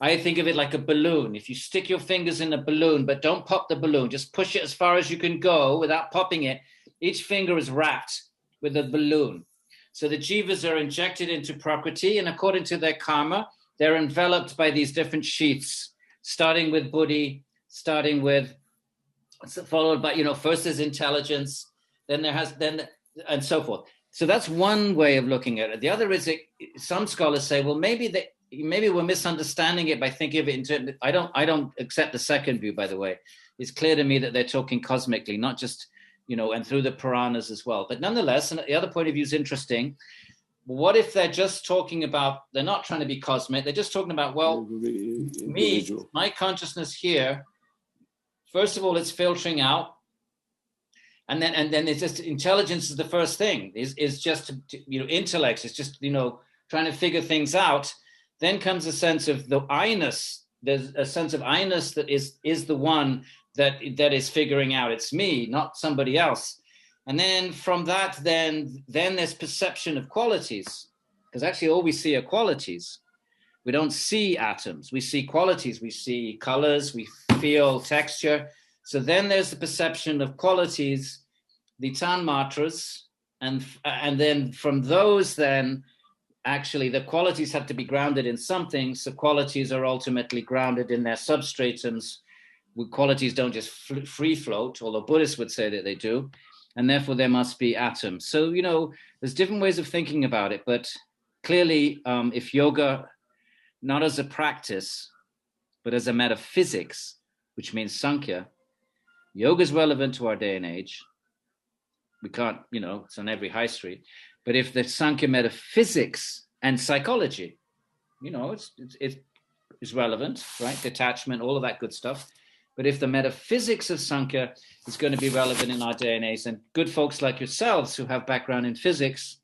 I think of it like a balloon. If you stick your fingers in a balloon, but don't pop the balloon, just push it as far as you can go without popping it, each finger is wrapped with a balloon. So the jivas are injected into Prakriti, and according to their karma, they're enveloped by these different sheaths, starting with Buddhi, followed by, first there's intelligence, then and so forth. So that's one way of looking at it. The other is some scholars say, well, maybe we're misunderstanding it by thinking of it in terms. I don't accept the second view, by the way. It's clear to me that they're talking cosmically, not just, and through the Puranas as well. But nonetheless, and the other point of view is interesting. What if they're just talking about, they're not trying to be cosmic, they're just talking about, well, my consciousness here, first of all, it's filtering out, and then it's just intelligence is the first thing. Is just intellect. It's just trying to figure things out. Then comes a sense of the I-ness. There's a sense of I-ness that is the one that is figuring out. It's me, not somebody else. And then from that, then there's perception of qualities, because actually all we see are qualities. We don't see atoms. We see qualities. We see colors. We feel texture. So then there's the perception of qualities, the tanmatras, and then from those, then actually the qualities have to be grounded in something. So qualities are ultimately grounded in their substratums. Qualities don't just free float, although Buddhists would say that they do, and therefore there must be atoms. So there's different ways of thinking about it, but clearly, if yoga, not as a practice, but as a metaphysics, which means Sāṃkhya. Yoga is relevant to our day and age. We can't, it's on every high street. But if the Sāṃkhya metaphysics and psychology, it's relevant, right? Detachment, all of that good stuff. But if the metaphysics of Sāṃkhya is going to be relevant in our day and age, and good folks like yourselves who have background in physics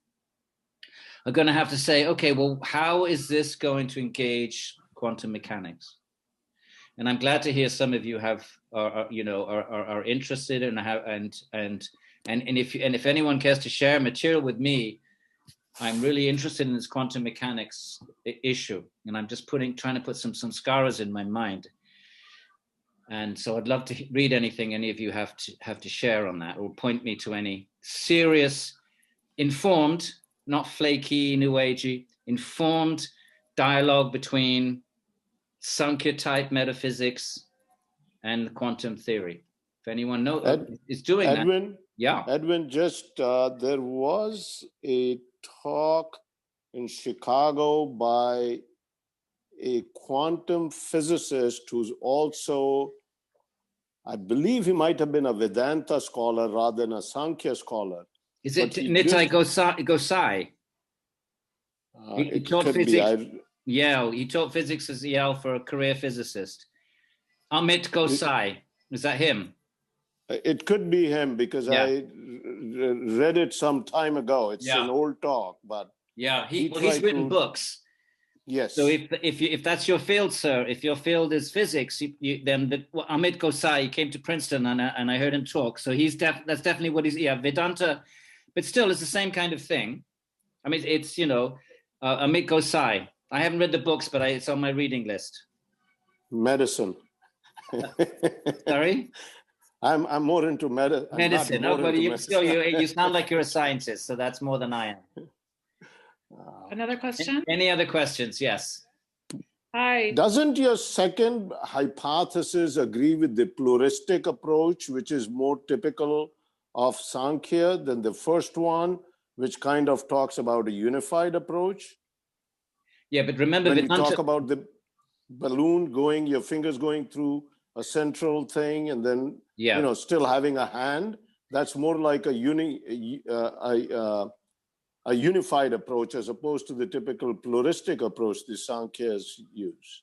are going to have to say, okay, well, how is this going to engage quantum mechanics? And I'm glad to hear some of you are interested and if anyone cares to share material with me, I'm really interested in this quantum mechanics issue, and I'm just trying to put some samskaras in my mind. And so I'd love to read anything any of you have to share on that, or point me to any serious, informed, not flaky, new agey, informed dialogue between Sāṃkhya type metaphysics and quantum theory. If anyone is doing Edwin, that. Yeah. Edwin, just there was a talk in Chicago by a quantum physicist who's also, I believe he might have been a Vedanta scholar rather than a Sāṃkhya scholar. Is it Nitai Gosai? He taught physics. Yale. He taught physics at Yale for a career physicist. Amit Gosai. Is that him? It could be him because I read it some time ago. It's an old talk, but he's written books. Yes. So if that's your field, sir, if your field is physics, then Amit Gosai came to Princeton and I heard him talk. So that's definitely what he's Vedanta, but still it's the same kind of thing. I mean, it's Amit Gosai. I haven't read the books, but it's on my reading list. Medicine. Sorry. I'm more into medicine. No, but you sound like you're a scientist, so that's more than I am. Another question? Any other questions? Yes. Hi. Doesn't your second hypothesis agree with the pluralistic approach, which is more typical of Sāṃkhya than the first one, which kind of talks about a unified approach? Yeah, but remember, when you talk about the balloon your fingers going through a central thing and then still having a hand, that's more like a unified approach as opposed to the typical pluralistic approach the Sāṃkhyas use.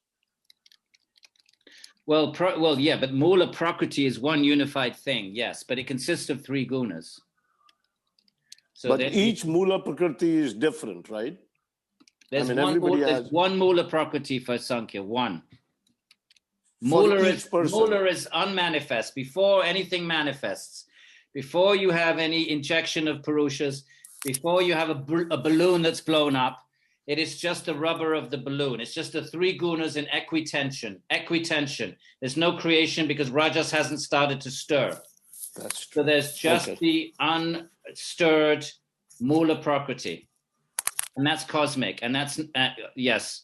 Well, but Mula Prakriti is one unified thing, yes, but it consists of 3 gunas. So but each Mula Prakriti is different, right? There's one Mula Prakriti for Sāṃkhya, one. Mula is unmanifest, before anything manifests, before you have any injection of Purushas, before you have a balloon that's blown up, it is just the rubber of the balloon. It's just the 3 gunas in equitension. There's no creation because Rajas hasn't started to stir. That's true. So there's just the unstirred Mula Prakriti. And that's cosmic. And that's, yes.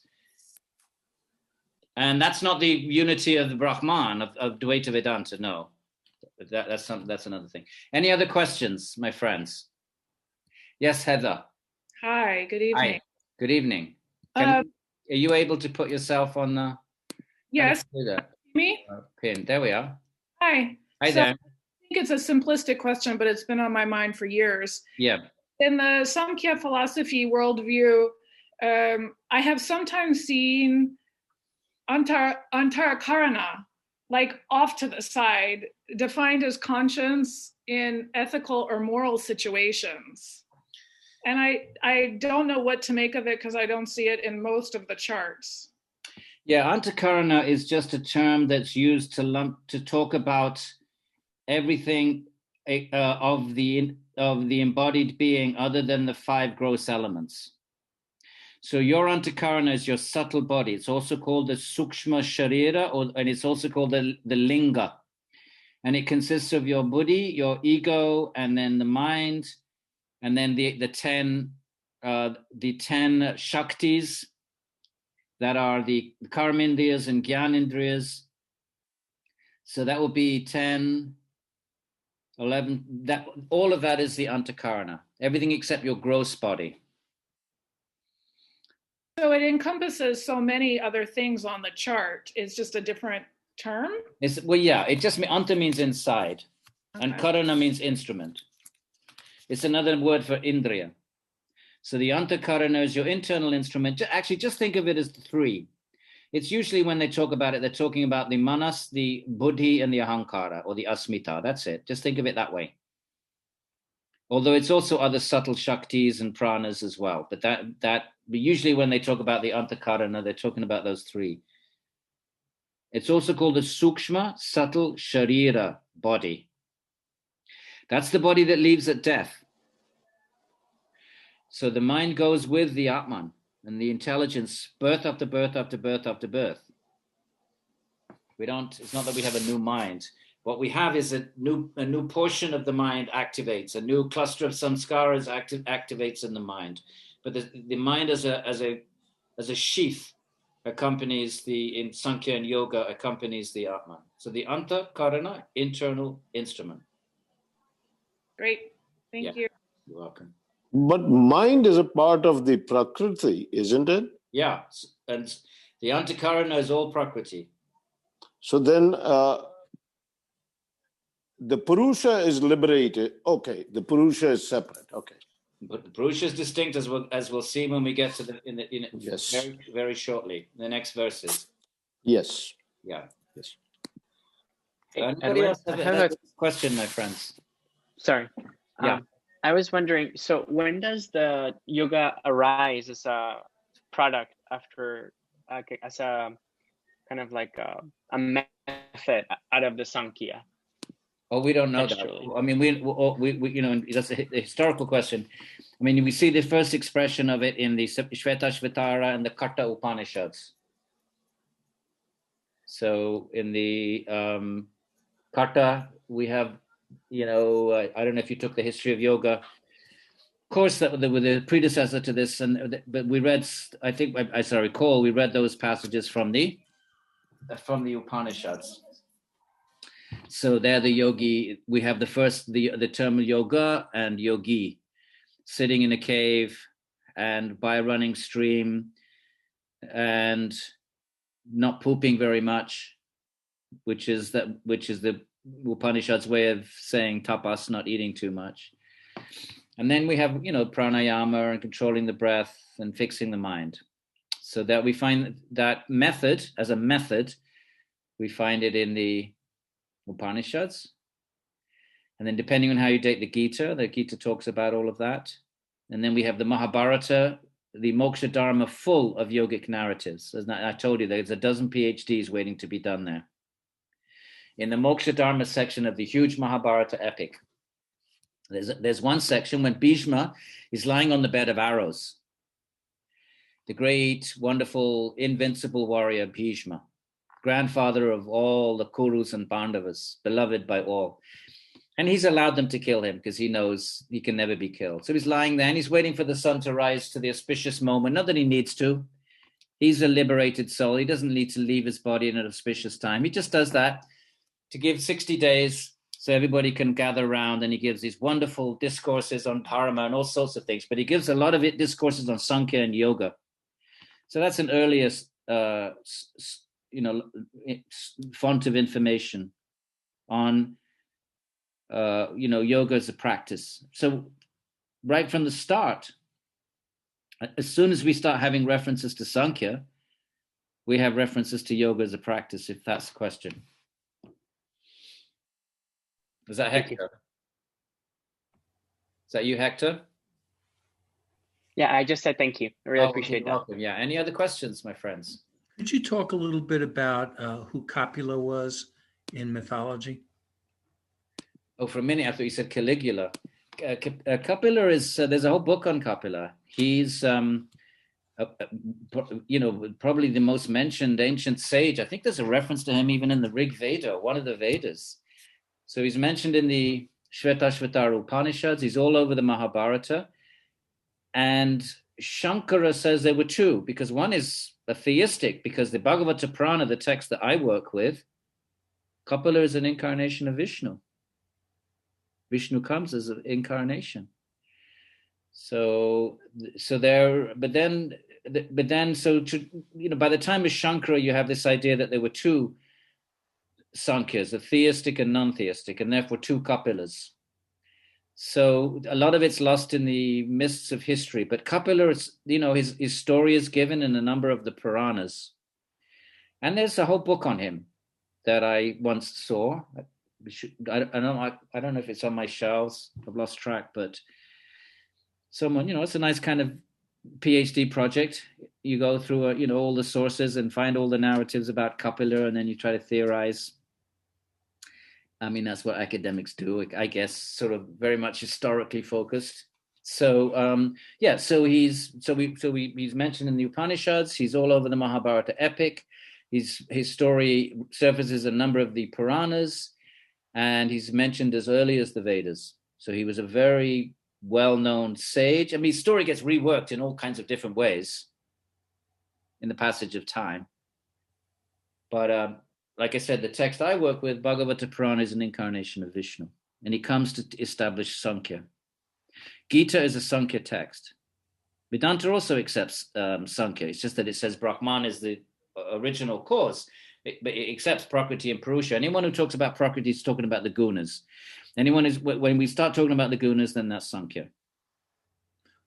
And that's not the unity of the Brahman, of Dvaita Vedanta, no. That's another thing. Any other questions, my friends? Yes, Heather. Hi, good evening. Hi. Good evening. Are you able to put yourself on the... Yes. Me? Pin. There we are. Hi. Hi there. I think it's a simplistic question, but it's been on my mind for years. Yeah. In the Sāṃkhya philosophy worldview, I have sometimes seen antarakarana, like off to the side, defined as conscience in ethical or moral situations. And I don't know what to make of it because I don't see it in most of the charts. Yeah, antakarana is just a term that's used to talk about everything of the embodied being other than the 5 gross elements. So your antakarana is your subtle body. It's also called the sukshma sharira, and it's also called the linga. And it consists of your buddhi, your ego, and then the mind, and then the 10 shaktis that are the karmindriyas and gyanindriyas. So that will be 10, 11, that all of that is the antakarana, everything except your gross body. So it encompasses so many other things on the chart. It's just a different term? It just anta means inside, and Okay. karana means instrument. It's another word for indriya. So the antakarana is your internal instrument. Actually, just think of it as the three. It's usually when they talk about it, they're talking about the manas, the buddhi, and the ahankara, or the asmita. That's it. Just think of it that way. Although it's also other subtle shaktis and pranas as well. But but usually when they talk about the antakarana, they're talking about those three. It's also called the sukshma, subtle sharira, body. That's the body that leaves at death. So the mind goes with the Atman and the intelligence, birth after birth after birth after birth. It's not that we have a new mind. What we have is a new portion of the mind activates, a new cluster of samskaras activates in the mind. But the mind as a sheath accompanies in Sāṃkhya and Yoga accompanies the Atman. So the anta karana, internal instrument. Great. Thank you. You're welcome. But mind is a part of the prakriti, isn't it? Yeah, and the antakarana is all prakriti. So then the purusha is liberated. Okay, the purusha is separate. Okay. But the purusha is distinct, as we'll see when we get to Yes. very, very shortly, the next verses. Yes. Yeah. Yes. Anybody else have a question, my friends? Sorry. Yeah. I was wondering, so when does the yoga arise as a product after, as a kind of like a method out of the Sāṃkhya? Oh, we don't know Textually. that. I mean, we that's a historical question. I mean, we see the first expression of it in the Shvetashvatara and the Karta Upanishads. So in the Karta, we have, I don't know if you took the history of yoga. Of course, that were the predecessor to this, but we read. I think, as I recall, we read those passages from the Upanishads. So there, the yogi. We have the term yoga and yogi, sitting in a cave and by a running stream, and not pooping very much, which is the Upanishad's way of saying tapas, not eating too much. And then we have, pranayama and controlling the breath and fixing the mind. So that we find that method, as a method, we find it in the Upanishads. And then depending on how you date the Gita talks about all of that. And then we have the Mahabharata, the Moksha Dharma, full of yogic narratives. As I told you, there's a dozen PhDs waiting to be done there. In the Moksha Dharma section of the huge Mahabharata epic, there's one section when Bhishma is lying on the bed of arrows. The great, wonderful, invincible warrior Bhishma, grandfather of all the Kurus and Pandavas, beloved by all. And he's allowed them to kill him because he knows he can never be killed. So he's lying there and he's waiting for the sun to rise to the auspicious moment. Not that he needs to. He's a liberated soul. He doesn't need to leave his body in an auspicious time. He just does that to give 60 days so everybody can gather around, and he gives these wonderful discourses on dharma and all sorts of things, but he gives a lot of discourses on Sāṃkhya and yoga. So that's an earliest, font of information on, yoga as a practice. So right from the start, as soon as we start having references to Sāṃkhya, we have references to yoga as a practice, if that's the question. Is that Hector? Is that you, Hector? Yeah, I just said thank you. I really appreciate that. Welcome. Yeah. Any other questions, my friends? Could you talk a little bit about who Copula was in mythology? Oh, for a minute, I thought you said Caligula. Copula is, there's a whole book on Copula. He's, probably the most mentioned ancient sage. I think there's a reference to him even in the Rig Veda, one of the Vedas. So he's mentioned in the Shvetashvatara Upanishads. He's all over the Mahabharata. And Shankara says there were two, because one is a theistic, because the Bhagavata Purana, the text that I work with, Copula is an incarnation of Vishnu. Vishnu comes as an incarnation. So there, by the time of Shankara, you have this idea that there were two Sankhyas, a theistic and non-theistic, and therefore two Kapilas. So a lot of it's lost in the mists of history. But Kapila, his story is given in a number of the Puranas. And there's a whole book on him that I once saw. I don't know if it's on my shelves. I've lost track, but someone, it's a nice kind of PhD project. You go through, all the sources and find all the narratives about Kapila, and then you try to theorize. I mean, that's what academics do, I guess, sort of very much historically focused. So, so he's mentioned in the Upanishads. He's all over the Mahabharata epic. His story surfaces a number of the Puranas, and he's mentioned as early as the Vedas. So he was a very well-known sage. I mean, his story gets reworked in all kinds of different ways in the passage of time. But like I said, the text I work with, Bhagavata Purana, is an incarnation of Vishnu, and he comes to establish Sāṃkhya. Gita is a Sāṃkhya text. Vedanta also accepts Sāṃkhya. It's just that it says Brahman is the original cause, but it accepts Prakriti and Purusha. Anyone who talks about Prakriti is talking about the gunas. When we start talking about the gunas, then that's Sāṃkhya.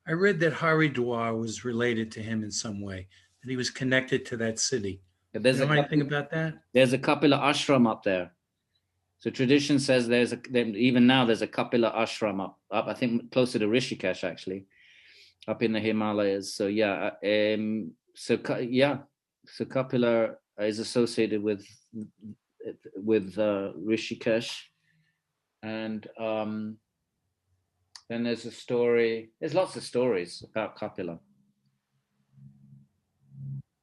I read that Haridwar was related to him in some way, that he was connected to that city. You know anything about that? There's a Kapila ashram up there. So tradition says even now there's a Kapila ashram up I think closer to Rishikesh, actually, up in the Himalayas. So so Kapila is associated with Rishikesh, and then there's a story. There's lots of stories about Kapila.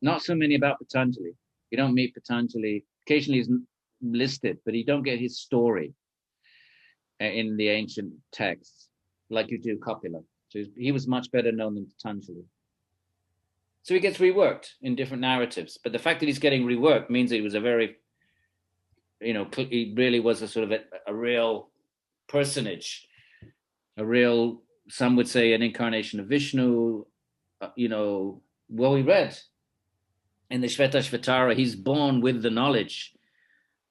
Not so many about Patanjali. You don't meet Patanjali. Occasionally he's listed, but you don't get his story in the ancient texts like you do Kapila. So he was much better known than Patanjali. So he gets reworked in different narratives. But the fact that he's getting reworked means that he was a very, he really was a sort of a real personage, some would say an incarnation of Vishnu. We read in the Shvetashvatara, he's born with the knowledge.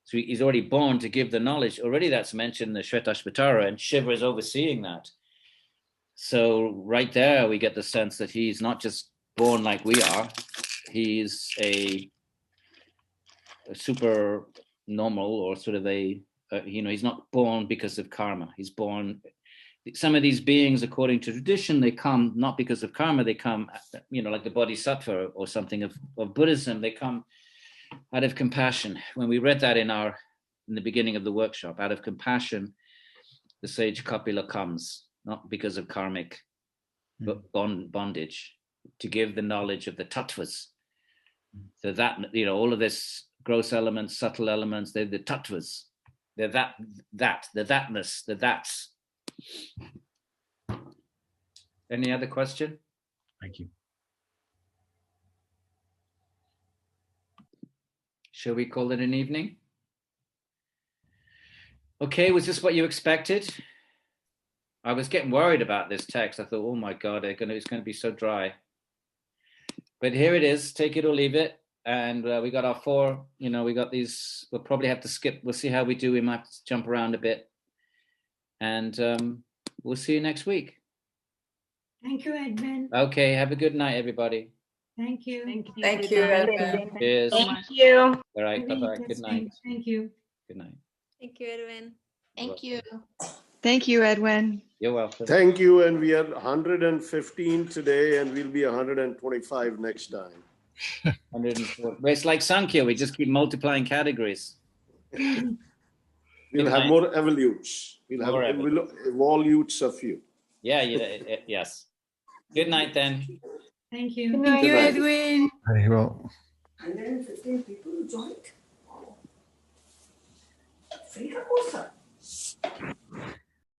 So he's already born to give the knowledge. Already that's mentioned in the Shvetashvatara, and Shiva is overseeing that. So right there, we get the sense that he's not just born like we are. He's a super normal, or sort of he's not born because of karma. He's born. Some of these beings, according to tradition, they come not because of karma. They come, like the Bodhisattva or something of Buddhism. They come out of compassion. When we read that in the beginning of the workshop, out of compassion, the sage Kapila comes, not because of karmic bondage, to give the knowledge of the tattvas. So that, all of this gross elements, subtle elements, they're the tattvas. They're the thatness, the that's. Any other question? Thank you. Shall we call it an evening? Okay, was this what you expected? I was getting worried about this text. I thought, oh my God, it's going to be so dry. But here it is, take it or leave it. And we got our 4, we got these, we'll probably have to skip. We'll see how we do. We might have to jump around a bit. And we'll see you next week. Thank you, Edwin. Okay, have a good night, everybody. Thank you. Thank you, Edwin. Cheers. Thank you. All right, bye-bye. Good night. Thank you. Good night. Thank you, Edwin. Thank you. Thank you, Edwin. You're welcome. Thank you. And we are 115 today, and we'll be 125 next time. 104. But it's like Samkhya, we just keep multiplying categories. We'll have more evolutes. We'll evolutes of you. Yeah, yes. Good night then. Thank you. Good night, Edwin. Very well. 115 people joined. Free